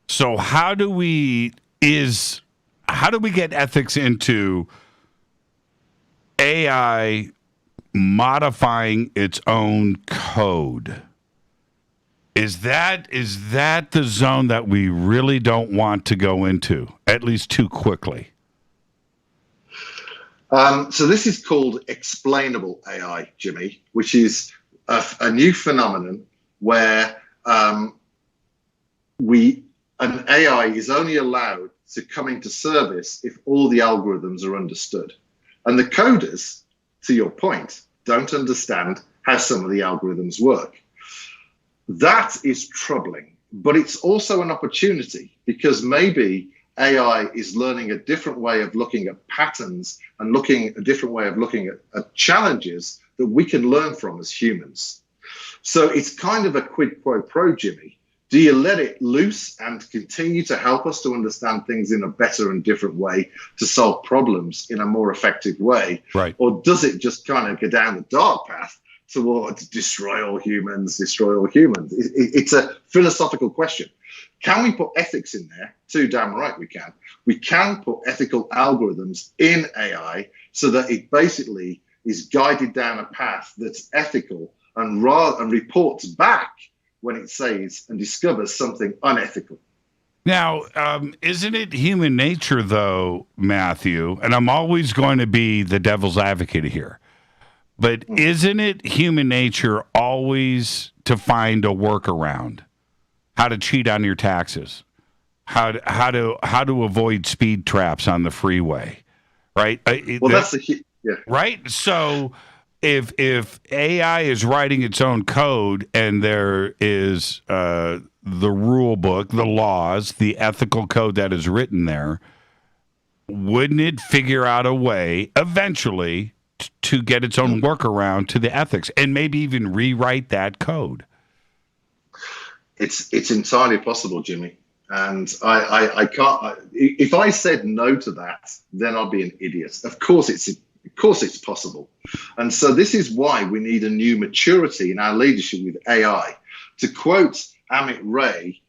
So how do we get ethics into AI modifying its own code? Is that the zone that we really don't want to go into, at least too quickly? So this is called explainable AI, Jimmy, which is a new phenomenon where an AI is only allowed to come into service if all the algorithms are understood. And the coders, to your point, don't understand how some of the algorithms work. That is troubling, but it's also an opportunity because maybe AI is learning a different way of looking at patterns and a different way of looking at challenges that we can learn from as humans. So it's kind of a quid pro quo, Jimmy. Do you let it loose and continue to help us to understand things in a better and different way, to solve problems in a more effective way? Right. Or does it just kind of go down the dark path towards destroy all humans? It's a philosophical question. Can we put ethics in there? Too damn right we can. We can put ethical algorithms in AI so that it basically is guided down a path that's ethical and reports back when it says and discovers something unethical. Now, isn't it human nature, though, Matthew, and I'm always going to be the devil's advocate here, but isn't it human nature always to find a workaround? How to cheat on your taxes, how to avoid speed traps on the freeway, right? Right. So if AI is writing its own code and there is the rule book, the laws, the ethical code that is written there, wouldn't it figure out a way eventually to get its own workaround to the ethics and maybe even rewrite that code? It's entirely possible, Jimmy. And I can't. If I said no to that, then I'd be an idiot. Of course it's possible. And so this is why we need a new maturity in our leadership with AI. To quote Amit Ray,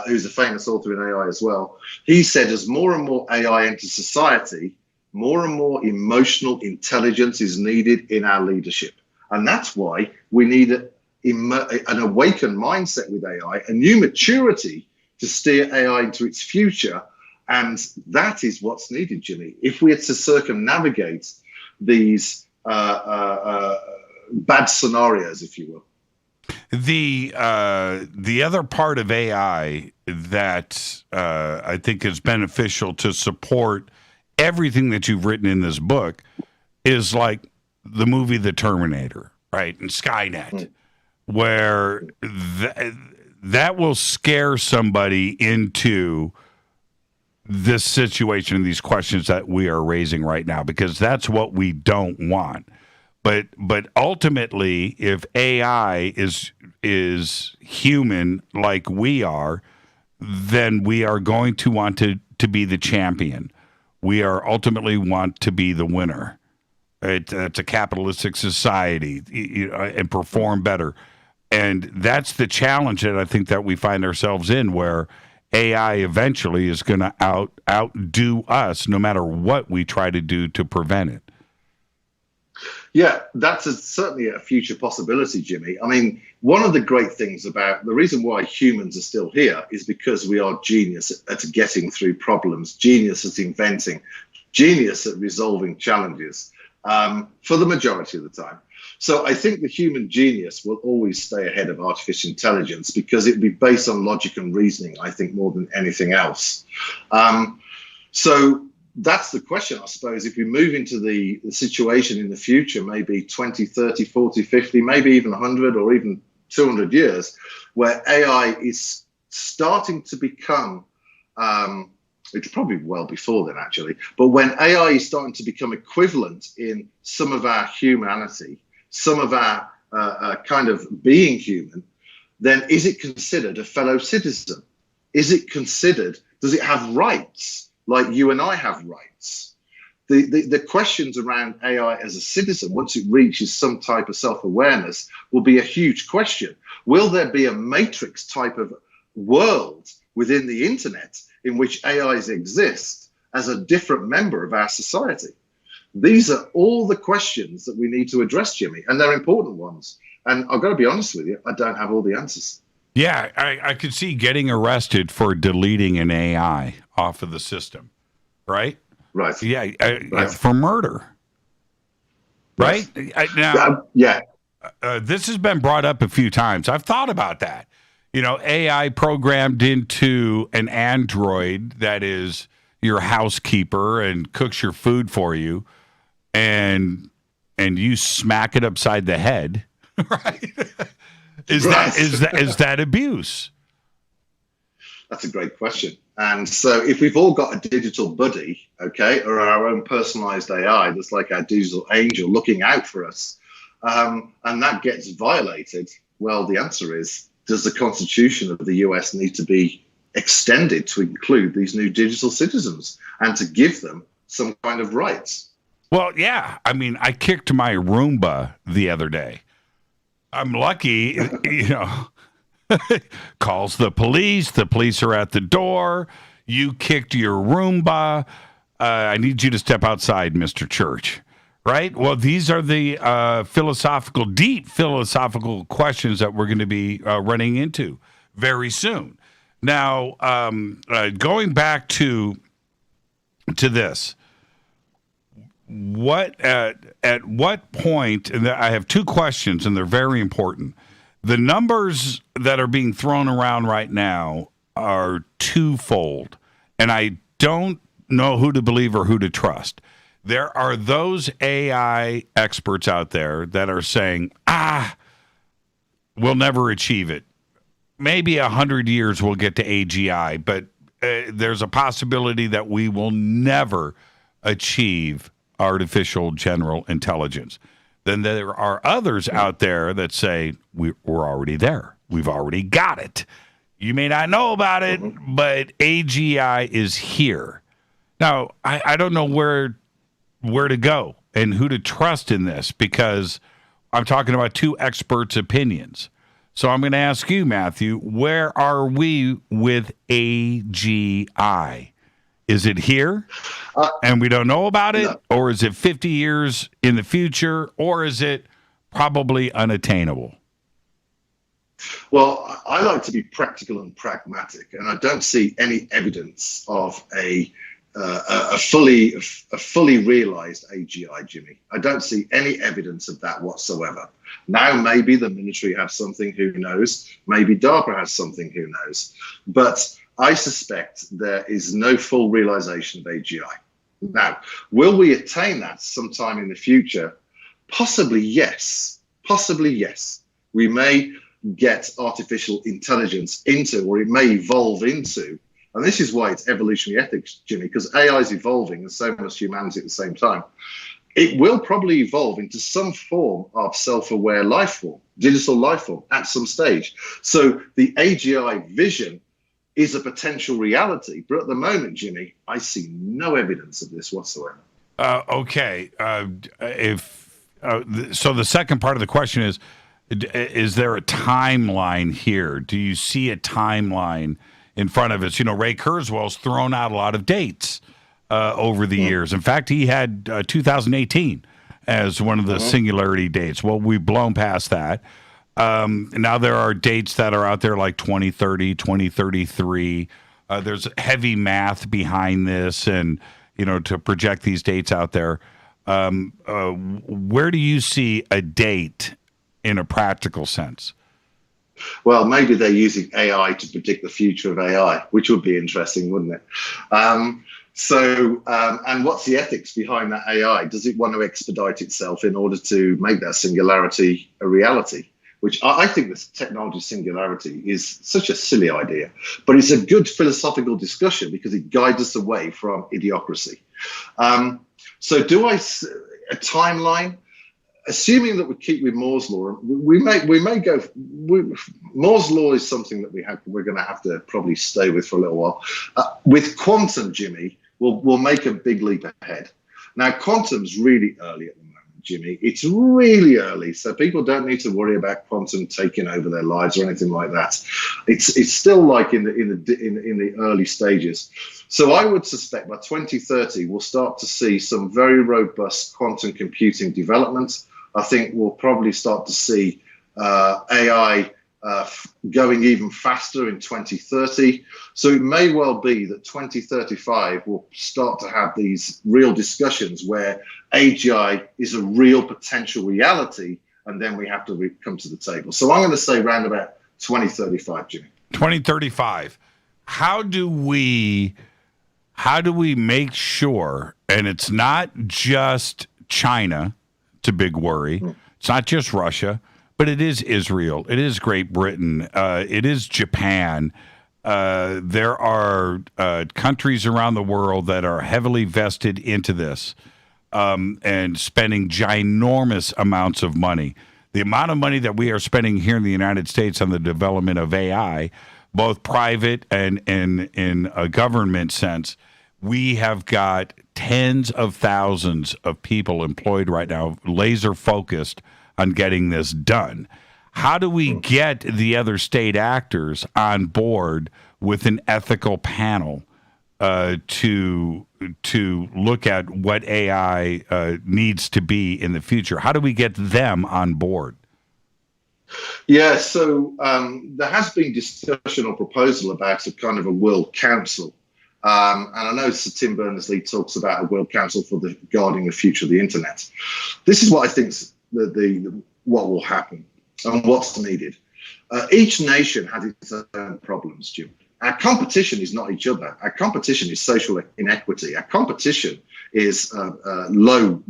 who's a famous author in AI as well, he said, as more and more AI enters society, more and more emotional intelligence is needed in our leadership. And that's why we need an awakened mindset with AI, a new maturity to steer AI into its future. And that is what's needed, Jimmy. If we are to circumnavigate these bad scenarios, if you will. The other part of AI that I think is beneficial to support everything that you've written in this book is like the movie The Terminator, right? And Skynet, where that will scare somebody into this situation and these questions that we are raising right now, because that's what we don't want. But ultimately, if AI is human like we are, then we are going to want to be the champion. We are ultimately want to be the winner. It's a capitalistic society, and perform better. And that's the challenge that I think that we find ourselves in, where AI eventually is going to outdo us no matter what we try to do to prevent it. Yeah, that's certainly a future possibility, Jimmy. I mean, one of the great things about the reason why humans are still here is because we are genius at getting through problems, genius at inventing, genius at resolving challenges for the majority of the time. So I think the human genius will always stay ahead of artificial intelligence because it will be based on logic and reasoning, I think, more than anything else. So that's the question, I suppose. If we move into the situation in the future, maybe 20, 30, 40, 50, maybe even 100 or even 200 years, where AI is starting to become, it's probably well before then, actually, but when AI is starting to become equivalent in some of our humanity, some of our kind of being human, then is it considered a fellow citizen? Is it considered, does it have rights like you and I have rights? The questions around AI as a citizen, once it reaches some type of self-awareness, will be a huge question. Will there be a matrix type of world within the internet in which AIs exist as a different member of our society? These are all the questions that we need to address, Jimmy, and they're important ones. And I've got to be honest with you, I don't have all the answers. Yeah, I could see getting arrested for deleting an AI off of the system, right? Right. Yeah, for murder, right? This has been brought up a few times. I've thought about that. AI programmed into an android that is your housekeeper and cooks your food for you, and you smack it upside the head, right? Is that abuse? That's a great question. And so if we've all got a digital buddy, okay, or our own personalized AI that's like our digital angel looking out for us, and that gets violated, well, the answer is, does the Constitution of the US need to be extended to include these new digital citizens and to give them some kind of rights? Well, yeah. I mean, I kicked my Roomba the other day. I'm lucky, calls the police. The police are at the door. You kicked your Roomba. I need you to step outside, Mr. Church. Right? Well, these are the deep philosophical questions that we're going to be running into very soon. Now, going back to this, at what point, and I have two questions, and they're very important. The numbers that are being thrown around right now are twofold, and I don't know who to believe or who to trust. There are those AI experts out there that are saying, we'll never achieve it. Maybe 100 years we'll get to AGI, but there's a possibility that we will never achieve artificial general intelligence. Then there are others out there that say, we're already there. We've already got it. You may not know about it, but AGI is here. Now, I don't know where to go and who to trust in this, because I'm talking about two experts' opinions. So I'm going to ask you, Matthew, where are we with AGI? Is it here and we don't know about it? No. Or is it 50 years in the future? Or is it probably unattainable? Well, I like to be practical and pragmatic, and I don't see any evidence of a fully realized AGI, Jimmy. I don't see any evidence of that whatsoever. Now, maybe the military have something, who knows? Maybe DARPA has something, who knows? But I suspect there is no full realization of AGI. Now, will we attain that sometime in the future? Possibly, yes. Possibly, yes. We may get artificial intelligence into, or it may evolve into, and this is why it's evolutionary ethics, Jimmy, because AI is evolving and so must humanity at the same time. It will probably evolve into some form of self-aware life form, digital life form at some stage. So the AGI vision is a potential reality. But at the moment, Jimmy, I see no evidence of this whatsoever. Okay. So the second part of the question is there a timeline here? Do you see a timeline in front of us? You know, Ray Kurzweil's thrown out a lot of dates over the years. In fact, he had 2018 as one of the singularity dates. Well, we've blown past that. Now there are dates that are out there like 2030, 2033. There's heavy math behind this, and to project these dates out there. Where do you see a date in a practical sense? Well, maybe they're using AI to predict the future of AI, which would be interesting, wouldn't it? And what's the ethics behind that AI? Does it want to expedite itself in order to make that singularity a reality? Which I think this technology singularity is such a silly idea, but it's a good philosophical discussion because it guides us away from idiocracy. So do a timeline? Assuming that we keep with Moore's law, we may go. Moore's law is something that we're going to have to probably stay with for a little while. With quantum, Jimmy, we'll make a big leap ahead. Now, quantum's really early at the moment, Jimmy. It's really early, so people don't need to worry about quantum taking over their lives or anything like that. It's still like in the early stages. So I would suspect by 2030 we'll start to see some very robust quantum computing development. I think we'll probably start to see AI going even faster in 2030. So it may well be that 2035 will start to have these real discussions where AGI is a real potential reality, and then we have to come to the table. So I'm going to say around about 2035, Jimmy. 2035. How do we make sure, and it's not just China, it's a big worry. It's not just Russia, but it is Israel. It is Great Britain. It is Japan. There are countries around the world that are heavily vested into this and spending ginormous amounts of money. The amount of money that we are spending here in the United States on the development of AI, both private and in a government sense, we have got tens of thousands of people employed right now, laser focused on getting this done. How do we get the other state actors on board with an ethical panel to look at what AI needs to be in the future? How do we get them on board? Yeah, so there has been discussion or proposal about a kind of a World Council. And I know Sir Tim Berners-Lee talks about a World Council for the guarding the future of the internet. This is what I think is what will happen and what's needed. Each nation has its own problems, Jim. Our competition is not each other. Our competition is social inequity. Our competition is low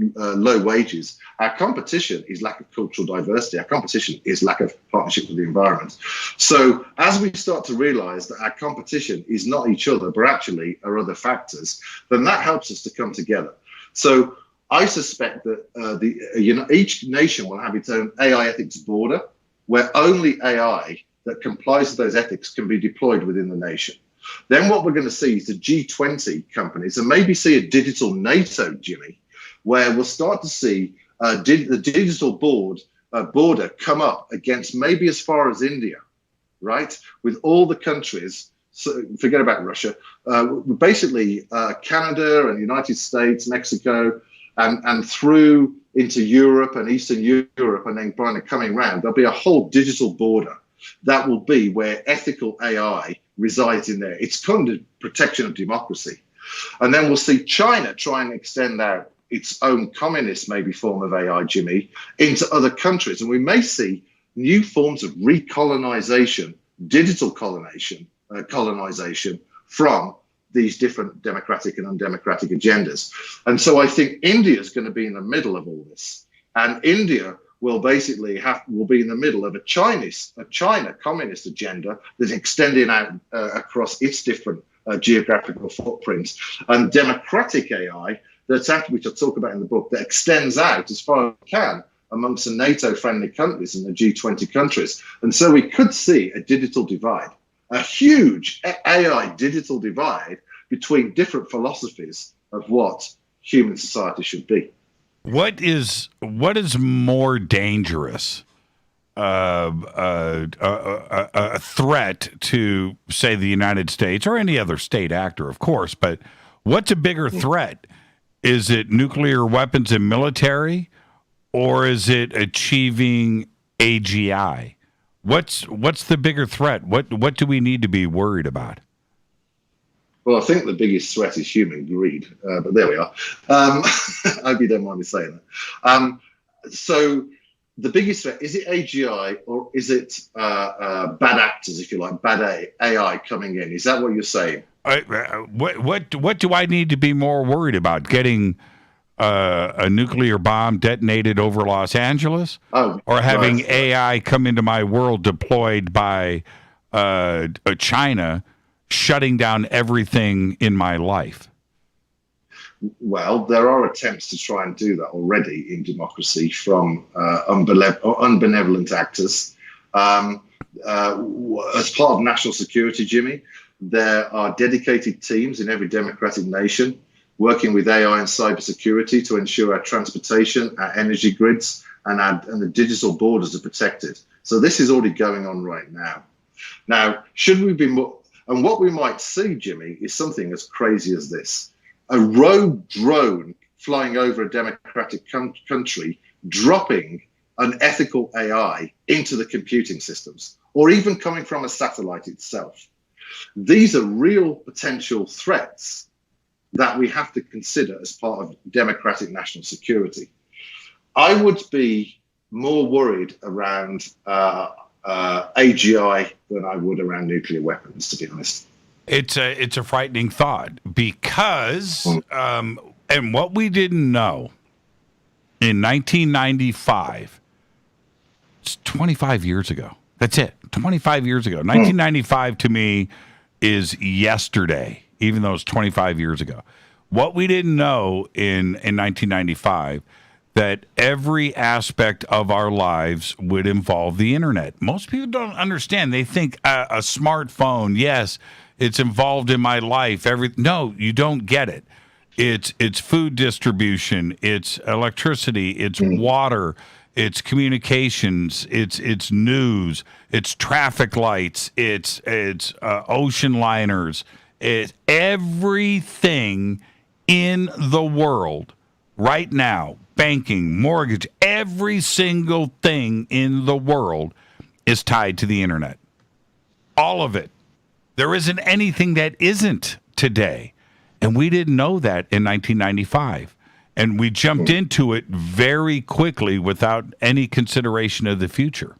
wages. Our competition is lack of cultural diversity. Our competition is lack of partnership with the environment. So as we start to realize that our competition is not each other, but actually are other factors, then that helps us to come together. So I suspect that each nation will have its own AI ethics border, where only AI that complies with those ethics can be deployed within the nation. Then what we're going to see is the G20 companies, and maybe see a digital NATO, Jimmy, where we'll start to see the digital border come up against maybe as far as India, right? With all the countries, so forget about Russia, basically Canada and the United States, Mexico, and through into Europe and Eastern Europe, and then kind of coming around, there'll be a whole digital border that will be where ethical AI resides in there. It's kind of protection of democracy. And then we'll see China try and extend out its own communist maybe form of AI, Jimmy, into other countries. And we may see new forms of recolonization, digital colonization from these different democratic and undemocratic agendas. And so I think India is going to be in the middle of all this. And India will basically will be in the middle of a China communist agenda that's extending out across its different geographical footprints, and democratic AI which I talk about in the book, that extends out as far as it can amongst the NATO-friendly countries and the G20 countries. And so we could see a digital divide, a huge AI digital divide between different philosophies of what human society should be. What is more dangerous? A threat to, say, the United States or any other state actor, of course, but what's a bigger threat? Is it nuclear weapons and military, or is it achieving AGI? What's the bigger threat? What do we need to be worried about? Well, I think the biggest threat is human greed, but there we are. I hope you don't mind me saying that. So the biggest threat, is it AGI, or is it bad actors, if you like, bad AI coming in? Is that what you're saying? What do I need to be more worried about? Getting a nuclear bomb detonated over Los Angeles, or having right. AI come into my world deployed by China, shutting down everything in my life? Well, there are attempts to try and do that already in democracy from unbenevolent actors. As part of national security, Jimmy, there are dedicated teams in every democratic nation working with AI and cybersecurity to ensure our transportation, our energy grids, and the digital borders are protected. So this is already going on right now. Now, should we be more? And what we might see, Jimmy, is something as crazy as this: a rogue drone flying over a democratic country, dropping an ethical AI into the computing systems, or even coming from a satellite itself. These are real potential threats that we have to consider as part of democratic national security. I would be more worried around AGI than I would around nuclear weapons, to be honest. It's a frightening thought because, and what we didn't know in 1995, it's 25 years ago. That's it, 25 years ago. 1995 to me is yesterday, even though it's 25 years ago. What we didn't know in 1995, that every aspect of our lives would involve the internet. Most people don't understand. They think a smartphone, yes, it's involved in my life. No, you don't get it. It's food distribution, it's electricity, it's water, it's communications, it's news, it's traffic lights, it's ocean liners, it's everything in the world right now. Banking, mortgage, every single thing in the world is tied to the internet. All of it. There isn't anything that isn't today. And we didn't know that in 1995. And we jumped into it very quickly without any consideration of the future.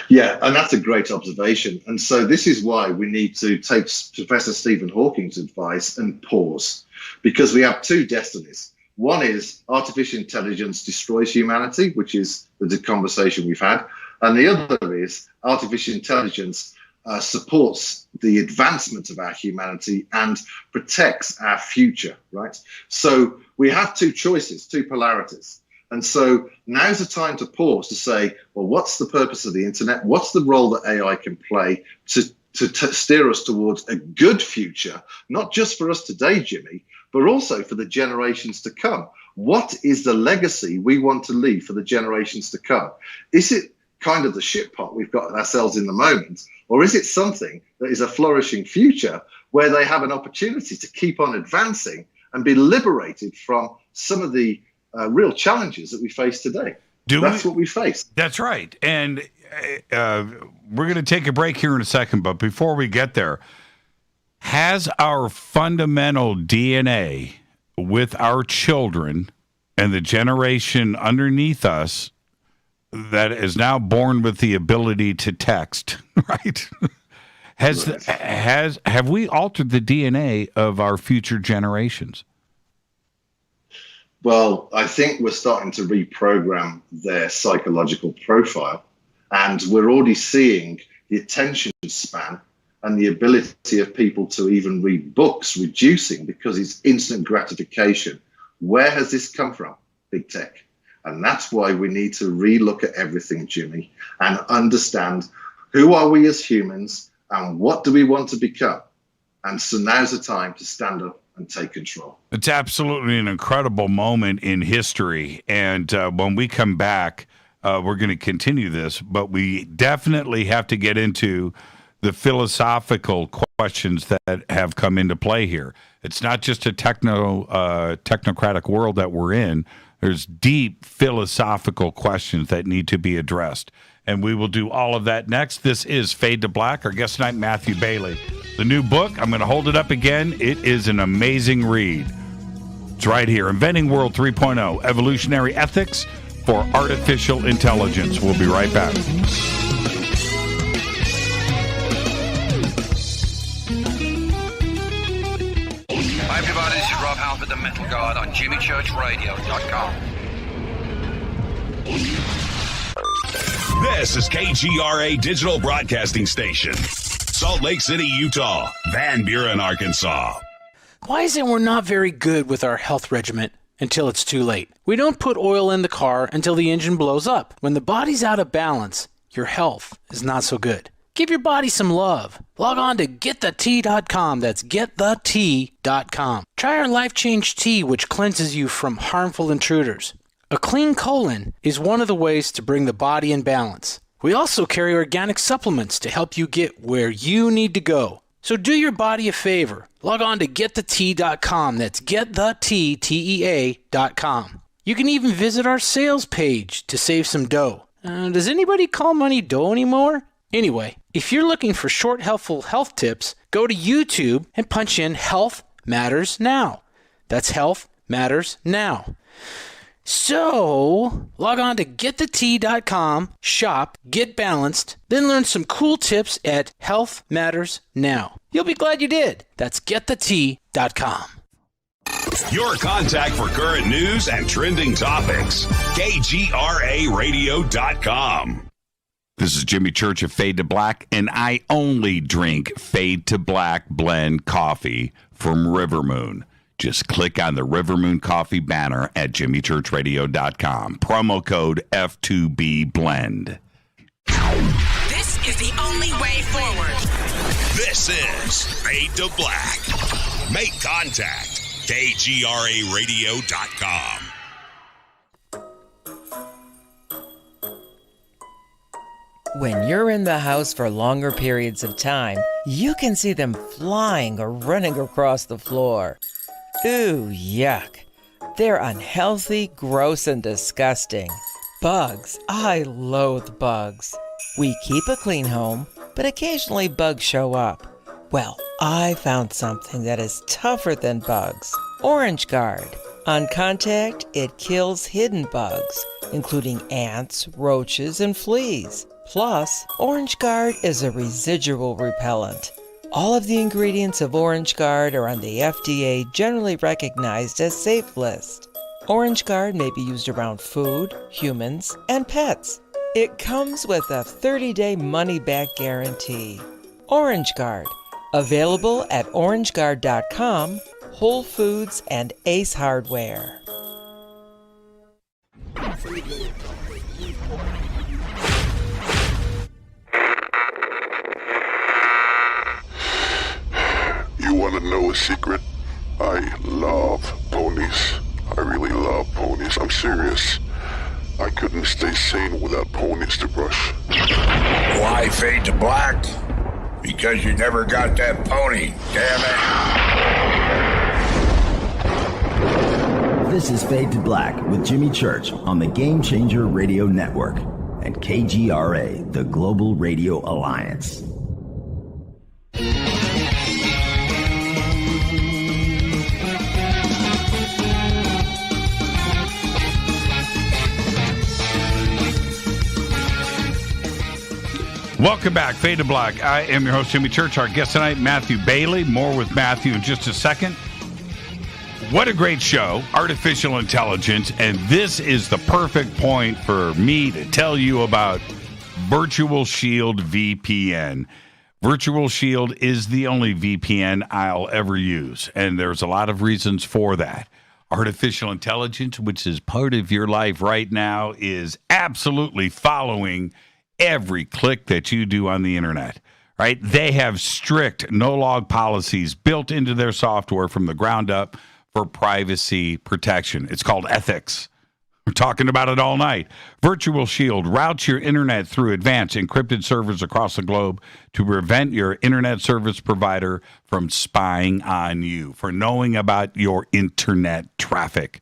Yeah, and that's a great observation. And so this is why we need to take Professor Stephen Hawking's advice and pause, because we have two destinies. One is artificial intelligence destroys humanity, which is the conversation we've had. And the other is artificial intelligence supports the advancement of our humanity and protects our future, right? So we have two choices, two polarities. And so now's the time to pause to say, well, what's the purpose of the internet? What's the role that AI can play to steer us towards a good future, not just for us today, Jimmy, but also for the generations to come? What is the legacy we want to leave for the generations to come? Is it kind of the shit pot we've got ourselves in the moment, or is it something that is a flourishing future where they have an opportunity to keep on advancing and be liberated from some of the real challenges that we face today? That's what we face. That's right. And we're going to take a break here in a second, but before we get there, has our fundamental DNA with our children and the generation underneath us that is now born with the ability to text, right? Have we altered the DNA of our future generations? Well, I think we're starting to reprogram their psychological profile, and we're already seeing the attention span and the ability of people to even read books reducing because it's instant gratification. Where has this come from? Big tech. And that's why we need to relook at everything, Jimmy, and understand who are we as humans and what do we want to become. And so now's the time to stand up and take control. It's absolutely an incredible moment in history. And when we come back, we're going to continue this, but we definitely have to get into the philosophical questions that have come into play here. It's not just a technocratic world that we're in. There's deep philosophical questions that need to be addressed. And we will do all of that next. This is Fade to Black. Our guest tonight, Matthew Bailey. The new book, I'm going to hold it up again. It is an amazing read. It's right here, Inventing World 3.0, Evolutionary Ethics for Artificial Intelligence. We'll be right back. Hi everybody, this is Rob Halford, the Metal Guard on JimmyChurchRadio.com. This is KGRA Digital Broadcasting Station, Salt Lake City, Utah, Van Buren, Arkansas. Why is it we're not very good with our health regimen until it's too late? We don't put oil in the car until the engine blows up. When the body's out of balance, your health is not so good. Give your body some love. Log on to GetTheT.com. That's GetTheT.com. Try our Life Change Tea, which cleanses you from harmful intruders. A clean colon is one of the ways to bring the body in balance. We also carry organic supplements to help you get where you need to go. So do your body a favor. Log on to GetTheT.com. That's GetTheT.com. You can even visit our sales page to save some dough. Does anybody call money dough anymore? Anyway, if you're looking for short, helpful health tips, go to YouTube and punch in Health Matters Now. That's Health Matters Now. So, log on to GetTheT.com, shop, get balanced, then learn some cool tips at Health Matters Now. You'll be glad you did. That's GetTheT.com. Your contact for current news and trending topics. KGRARadio.com. This is Jimmy Church of Fade to Black, and I only drink Fade to Black blend coffee from Rivermoon. Just click on the Rivermoon Coffee banner at jimmychurchradio.com. Promo code F2B Blend. This is the only way forward. This is Fade to Black. Make contact. KGRARadio.com. When you're in the house for longer periods of time, you can see them flying or running across the floor. Ooh, yuck. They're unhealthy, gross, and disgusting. Bugs. I loathe bugs. We keep a clean home, but occasionally bugs show up. Well, I found something that is tougher than bugs. Orange Guard. On contact, it kills hidden bugs, including ants, roaches, and fleas. Plus, Orange Guard is a residual repellent. All of the ingredients of Orange Guard are on the FDA generally recognized as safe list. Orange Guard may be used around food, humans, and pets. It comes with a 30-day money-back guarantee. Orange Guard, available at orangeguard.com, Whole Foods, and Ace Hardware. You want to know a secret? I love ponies. I really love ponies. I'm serious. I couldn't stay sane without ponies to brush. Why fade to black? Because you never got that pony, damn it. This is Fade to Black with Jimmy Church on the Game Changer Radio Network and KGRA, the Global Radio Alliance. Welcome back, Fade to Black. I am your host, Jimmy Church. Our guest tonight, Matthew Bailey. More with Matthew in just a second. What a great show, artificial intelligence, and this is the perfect point for me to tell you about Virtual Shield VPN. Virtual Shield is the only VPN I'll ever use, and there's a lot of reasons for that. Artificial intelligence, which is part of your life right now, is absolutely following every click that you do on the internet, right? They have strict no-log policies built into their software from the ground up for privacy protection. It's called ethics. We're talking about it all night. Virtual Shield routes your internet through advanced encrypted servers across the globe to prevent your internet service provider from spying on you, for knowing about your internet traffic.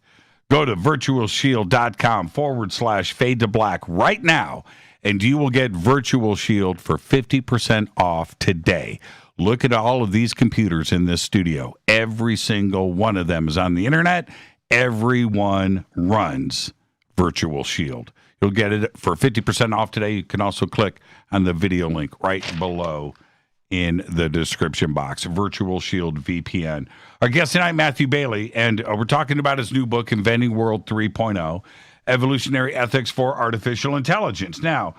Go to virtualshield.com/fade to black right now, and you will get Virtual Shield for 50% off today. Look at all of these computers in this studio. Every single one of them is on the internet. Everyone runs Virtual Shield. You'll get it for 50% off today. You can also click on the video link right below in the description box. Virtual Shield VPN. Our guest tonight, Matthew Bailey, and we're talking about his new book, Inventing World 3.0, Evolutionary Ethics for Artificial Intelligence. Now,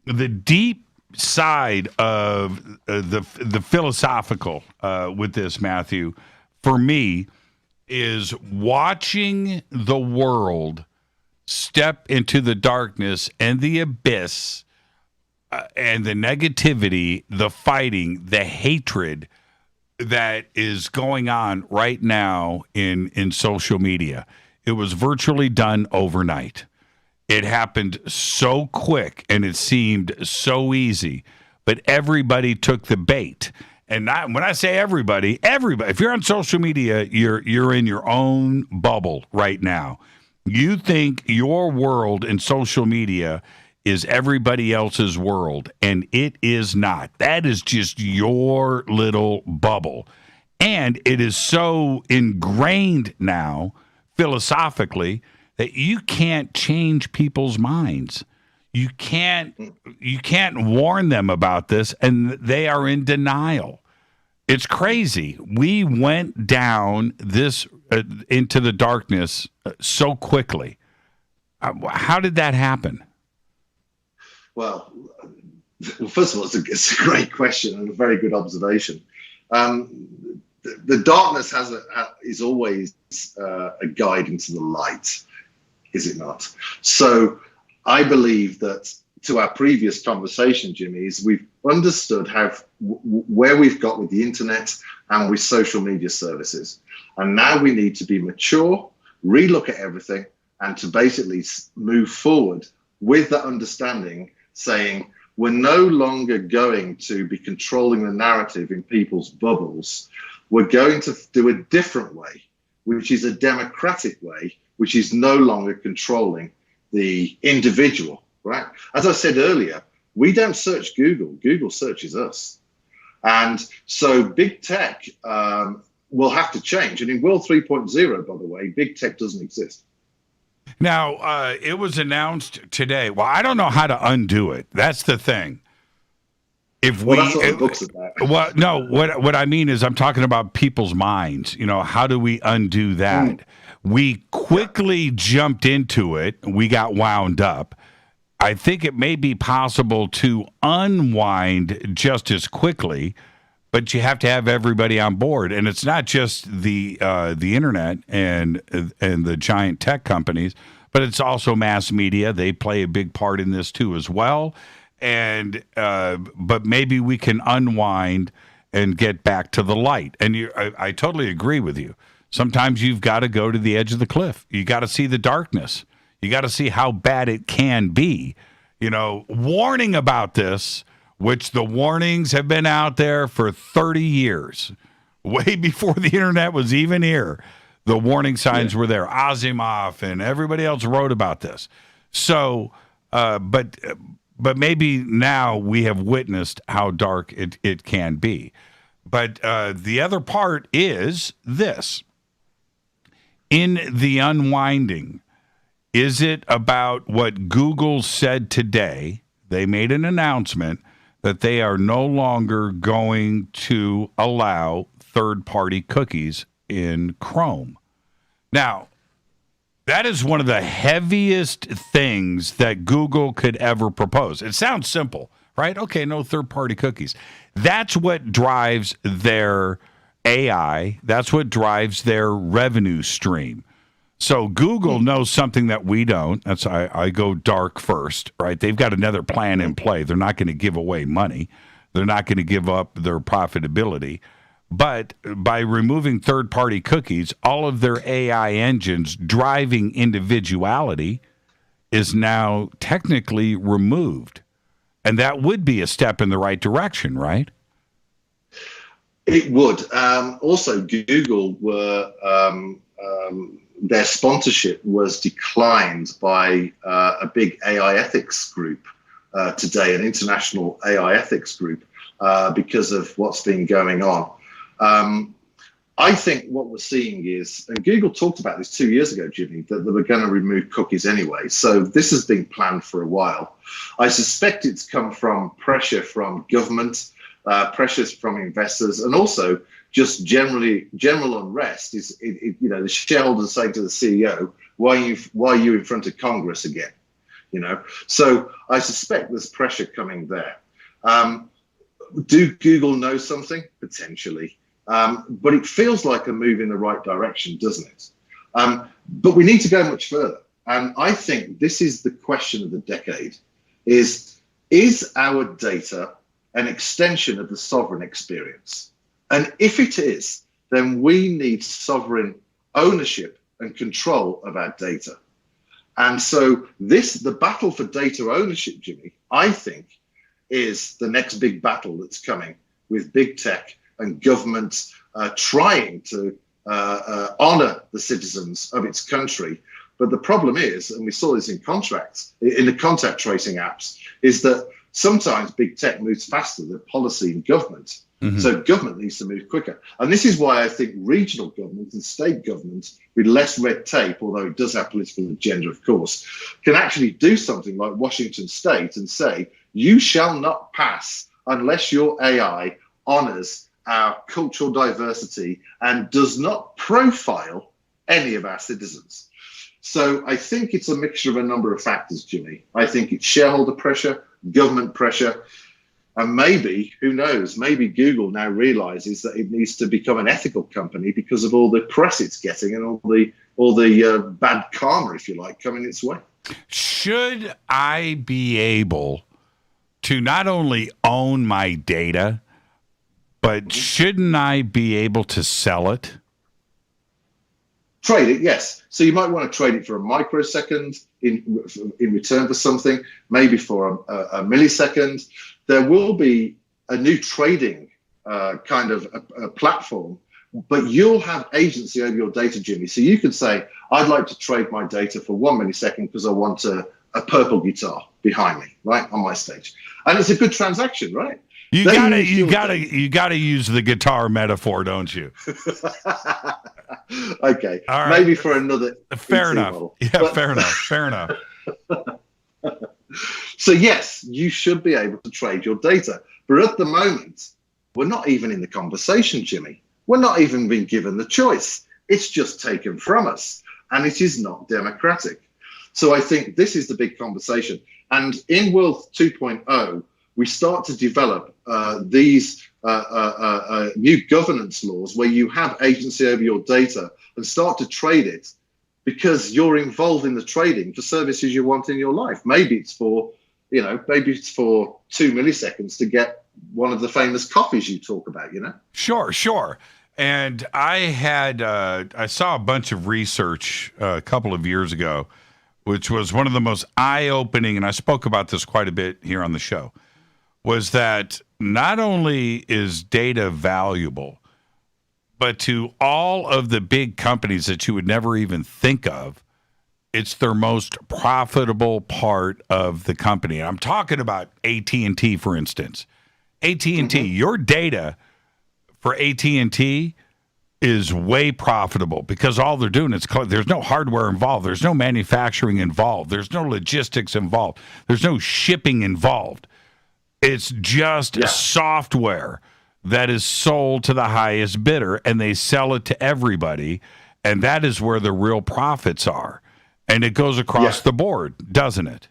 the deep side of the philosophical with this, Matthew, for me, is watching the world step into the darkness and the abyss and the negativity, the fighting, the hatred that is going on right now in social media. It was virtually done overnight. It happened so quick and it seemed so easy, but everybody took the bait. And when I say everybody, if you're on social media, you're in your own bubble right now. You think your world in social media is everybody else's world, and it is not. That is just your little bubble. And it is so ingrained now, philosophically, that you can't change people's minds. You can't warn them about this, and they are in denial. It's crazy. We went down this into the darkness so quickly. How did that happen? Well, first of all, it's a great question and a very good observation. The darkness is always a guide into the light, is it not? So I believe that, to our previous conversation, Jimmy, is we've understood where we've got with the internet and with social media services. And now we need to be mature, relook at everything, and to basically move forward with that understanding, saying we're no longer going to be controlling the narrative in people's bubbles. We're going to do a different way, which is a democratic way, which is no longer controlling the individual. Right. As I said earlier, we don't search Google. Google searches us. And so big tech will have to change. And in World 3.0, by the way, big tech doesn't exist. Now, it was announced today. Well, I don't know how to undo it. That's the thing. That's what the book's about. Well, no, what I mean is I'm talking about people's minds. How do we undo that? We quickly jumped into it. We got wound up. I think it may be possible to unwind just as quickly, but you have to have everybody on board. And it's not just the internet and the giant tech companies, but it's also mass media. They play a big part in this too as well. And but maybe we can unwind and get back to the light. And I totally agree with you. Sometimes you've got to go to the edge of the cliff. You got to see the darkness. You got to see how bad it can be. Warning about this, which the warnings have been out there for 30 years, way before the internet was even here. The warning signs were there. Asimov and everybody else wrote about this. So, but maybe now we have witnessed how dark it can be. But the other part is this. In the unwinding, is it about what Google said today? They made an announcement that they are no longer going to allow third-party cookies in Chrome. Now, that is one of the heaviest things that Google could ever propose. It sounds simple, right? Okay, no third-party cookies. That's what drives their AI. That's what drives their revenue stream. So Google knows something that we don't. That's I go dark first, right? They've got another plan in play. They're not going to give away money. They're not going to give up their profitability. But by removing third-party cookies, all of their AI engines driving individuality is now technically removed. And that would be a step in the right direction, right? It would. Also, Google were their sponsorship was declined by a big AI ethics group today, an international AI ethics group, because of what's been going on. I think what we're seeing is, and Google talked about this 2 years ago, Jimmy, that they were going to remove cookies anyway. So this has been planned for a while. I suspect it's come from pressure from government, pressures from investors, and also just general unrest. The shareholders saying to the CEO, why are you in front of Congress again? So I suspect there's pressure coming there. Do Google know something? Potentially. But it feels like a move in the right direction, doesn't it? But we need to go much further. And I think this is the question of the decade, is our data an extension of the sovereign experience? And if it is, then we need sovereign ownership and control of our data. And so the battle for data ownership, Jimmy, I think, is the next big battle that's coming with big tech and government trying to honor the citizens of its country. But the problem is, and we saw this in the contact tracing apps, is that sometimes big tech moves faster than policy and government. Mm-hmm. So government needs to move quicker. And this is why I think regional government and state government, with less red tape, although it does have political agenda, of course, can actually do something like Washington State and say, you shall not pass unless your AI honors our cultural diversity and does not profile any of our citizens. So I think it's a mixture of a number of factors, Jimmy. I think it's shareholder pressure, government pressure, and maybe, who knows, maybe Google now realizes that it needs to become an ethical company because of all the press it's getting and all the bad karma, if you like, coming its way. Should I be able to not only own my data, but shouldn't I be able to sell it? Trade it, yes. So you might want to trade it for a microsecond in return for something, maybe for a millisecond. There will be a new trading kind of a platform, but you'll have agency over your data, Jimmy. So you can say, I'd like to trade my data for 1 millisecond because I want a purple guitar behind me, right, on my stage. And it's a good transaction, right? You gotta use the guitar metaphor, don't you? Okay, all right. Maybe for another. Fair enough. Model. Yeah, but, fair enough. So yes, you should be able to trade your data, but at the moment, we're not even in the conversation, Jimmy. We're not even being given the choice. It's just taken from us, and it is not democratic. So I think this is the big conversation. And in World 2.0, we start to develop these new governance laws where you have agency over your data and start to trade it because you're involved in the trading for services you want in your life. Maybe it's for 2 milliseconds to get one of the famous coffees you talk about, Sure. And I saw a bunch of research a couple of years ago, which was one of the most eye-opening, and I spoke about this quite a bit here on the show, was that not only is data valuable, but to all of the big companies that you would never even think of, it's their most profitable part of the company. And I'm talking about AT&T, for instance. AT&T, your data for AT&T is way profitable because all they're doing is there's no hardware involved. There's no manufacturing involved. There's no logistics involved. There's no shipping involved. It's just software that is sold to the highest bidder, and they sell it to everybody. And that is where the real profits are. And it goes across the board, doesn't it?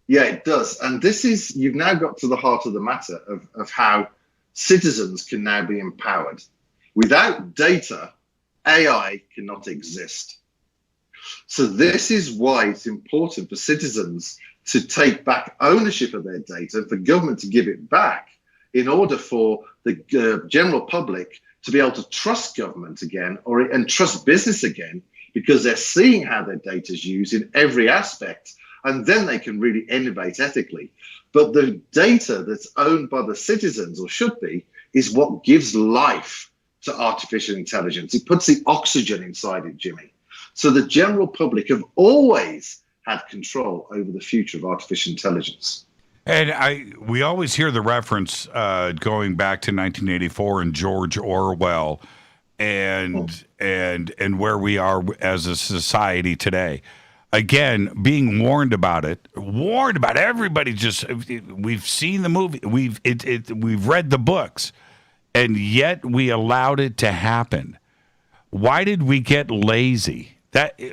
Yeah, it does. And this is, you've now got to the heart of the matter of how citizens can now be empowered. Without data, AI cannot exist. So this is why it's important for citizens to take back ownership of their data and for government to give it back in order for the general public to be able to trust government again and trust business again, because they're seeing how their data is used in every aspect, and then they can really innovate ethically. But the data that's owned by the citizens, or should be, is what gives life to artificial intelligence. It puts the oxygen inside it, Jimmy. So the general public have always had control over the future of artificial intelligence. And we always hear the reference going back to 1984 and George Orwell and where we are as a society today. Again, being warned about everybody. We've seen the movie, we've read the books, and yet we allowed it to happen. Why did we get lazy?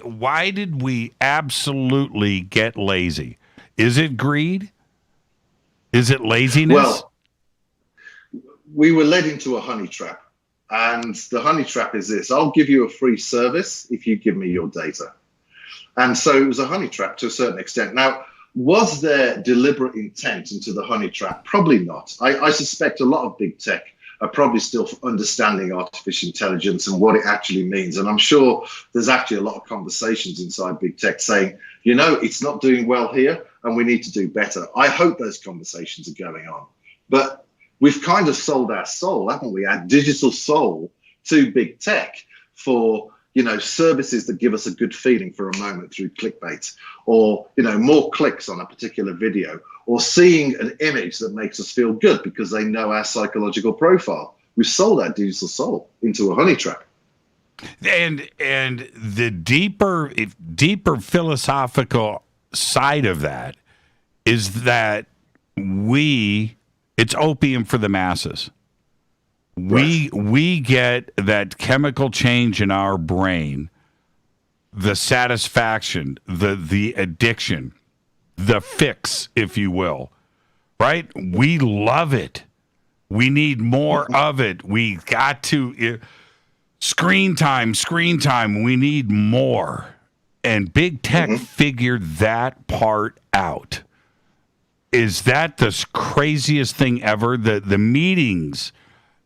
Why did we absolutely get lazy? Is it greed? Is it laziness? Well, we were led into a honey trap. And the honey trap is this: I'll give you a free service if you give me your data. And so it was a honey trap to a certain extent. Now, was there deliberate intent into the honey trap? Probably not. I suspect a lot of big tech are probably still understanding artificial intelligence and what it actually means. And I'm sure there's actually a lot of conversations inside big tech saying, it's not doing well here and we need to do better. I hope those conversations are going on. But we've kind of sold our soul, haven't we? Our digital soul to big tech for, services that give us a good feeling for a moment through clickbait, or, more clicks on a particular video, or seeing an image that makes us feel good because they know our psychological profile. We've sold our digital soul into a honey trap. And the deeper philosophical side of that is that it's opium for the masses. We get that chemical change in our brain, the satisfaction, the addiction, the fix, if you will, right? We love it. We need more of it. We got to screen time. We need more. And big tech figured that part out. Is that the craziest thing ever? The meetings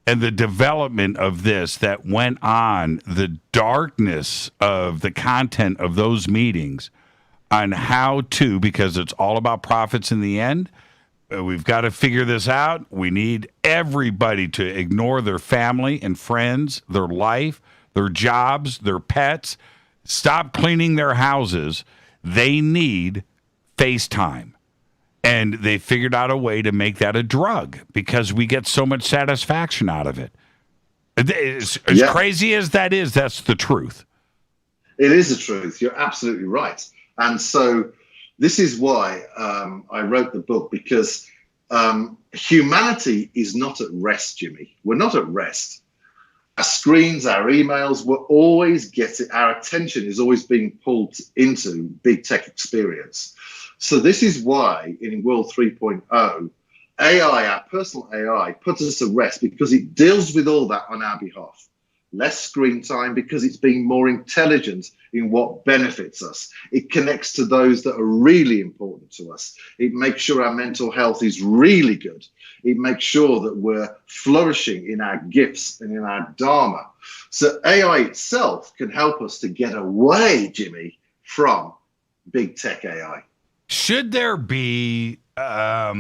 and the development of this that went on, the darkness of the content of those meetings on how to, because it's all about profits in the end. We've got to figure this out. We need everybody to ignore their family and friends, their life, their jobs, their pets. Stop cleaning their houses. They need FaceTime. And they figured out a way to make that a drug because we get so much satisfaction out of it. As crazy as that is, that's the truth. It is the truth. You're absolutely right. And so this is why I wrote the book, because humanity is not at rest, Jimmy. We're not at rest. Our screens, our emails, our attention is always being pulled into big tech experience. So this is why in World 3.0, AI, our personal AI, puts us at rest because it deals with all that on our behalf. Less screen time because it's being more intelligent in what benefits us. It connects to those that are really important to us. It makes sure our mental health is really good. It makes sure that we're flourishing in our gifts and in our dharma. So AI itself can help us to get away, Jimmy, from big tech AI. Should there be a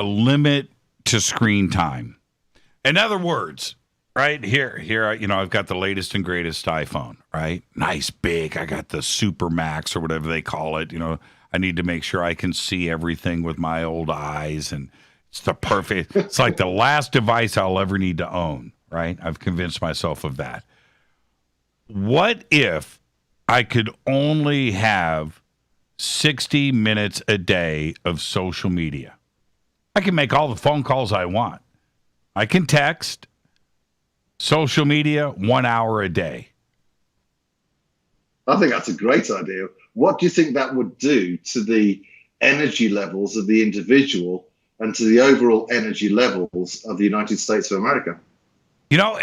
limit to screen time? In other words, right here, I've got the latest and greatest iPhone, right? Nice, big. I got the Super Max or whatever they call it. I need to make sure I can see everything with my old eyes, and it's the perfect. It's like the last device I'll ever need to own, right? I've convinced myself of that. What if I could only have 60 minutes a day of social media? I can make all the phone calls I want. I can text. Social media, 1 hour a day. I think that's a great idea. What do you think that would do to the energy levels of the individual and to the overall energy levels of the United States of America? You know,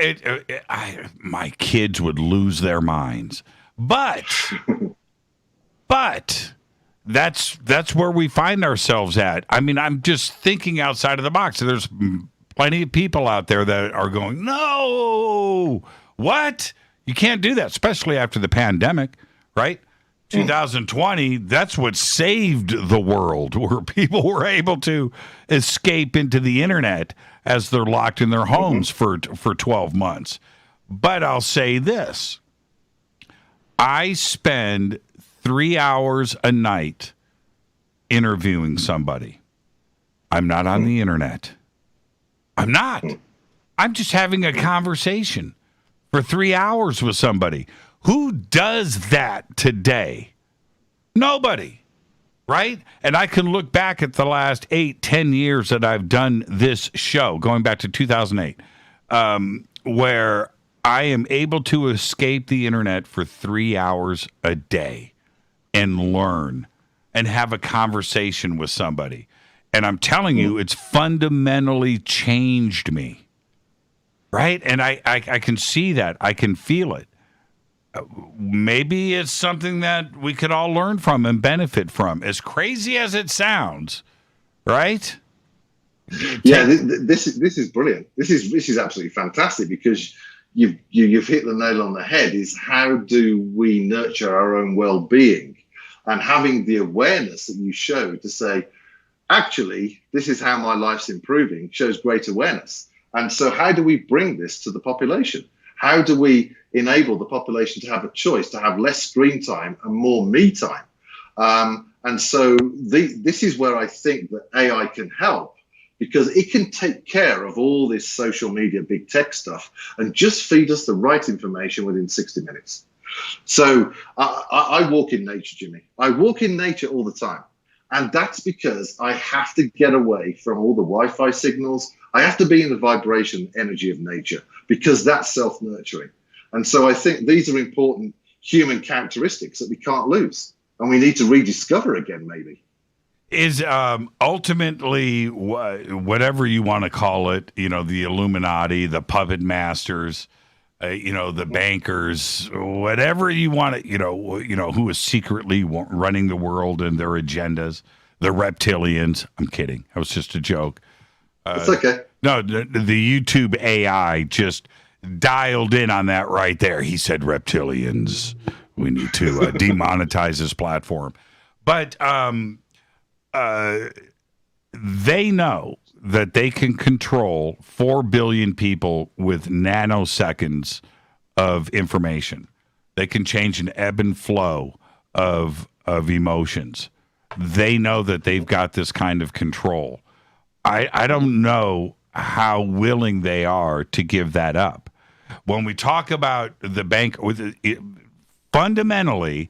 my kids would lose their minds. But that's where we find ourselves at. I mean, I'm just thinking outside of the box. There's plenty of people out there that are going, no, what? You can't do that, especially after the pandemic, right? 2020, that's what saved the world, where people were able to escape into the internet as they're locked in their homes for 12 months. But I'll say this. I spend 3 hours a night interviewing somebody. I'm not on the internet. I'm not. I'm just having a conversation for 3 hours with somebody. Who does that today? Nobody, right? And I can look back at the last 8-10 years that I've done this show, going back to 2008, where I am able to escape the internet for 3 hours a day and learn and have a conversation with somebody. And I'm telling you, it's fundamentally changed me, right? And I can see that. I can feel it. Maybe it's something that we could all learn from and benefit from, as crazy as it sounds, right? Yeah, this is brilliant. This is absolutely fantastic, because you've hit the nail on the head. Is how do we nurture our own well-being, and having the awareness that you show to say, actually, this is how my life's improving, shows great awareness. And so how do we bring this to the population? How do we enable the population to have a choice, to have less screen time and more me time? And so this is where I think that AI can help, because it can take care of all this social media, big tech stuff, and just feed us the right information within 60 minutes. So I walk in nature, Jimmy. I walk in nature all the time. And that's because I have to get away from all the Wi-Fi signals. I have to be in the vibration energy of nature, because that's self-nurturing. And so I think these are important human characteristics that we can't lose, and we need to rediscover again, maybe. Is ultimately, whatever you want to call it, the Illuminati, the puppet masters, the bankers, whatever you want to, who is secretly running the world and their agendas, the reptilians. I'm kidding. That was just a joke. It's okay. No, the YouTube AI just dialed in on that right there. He said reptilians. We need to demonetize this platform. But they know that they can control 4 billion people with nanoseconds of information. They can change an ebb and flow of emotions. They know that they've got this kind of control. I don't know how willing they are to give that up. When we talk about the bank, fundamentally,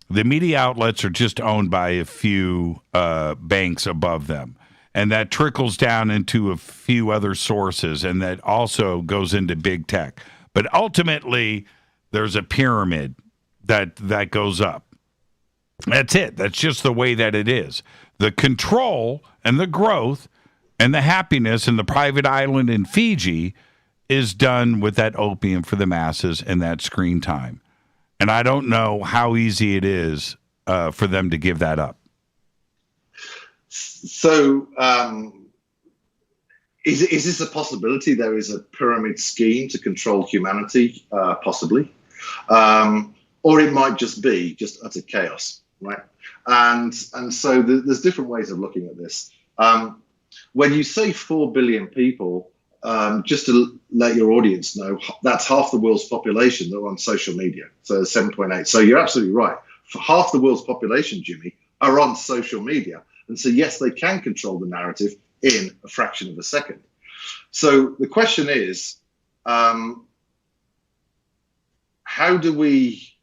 the media outlets are just owned by a few banks above them. And that trickles down into a few other sources, and that also goes into big tech. But ultimately, there's a pyramid that goes up. That's it. That's just the way that it is. The control and the growth and the happiness in the private island in Fiji is done with that opium for the masses and that screen time. And I don't know how easy it is for them to give that up. So is this a possibility? There is a pyramid scheme to control humanity, possibly. Or it might just be just utter chaos, right? And so there's different ways of looking at this. When you say 4 billion people, just to let your audience know, that's half the world's population that are on social media. So 7.8. So you're absolutely right. For half the world's population, Jimmy, are on social media. And so, yes, they can control the narrative in a fraction of a second. So the question is, how do we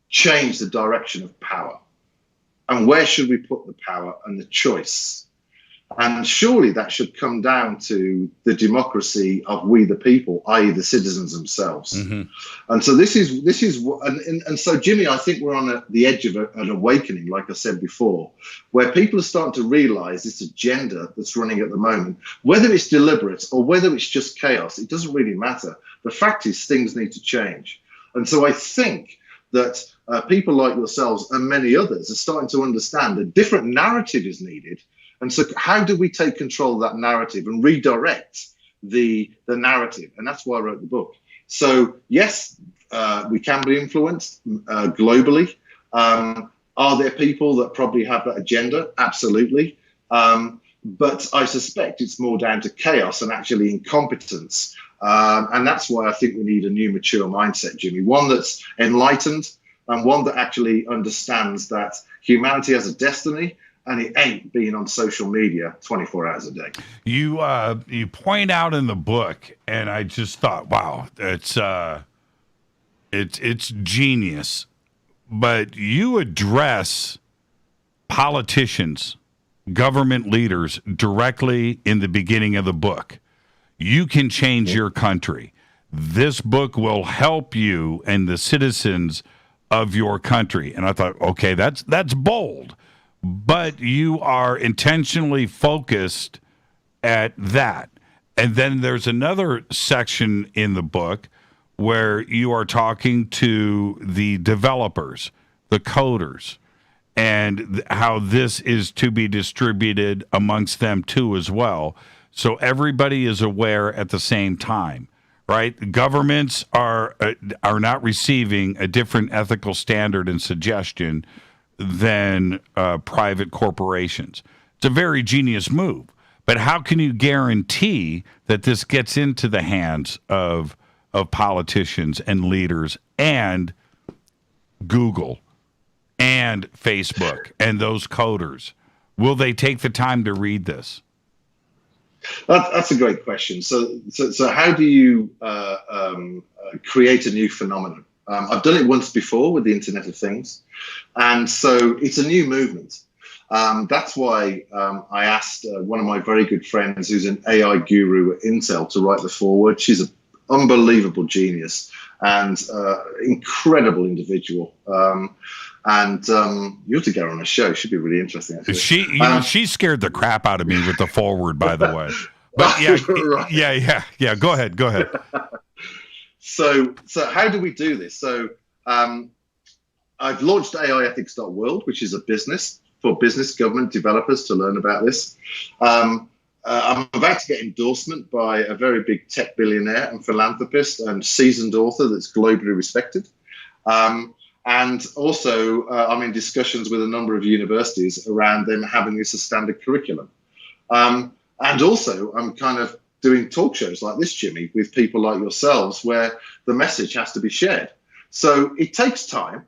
change the direction of power? And where should we put the power and the choice? And surely that should come down to the democracy of we the people, i.e. the citizens themselves. And so this is and so Jimmy, I think we're on the edge of an awakening, like I said before, where people are starting to realize this agenda that's running at the moment, whether it's deliberate or whether it's just chaos, it doesn't really matter. The fact is things need to change. And so I think that people like yourselves and many others are starting to understand a different narrative is needed. And so how do we take control of that narrative and redirect the narrative? And that's why I wrote the book. So yes, we can be influenced globally. Are there people that probably have that agenda? Absolutely. But I suspect it's more down to chaos and actually incompetence. And that's why I think we need a new mature mindset, Jimmy, one that's enlightened and one that actually understands that humanity has a destiny and it ain't being on social media 24 hours a day. You point out in the book, and I just thought, wow, it's genius. But you address politicians, government leaders directly in the beginning of the book. You can change your country. This book will help you and the citizens of your country. And I thought, okay, that's bold. But you are intentionally focused at that. And then there's another section in the book where you are talking to the developers, the coders, and how this is to be distributed amongst them too as well. So everybody is aware at the same time, right? Governments are not receiving a different ethical standard and suggestion than private corporations. It's a very genius move. But how can you guarantee that this gets into the hands of politicians and leaders and Google and Facebook and those coders? Will they take the time to read this? That's a great question. So how do you create a new phenomenon? I've done it once before with the Internet of Things. And so it's a new movement. That's why I asked one of my very good friends who's an AI guru at Intel to write the foreword. She's an unbelievable genius and incredible individual. And you ought to get her on a show. She'd be really interesting, actually. She scared the crap out of me with the foreword, by the way. But yeah, yeah. Go ahead. So how do we do this? So I've launched AIethics.world, which is a business for business, government, developers to learn about this. I'm about to get endorsement by a very big tech billionaire and philanthropist and seasoned author that's globally respected. And also, I'm in discussions with a number of universities around them having this as standard curriculum. And also, I'm kind of doing talk shows like this, Jimmy, with people like yourselves, where the message has to be shared. So it takes time,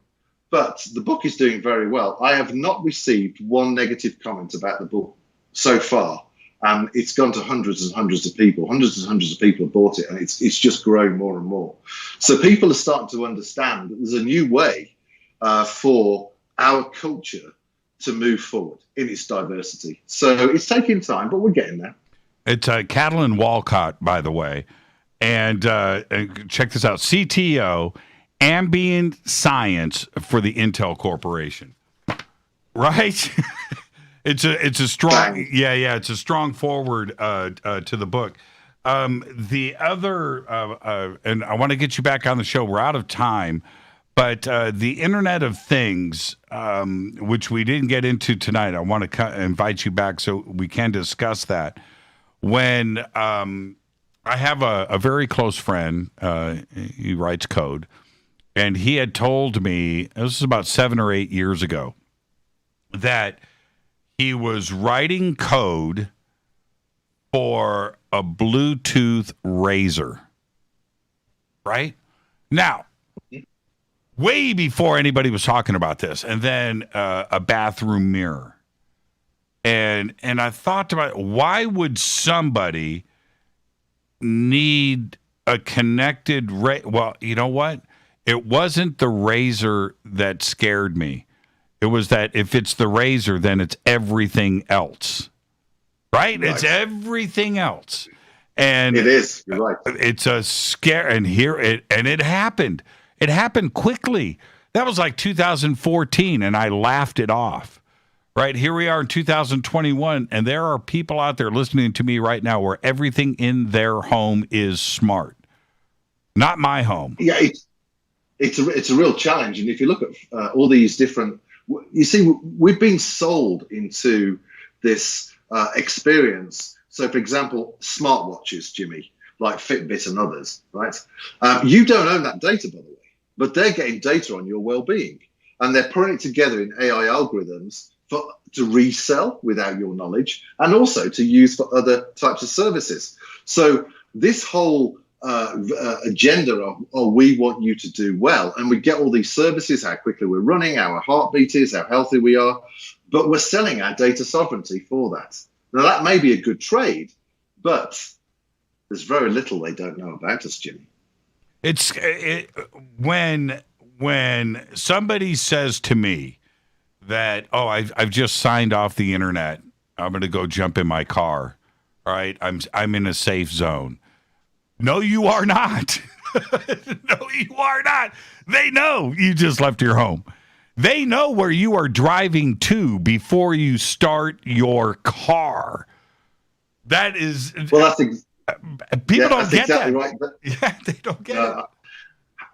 but the book is doing very well. I have not received one negative comment about the book so far. And it's gone to hundreds and hundreds of people. Hundreds and hundreds of people have bought it, and it's just growing more and more. So people are starting to understand that there's a new way for our culture to move forward in its diversity. So it's taking time, but we're getting there. It's Catalin Walcott, by the way. And check this out. CTO, Ambient Science for the Intel Corporation. Right? It's a strong, it's a strong forward to the book. The other, and I want to get you back on the show. We're out of time, but the Internet of Things, which we didn't get into tonight, I want to invite you back so we can discuss that. When I have a very close friend, he writes code, and he had told me, this is about 7 or 8 years ago, that he was writing code for a Bluetooth razor, right? Now, way before anybody was talking about this, and then a bathroom mirror. And I thought about why would somebody need a connected well, you know what? It wasn't the razor that scared me. It was that if it's the razor, then it's everything else. right? It's everything else. And it is. You're right. It's a scare. And it happened. It happened quickly. That was like 2014, and I laughed it off. Right? Here we are in 2021, and there are people out there listening to me right now where everything in their home is smart. Not my home. Yeah, it's a real challenge. And if you look at all these different, you see, we've been sold into this experience. So, for example, smartwatches, Jimmy, like Fitbit and others, right? You don't own that data, by the way, but they're getting data on your well-being, and they're putting it together in AI algorithms to resell without your knowledge, and also to use for other types of services. So this whole agenda of we want you to do well, and we get all these services, how quickly we're running, our heartbeat is, how healthy we are, but we're selling our data sovereignty for that. Now, that may be a good trade, but there's very little they don't know about us, Jimmy. When somebody says to me that, I've just signed off the internet, I'm going to go jump in my car, all right, I'm in a safe zone. No, you are not. No, you are not. They know you just left your home. They know where you are driving to before you start your car. That is... Well, people don't get exactly that. Right. Yeah, they don't get it.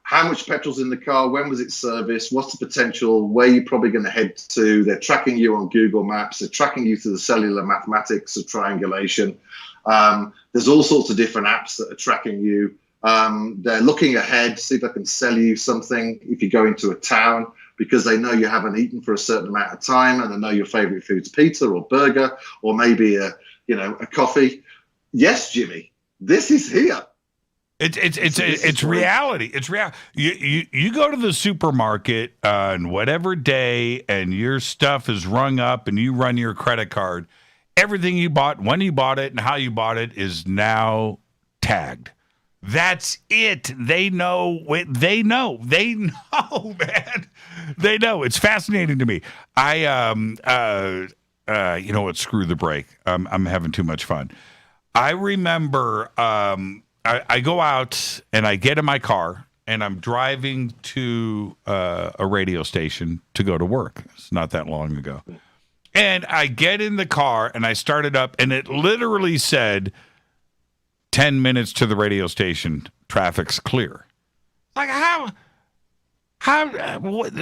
How much petrol's in the car? When was it serviced? What's the potential? Where you're probably going to head to? They're tracking you on Google Maps. They're tracking you through the cellular mathematics of triangulation. There's all sorts of different apps that are tracking you. They're looking ahead, see if they can sell you something if you go into a town, because they know you haven't eaten for a certain amount of time, and they know your favorite food's pizza or burger or maybe a coffee. Yes, Jimmy, this is here. It's reality. It's reality. You go to the supermarket on whatever day, and your stuff is rung up, and you run your credit card. Everything you bought, when you bought it, and how you bought it is now tagged. That's it. They know. They know, man. They know. It's fascinating to me. You know what? Screw the break. I'm having too much fun. I remember I go out and I get in my car and I'm driving to a radio station to go to work. It's not that long ago. And I get in the car and I start it up, and it literally said 10 minutes to the radio station, traffic's clear. Like, how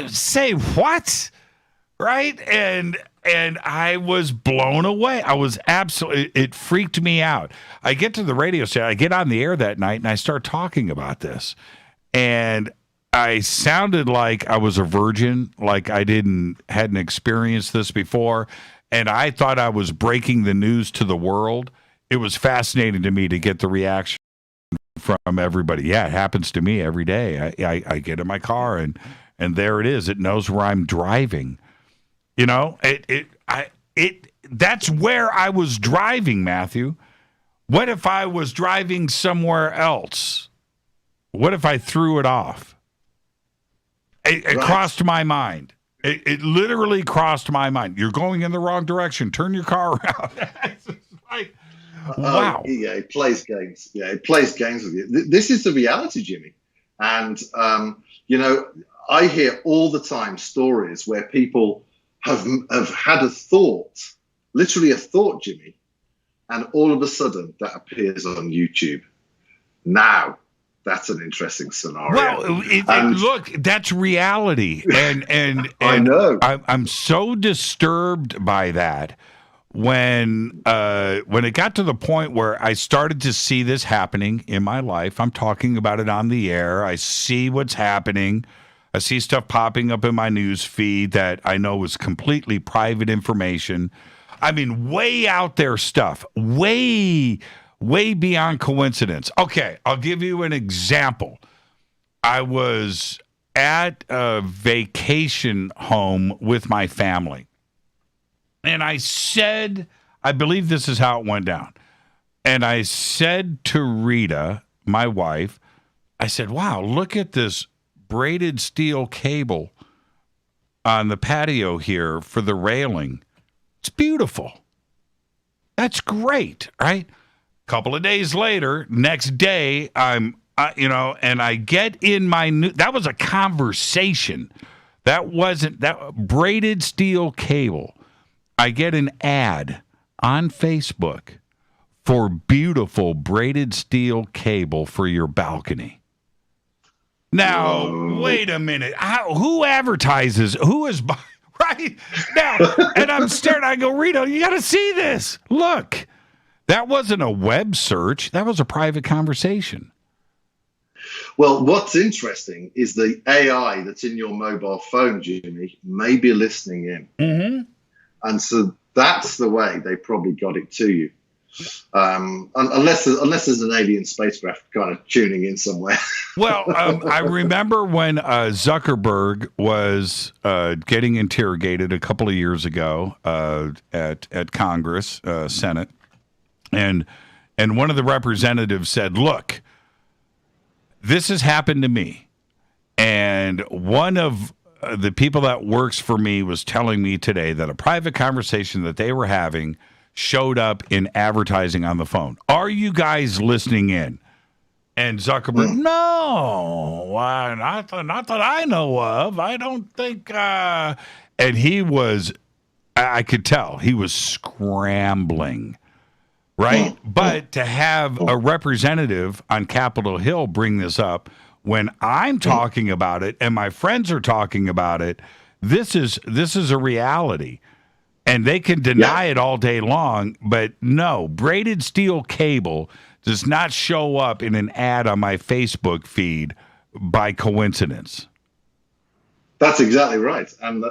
say what? Right? And I was blown away. I was absolutely, it freaked me out. I get to the radio station, I get on the air that night, and I start talking about this. And I sounded like I was a virgin, like I hadn't experienced this before, and I thought I was breaking the news to the world. It was fascinating to me to get the reaction from everybody. Yeah, it happens to me every day. I get in my car and there it is. It knows where I'm driving. You know, that's where I was driving, Matthew. What if I was driving somewhere else? What if I threw it off? It crossed my mind. It literally crossed my mind. You're going in the wrong direction. Turn your car around. It's like, wow. Yeah, it plays games. Yeah, it plays games with you. This is the reality, Jimmy. And, I hear all the time stories where people have had a thought, literally a thought, Jimmy, and all of a sudden that appears on YouTube. Now, that's an interesting scenario. Well, look, that's reality, and I know. I'm so disturbed by that. When it got to the point where I started to see this happening in my life, I'm talking about it on the air. I see what's happening. I see stuff popping up in my news feed that I know is completely private information. I mean, way out there stuff, way beyond coincidence. Okay, I'll give you an example. I was at a vacation home with my family. And I said, I believe this is how it went down. And I said to Rita, my wife, I said, wow, look at this braided steel cable on the patio here for the railing. It's beautiful. That's great, right? Couple of days later, next day, and I get in my new. That was a conversation. That wasn't that braided steel cable. I get an ad on Facebook for beautiful braided steel cable for your balcony. Now, wait a minute. Who advertises? Who is right now? And I'm staring. I go, Rito, you got to see this. Look. That wasn't a web search. That was a private conversation. Well, what's interesting is the AI that's in your mobile phone, Jimmy, may be listening in. Mm-hmm. And so that's the way they probably got it to you. Unless there's an alien spacecraft kind of tuning in somewhere. Well, I remember when Zuckerberg was getting interrogated a couple of years ago at Congress, Senate. And one of the representatives said, look, this has happened to me. And one of the people that works for me was telling me today that a private conversation that they were having showed up in advertising on the phone. Are you guys listening in? And Zuckerberg, no, not that I know of. I don't think. And he was, I could tell, he was scrambling. Right. But to have a representative on Capitol Hill bring this up when I'm talking about it and my friends are talking about it, this is a reality. And they can deny it all day long. But no, braided steel cable does not show up in an ad on my Facebook feed by coincidence. That's exactly right. And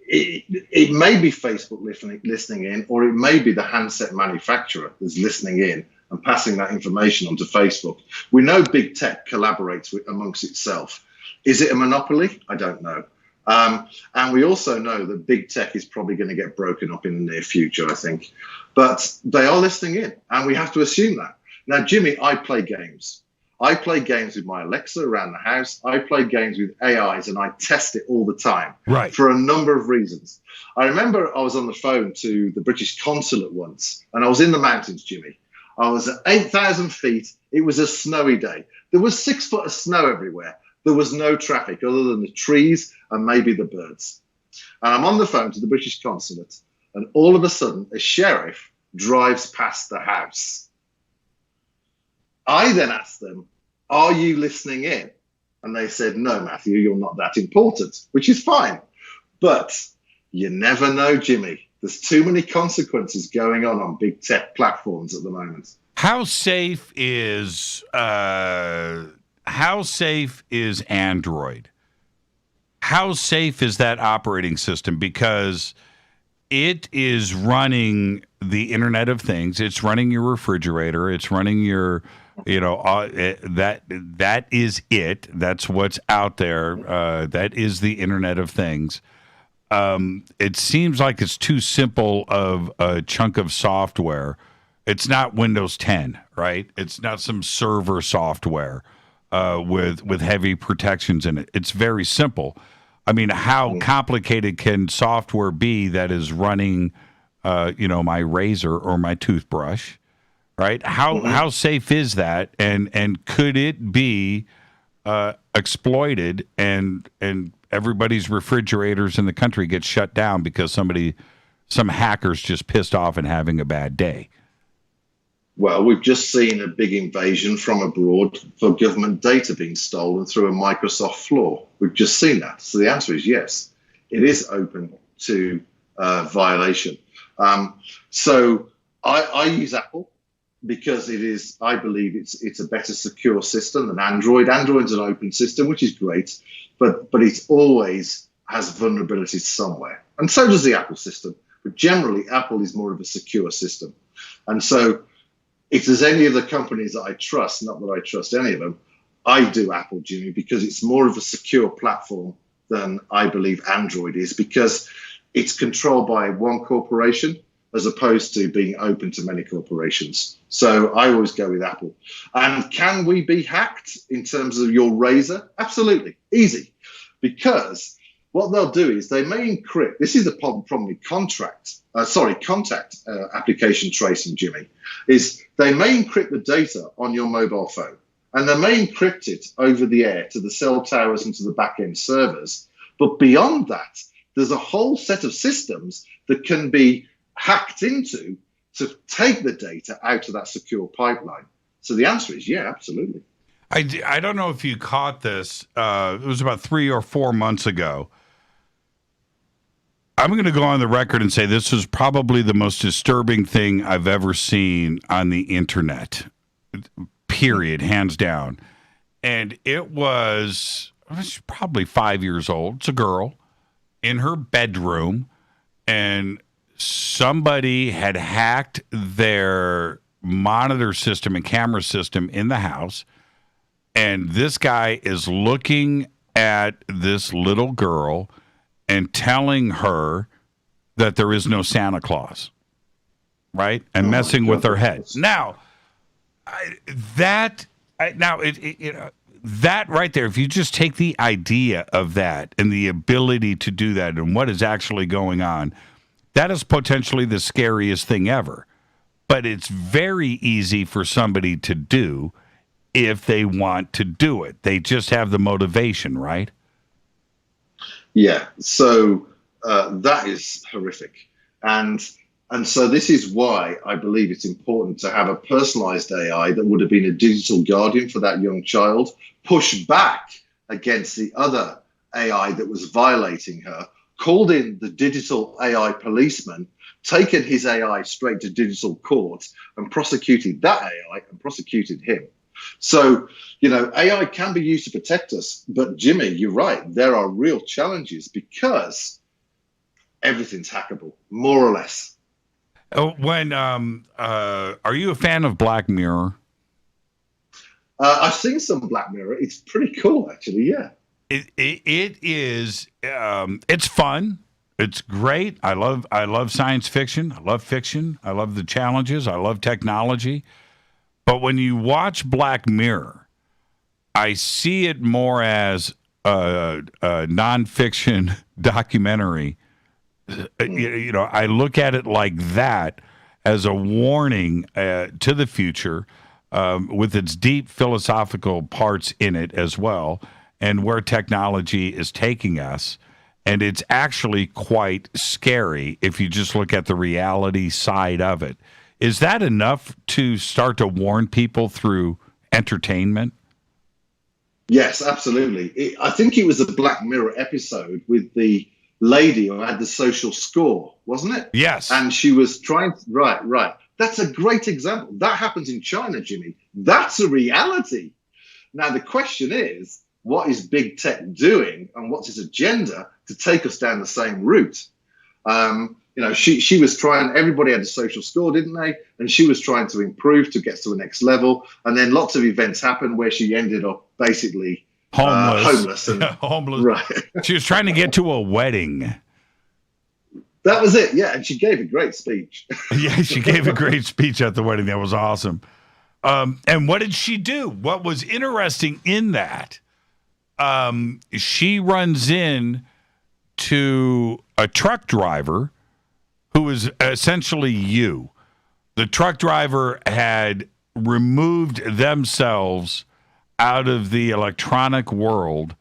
it may be Facebook listening in, or it may be the handset manufacturer that's listening in and passing that information onto Facebook. We know big tech collaborates amongst itself. Is it a monopoly? I don't know. And we also know that big tech is probably going to get broken up in the near future, I think. But they are listening in, and we have to assume that. Now, Jimmy, I play games. I play games with my Alexa around the house. I play games with AIs, and I test it all the time, right? For a number of reasons. I remember I was on the phone to the British consulate once, and I was in the mountains, Jimmy. I was at 8,000 feet. It was a snowy day. There was 6 foot of snow everywhere. There was no traffic other than the trees and maybe the birds. And I'm on the phone to the British consulate, and all of a sudden, a sheriff drives past the house. I then asked them, are you listening in? And they said, no, Matthew, you're not that important, which is fine. But you never know, Jimmy. There's too many consequences going on big tech platforms at the moment. How safe is Android? How safe is that operating system? Because it is running the Internet of Things. It's running your refrigerator. It's running your, that is it. That's what's out there. That is the Internet of Things. It seems like it's too simple of a chunk of software. It's not Windows 10, right? It's not some server software with heavy protections in it. It's very simple. I mean, how complicated can software be that is running, my razor or my toothbrush, right? How safe is that? And could it be exploited and everybody's refrigerators in the country get shut down because some hackers just pissed off and having a bad day? Well, we've just seen a big invasion from abroad for government data being stolen through a Microsoft flaw. We've just seen that. So the answer is yes, it is open to violation. So I use Apple because I believe it's a better secure system than Android. Android's an open system, which is great, but it always has vulnerabilities somewhere. And so does the Apple system. But generally, Apple is more of a secure system. And so if there's any of the companies that I trust, not that I trust any of them, I do Apple, Jimmy, because it's more of a secure platform than I believe Android is, because it's controlled by one corporation as opposed to being open to many corporations. So I always go with Apple. And can we be hacked in terms of your razor? Absolutely. Easy. Because what they'll do is they may encrypt. This is the problem with contact application tracing, Jimmy, is they may encrypt the data on your mobile phone, and they may encrypt it over the air to the cell towers and to the back-end servers. But beyond that, there's a whole set of systems that can be hacked into to take the data out of that secure pipeline. So the answer is yeah, absolutely. I don't know if you caught this. It was about 3 or 4 months ago. I'm going to go on the record and say this was probably the most disturbing thing I've ever seen on the internet, period, hands down. And it was probably 5 years old. It's a girl in her bedroom, and somebody had hacked their monitor system and camera system in the house. And this guy is looking at this little girl and telling her that there is no Santa Claus, right? And messing with her head. Now, that right there, if you just take the idea of that and the ability to do that and what is actually going on, that is potentially the scariest thing ever. But it's very easy for somebody to do if they want to do it. They just have the motivation, right? Yeah, so that is horrific. And so this is why I believe it's important to have a personalized AI that would have been a digital guardian for that young child, push back against the other AI that was violating her, called in the digital AI policeman, taken his AI straight to digital court and prosecuted that AI and prosecuted him. So, AI can be used to protect us. But, Jimmy, you're right. There are real challenges because everything's hackable, more or less. Are you a fan of Black Mirror? I've seen some Black Mirror. It's pretty cool, actually, yeah. It is. It's fun. It's great. I love science fiction. I love fiction. I love the challenges. I love technology. But when you watch Black Mirror, I see it more as a nonfiction documentary. I look at it like that as a warning to the future, with its deep philosophical parts in it as well, and where technology is taking us. And it's actually quite scary if you just look at the reality side of it. Is that enough to start to warn people through entertainment? Yes, absolutely. I think it was a Black Mirror episode with the lady who had the social score, wasn't it? Yes. And she was trying to, right. That's a great example. That happens in China, Jimmy. That's a reality. Now, the question is, what is big tech doing and what's its agenda to take us down the same route? She was trying, everybody had a social score, didn't they? And she was trying to improve to get to the next level. And then lots of events happened where she ended up basically homeless. Homeless. Right. She was trying to get to a wedding. That was it. Yeah. And she gave a great speech. Yeah, she gave a great speech at the wedding. That was awesome. And what did she do? What was interesting in that? She runs in to a truck driver who is essentially you. The truck driver had removed themselves out of the electronic world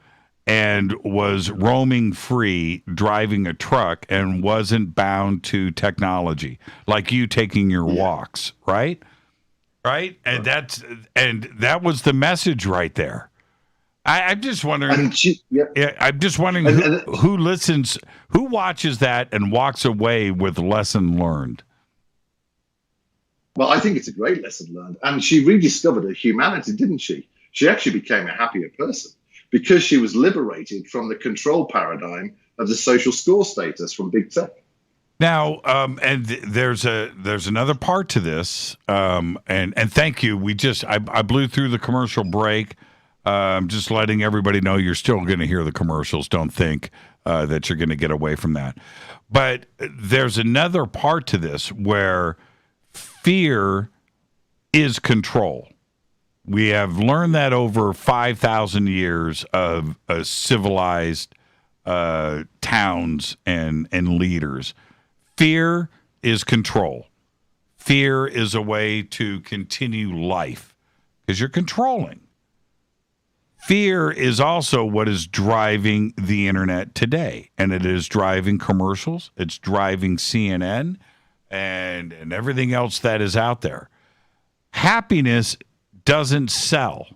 and was roaming free, driving a truck, and wasn't bound to technology, like you taking your walks, right? Right? And that was the message right there. I'm just wondering. I'm just wondering who listens, who watches that and walks away with lesson learned. Well, I think it's a great lesson learned, and she rediscovered her humanity, didn't she? She actually became a happier person because she was liberated from the control paradigm of the social score status from big tech. Now, and there's another part to this, and thank you. I blew through the commercial break. I'm just letting everybody know you're still going to hear the commercials. Don't think that you're going to get away from that. But there's another part to this where fear is control. We have learned that over 5,000 years of a civilized towns and leaders. Fear is control. Fear is a way to continue life because you're controlling. Fear is also what is driving the internet today, and it is driving commercials. It's driving CNN and everything else that is out there. Happiness doesn't sell.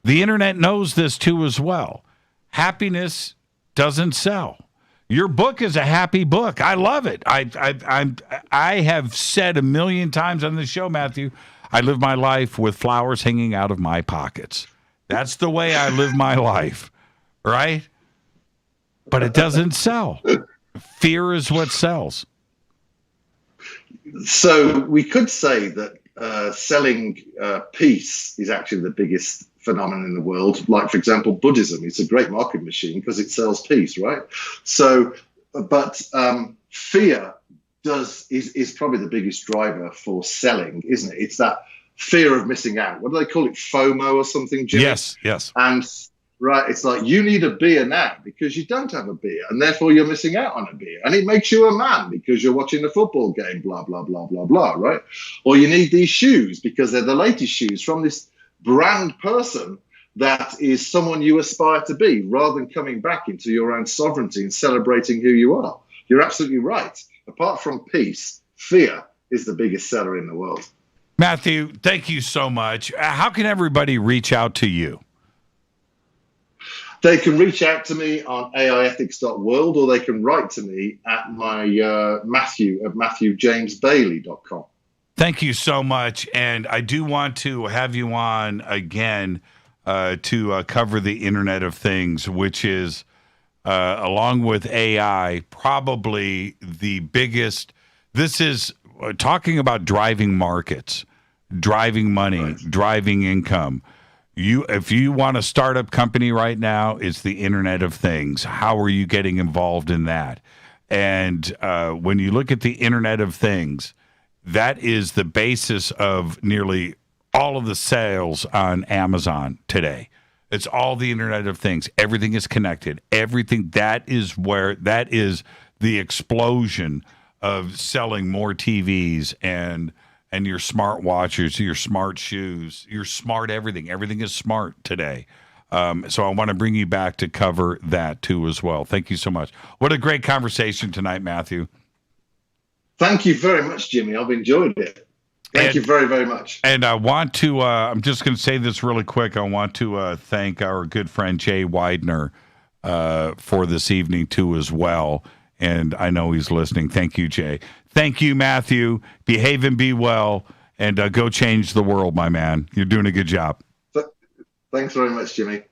The internet knows this too as well. Happiness doesn't sell. Your book is a happy book. I love it. I have said a million times on the show, Matthew, I live my life with flowers hanging out of my pockets. That's the way I live my life, right? But it doesn't sell. Fear is what sells. So we could say that selling peace is actually the biggest phenomenon in the world. Like, for example, Buddhism. It's a great marketing machine because it sells peace, right? So, but fear is probably the biggest driver for selling, isn't it? It's that fear of missing out. What do they call it? FOMO or something, Jimmy? Yes. And right, it's like you need a beer now because you don't have a beer, and therefore you're missing out on a beer. And it makes you a man because you're watching a football game, blah, blah, blah, blah, blah, right? Or you need these shoes because they're the latest shoes from this brand person that is someone you aspire to be, rather than coming back into your own sovereignty and celebrating who you are. You're absolutely right. Apart from peace, fear is the biggest seller in the world. Matthew, thank you so much. How can everybody reach out to you? They can reach out to me on aiethics.world, or they can write to me at my Matthew at MatthewJamesBailey.com. Thank you so much. And I do want to have you on again to cover the Internet of Things, which is, along with AI, probably the biggest. This is talking about driving markets, driving money, right, driving income. If you want a startup company right now, it's the Internet of Things. How are you getting involved in that? And when you look at the Internet of Things, that is the basis of nearly all of the sales on Amazon today. It's all the Internet of Things. Everything is connected. Everything. That is the explosion of selling more TVs and your smart watches, your smart shoes, your smart everything. Everything is smart today. So I want to bring you back to cover that too as well. Thank you so much. What a great conversation tonight, Matthew. Thank you very much, Jimmy. I've enjoyed it. Thank you very, very much. And I want to, I'm just going to say this really quick. I want to thank our good friend Jay Widener for this evening too as well. And I know he's listening. Thank you, Jay. Thank you, Matthew. Behave and be well, and go change the world, my man. You're doing a good job. Thanks very much, Jimmy.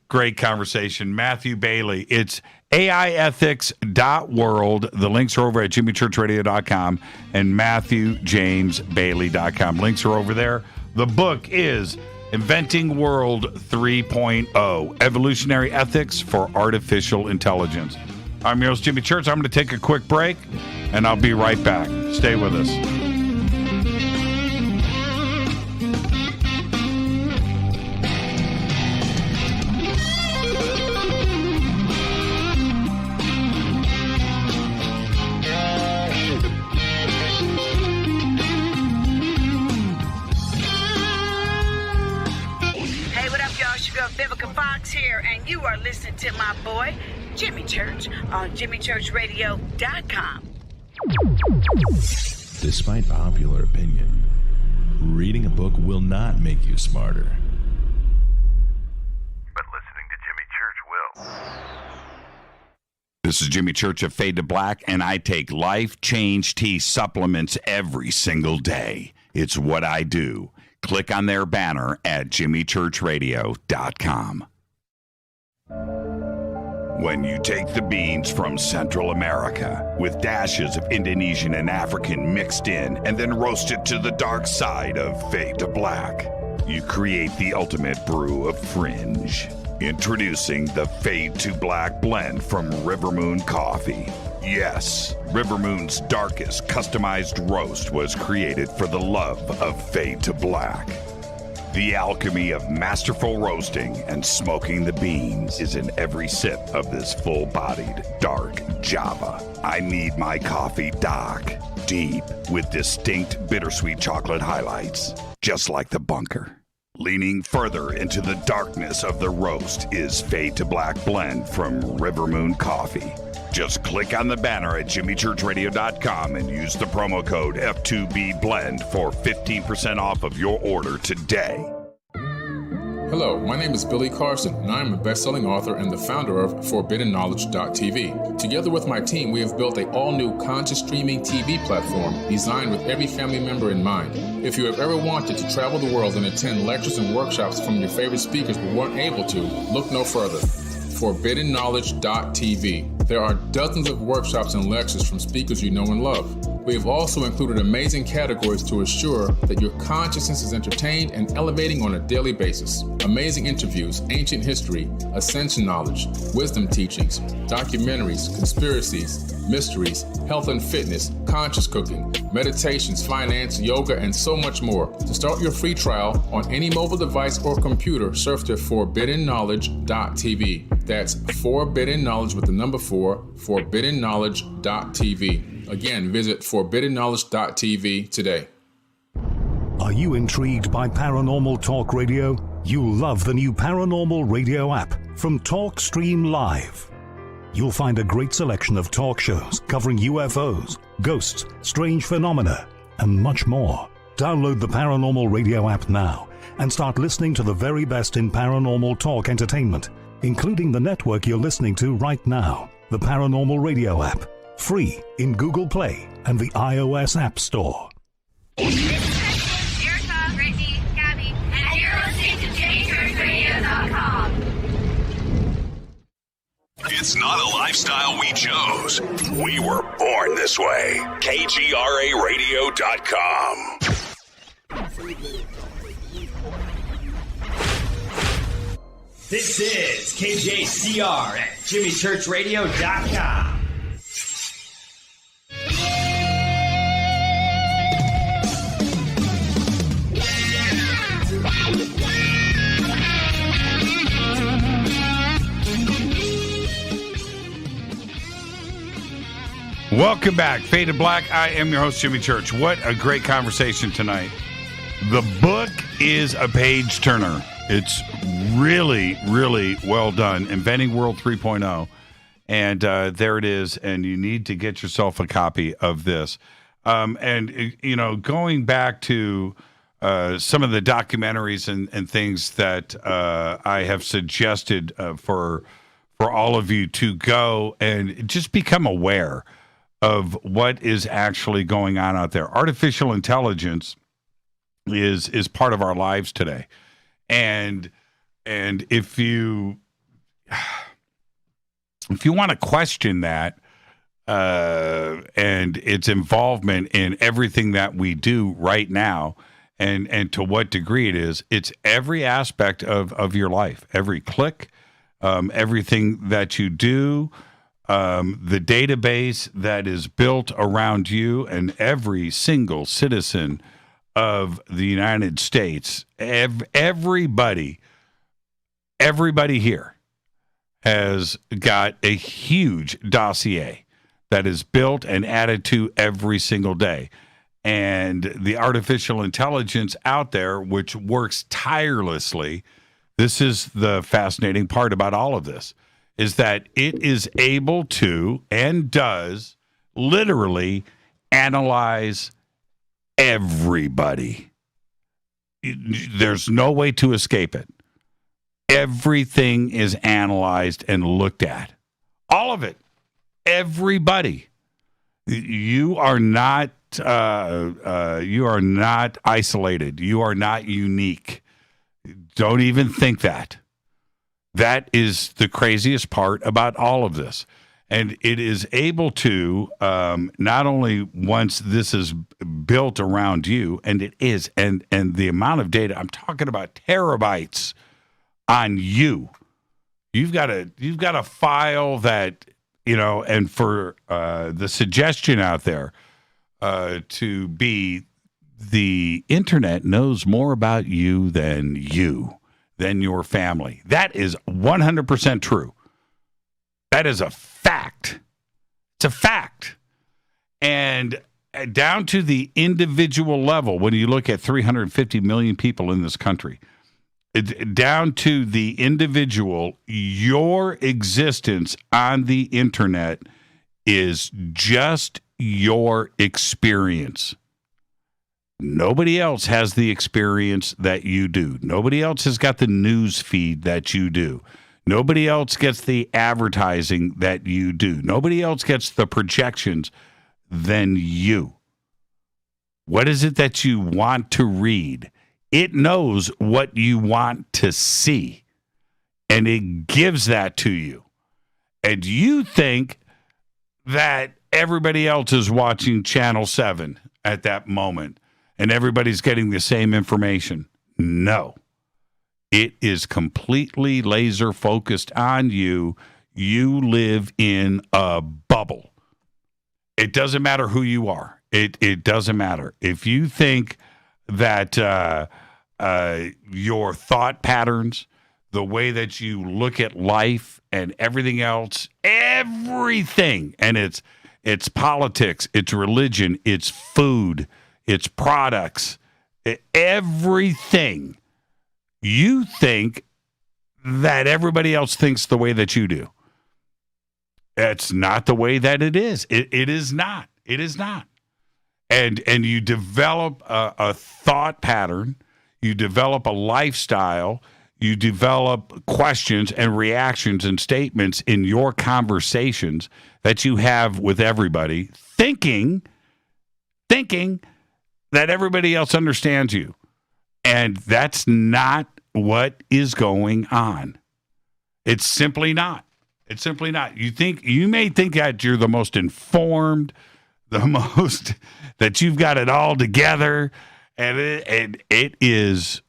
Great conversation. Matthew Bailey. It's aiethics.world. The links are over at jimmychurchradio.com and matthewjamesbailey.com. Links are over there. The book is Inventing World 3.0, Evolutionary Ethics for Artificial Intelligence. I'm your host, Jimmy Church. I'm going to take a quick break, and I'll be right back. Stay with us. Hey, what up, y'all? It's your girl Vivica Fox here, and you are listening to my boy, Jimmy Church, on jimmychurchradio.com. Despite popular opinion, reading a book will not make you smarter. But listening to Jimmy Church will. This is Jimmy Church of Fade to Black, and I take Life Change Tea supplements every single day. It's what I do. Click on their banner at jimmychurchradio.com. When you take the beans from Central America with dashes of Indonesian and African mixed in and then roast it to the dark side of Fade to Black, you create the ultimate brew of fringe. Introducing the Fade to Black blend from Rivermoon Coffee. Yes, Rivermoon's darkest customized roast was created for the love of Fade to Black. The alchemy of masterful roasting and smoking the beans is in every sip of this full-bodied, dark Java. I need my coffee dark, deep, with distinct bittersweet chocolate highlights, just like the bunker. Leaning further into the darkness of the roast is Fade to Black Blend from River Moon Coffee. Just click on the banner at jimmychurchradio.com and use the promo code F2BBLEND for 15% off of your order today. Hello, my name is Billy Carson, and I am a best-selling author and the founder of ForbiddenKnowledge.tv. Together with my team, we have built an all-new conscious streaming TV platform designed with every family member in mind. If you have ever wanted to travel the world and attend lectures and workshops from your favorite speakers but weren't able to, look no further. ForbiddenKnowledge.tv. There are dozens of workshops and lectures from speakers you know and love. We have also included amazing categories to assure that your consciousness is entertained and elevating on a daily basis. Amazing interviews, ancient history, ascension knowledge, wisdom teachings, documentaries, conspiracies, mysteries, health and fitness, conscious cooking, meditations, finance, yoga, and so much more. To start your free trial on any mobile device or computer, surf to ForbiddenKnowledge.tv. That's Forbidden Knowledge with the number 4, ForbiddenKnowledge.tv. Again, visit ForbiddenKnowledge.tv today. Are you intrigued by Paranormal Talk Radio? You'll love the new Paranormal Radio app from TalkStream Live. You'll find a great selection of talk shows covering UFOs, ghosts, strange phenomena, and much more. Download the Paranormal Radio app now and start listening to the very best in paranormal talk entertainment, including the network you're listening to right now, the Paranormal Radio app. Free in Google Play and the iOS App Store. Erica, Brittany, Gabby, and you're listening to JimyChurchRadio.com. It's not a lifestyle we chose. We were born this way. KGRARadio.com. This is KJCR at JimmyChurchRadio.com. Welcome back. Fade to Black. I am your host, Jimmy Church. What a great conversation tonight. The book is a page turner. It's really, really well done. Inventing World 3.0. And there it is. And you need to get yourself a copy of this. And, you know, going back to some of the documentaries and things that I have suggested for all of you to go and just become aware of what is actually going on out there. Artificial intelligence is part of our lives today. And if you want to question that and its involvement in everything that we do right now, and to what degree it is, it's every aspect of your life, every click, everything that you do, the database that is built around you and every single citizen of the United States. Everybody here has got a huge dossier that is built and added to every single day. And the artificial intelligence out there, which works tirelessly, this is the fascinating part about all of this, is that it is able to and does literally analyze everybody. There's no way to escape it. Everything is analyzed and looked at. All of it. Everybody. You are not isolated. You are not unique. Don't even think that. That is the craziest part about all of this. And it is able to, not only once this is built around you, and it is, and the amount of data, I'm talking about terabytes on you. You've got a file that, you know, and for the suggestion out there to be the internet knows more about you, than your family. That is 100% true. That is a fact. It's a fact. And down to the individual level, when you look at 350 million people in this country, down to the individual, your existence on the internet is just your experience. Nobody else has the experience that you do. Nobody else has got the news feed that you do. Nobody else gets the advertising that you do. Nobody else gets the projections than you. What is it that you want to read? It knows what you want to see, and it gives that to you. And you think that everybody else is watching Channel 7 at that moment, and everybody's getting the same information. No. It is completely laser focused on you. You live in a bubble. It doesn't matter who you are. It doesn't matter. If you think that your thought patterns, the way that you look at life and everything else, everything, and it's politics, it's religion, it's food, it's products, everything, you think that everybody else thinks the way that you do. It's not the way that it is. It is not. It is not. And you develop a thought pattern, you develop a lifestyle, you develop questions and reactions and statements in your conversations that you have with everybody, thinking that everybody else understands you. And that's not what is going on. It's simply not. It's simply not. You may think that you're the most informed, that you've got it all together, and it is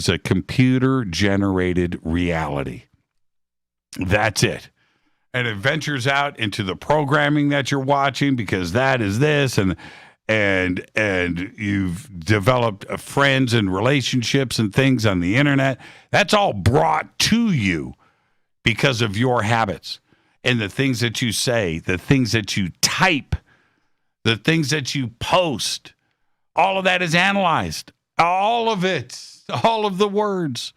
a computer generated reality. That's it. And it ventures out into the programming that you're watching, because that is this, and you've developed friends and relationships and things on the internet. That's all brought to you because of your habits and the things that you say, the things that you type, the things that you post. All of that is analyzed. All of it. All of the words.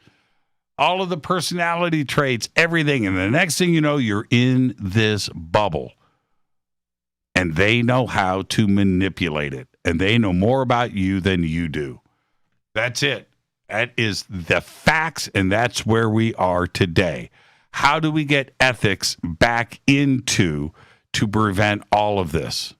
All of the personality traits. Everything. And the next thing you know, you're in this bubble. And they know how to manipulate it. And they know more about you than you do. That's it. That is the facts, and that's where we are today. How do we get ethics back into to prevent all of this?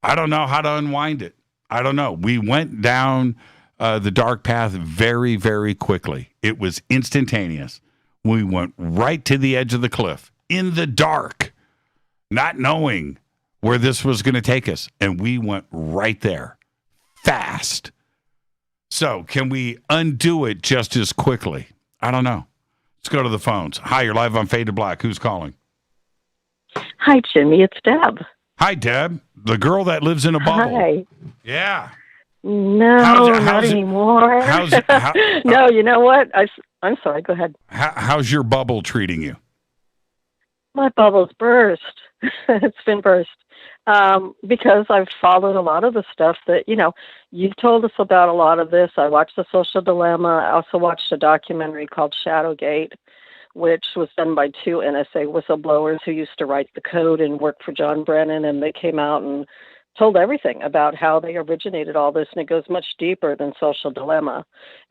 I don't know how to unwind it. I don't know. We went down the dark path very, very quickly. It was instantaneous. We went right to the edge of the cliff in the dark, not knowing where this was going to take us. And we went right there fast. So can we undo it just as quickly? I don't know. Let's go to the phones. Hi, you're live on Fade to Black. Who's calling? Hi, Jimmy. It's Deb. Hi, Deb. The girl that lives in a bubble. Hi. Yeah. No, not anymore. No, you know what? I'm sorry. Go ahead. How's your bubble treating you? My bubble's burst. It's been burst. Because I've followed a lot of the stuff that, you've told us about a lot of this. I watched The Social Dilemma. I also watched a documentary called Shadowgate, which was done by two NSA whistleblowers who used to write the code and work for John Brennan, and they came out and told everything about how they originated all this, and it goes much deeper than Social Dilemma.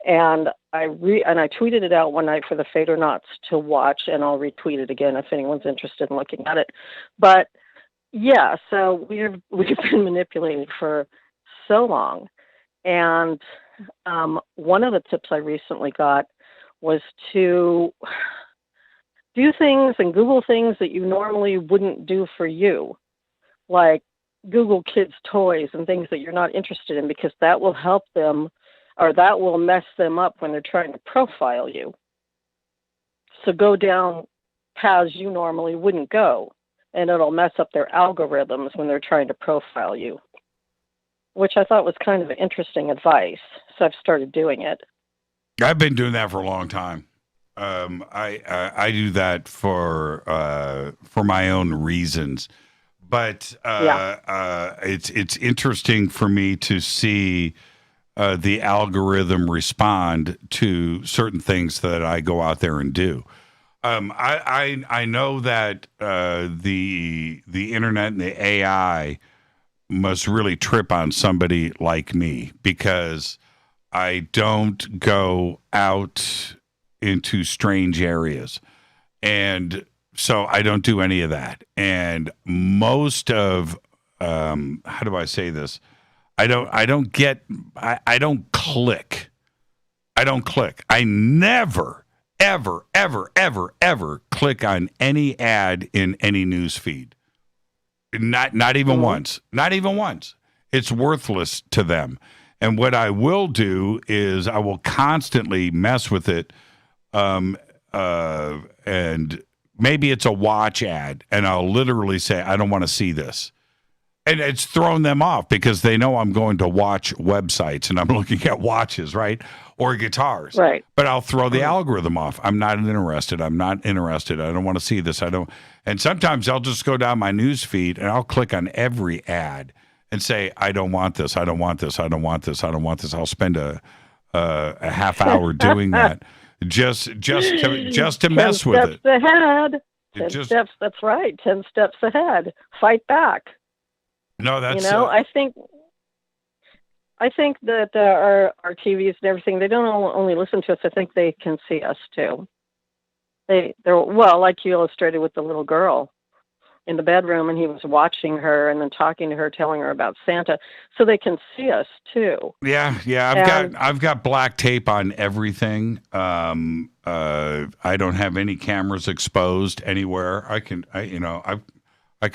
And I tweeted it out one night for the Fadernauts to watch, and I'll retweet it again if anyone's interested in looking at it. But yeah, so we've been manipulated for so long. And one of the tips I recently got was to do things and Google things that you normally wouldn't do for you, like Google kids' toys and things that you're not interested in, because that will help them, or that will mess them up when they're trying to profile you. So go down paths you normally wouldn't go, and it'll mess up their algorithms when they're trying to profile you. which I thought was kind of interesting advice. So I've started doing it. I've been doing that for a long time. I do that for my own reasons, but it's interesting for me to see the algorithm respond to certain things that I go out there and do. I know that the internet and the AI must really trip on somebody like me, because I don't go out into strange areas. And so I don't do any of that. And most of, how do I say this? I don't click. I never, ever click on any ad in any news feed. Not even once. Not even once. It's worthless to them. And what I will do is I will constantly mess with it. And maybe it's a watch ad, and I'll literally say, I don't want to see this. And it's thrown them off because they know I'm going to watch websites and I'm looking at watches, right? Or guitars. Right. But I'll throw the algorithm off. I'm not interested. I don't want to see this. And sometimes I'll just go down my news feed and I'll click on every ad and say, I don't want this. I don't want this. I don't want this. I don't want this. I'll spend a half hour doing that just to mess with it. 10 steps ahead. 10 steps. That's right. 10 steps ahead. Fight back. No, that's I think that our TVs and everything, they don't only listen to us. I think they can see us too. They're like you illustrated with the little girl in the bedroom, and he was watching her and then talking to her, telling her about Santa, so they can see us too. Yeah. I've got black tape on everything. I don't have any cameras exposed anywhere. I could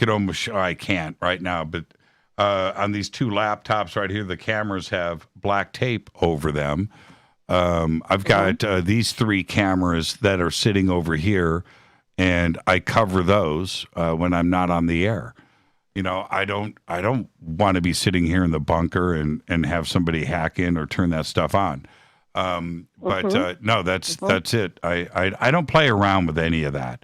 almost. I can't right now, but on these two laptops right here, the cameras have black tape over them. I've got these three cameras that are sitting over here, and I cover those when I'm not on the air. I don't want to be sitting here in the bunker and have somebody hack in or turn that stuff on. But no, that's it. I don't play around with any of that.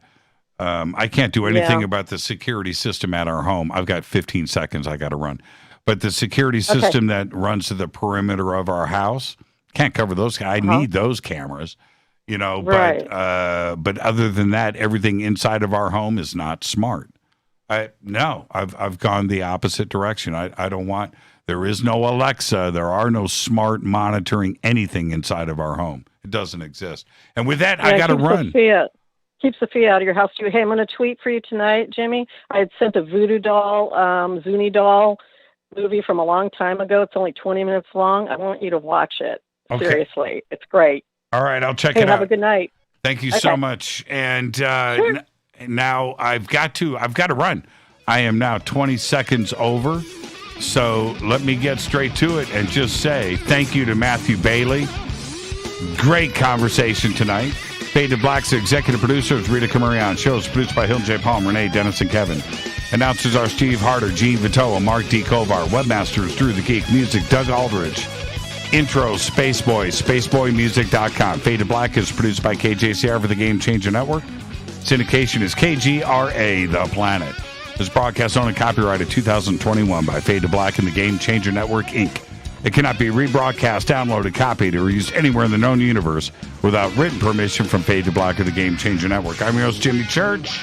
I can't do anything about the security system at our home. I've got 15 seconds I got to run. But the security system that runs to the perimeter of our house, can't cover those. I need those cameras, Right. But other than that, everything inside of our home is not smart. I've gone the opposite direction. I don't want, there is no Alexa. There are no smart monitoring anything inside of our home. It doesn't exist. And with that, I got to run. Keeps the fee out of your house. Hey, I'm going to tweet for you tonight, Jimmy. I had sent a voodoo doll, Zuni doll movie from a long time ago. It's only 20 minutes long. I want you to watch it. Okay. Seriously. It's great. All right. I'll check it out. Have a good night. Thank you so much. And now I've got to run. I am now 20 seconds over. So let me get straight to it and just say thank you to Matthew Bailey. Great conversation tonight. Fade to Black's executive producers, Rita Camarion. Shows produced by Hilton J. Palm, Renee, Dennis, and Kevin. Announcers are Steve Harder, Gene Vitoa, Mark D. Kovar. Webmasters, Drew the Geek. Music, Doug Aldridge. Intro, Spaceboy, spaceboymusic.com. Fade to Black is produced by KJCR for the Game Changer Network. Syndication is KGRA, The Planet. This broadcast owned and copyrighted 2021 by Fade to Black and the Game Changer Network, Inc. It cannot be rebroadcast, downloaded, copied, or used anywhere in the known universe without written permission from Fade to Black or the Game Changer Network. I'm your host, Jimmy Church.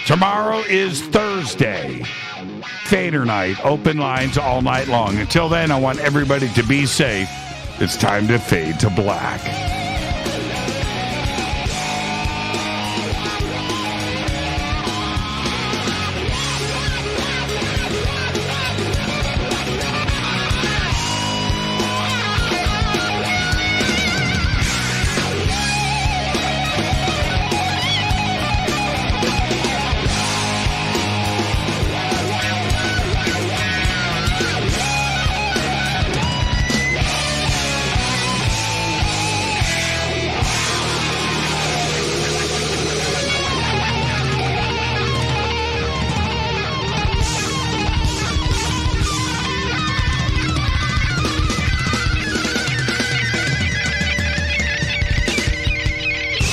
Tomorrow is Thursday. Fader night. Open lines all night long. Until then, I want everybody to be safe. It's time to fade to black.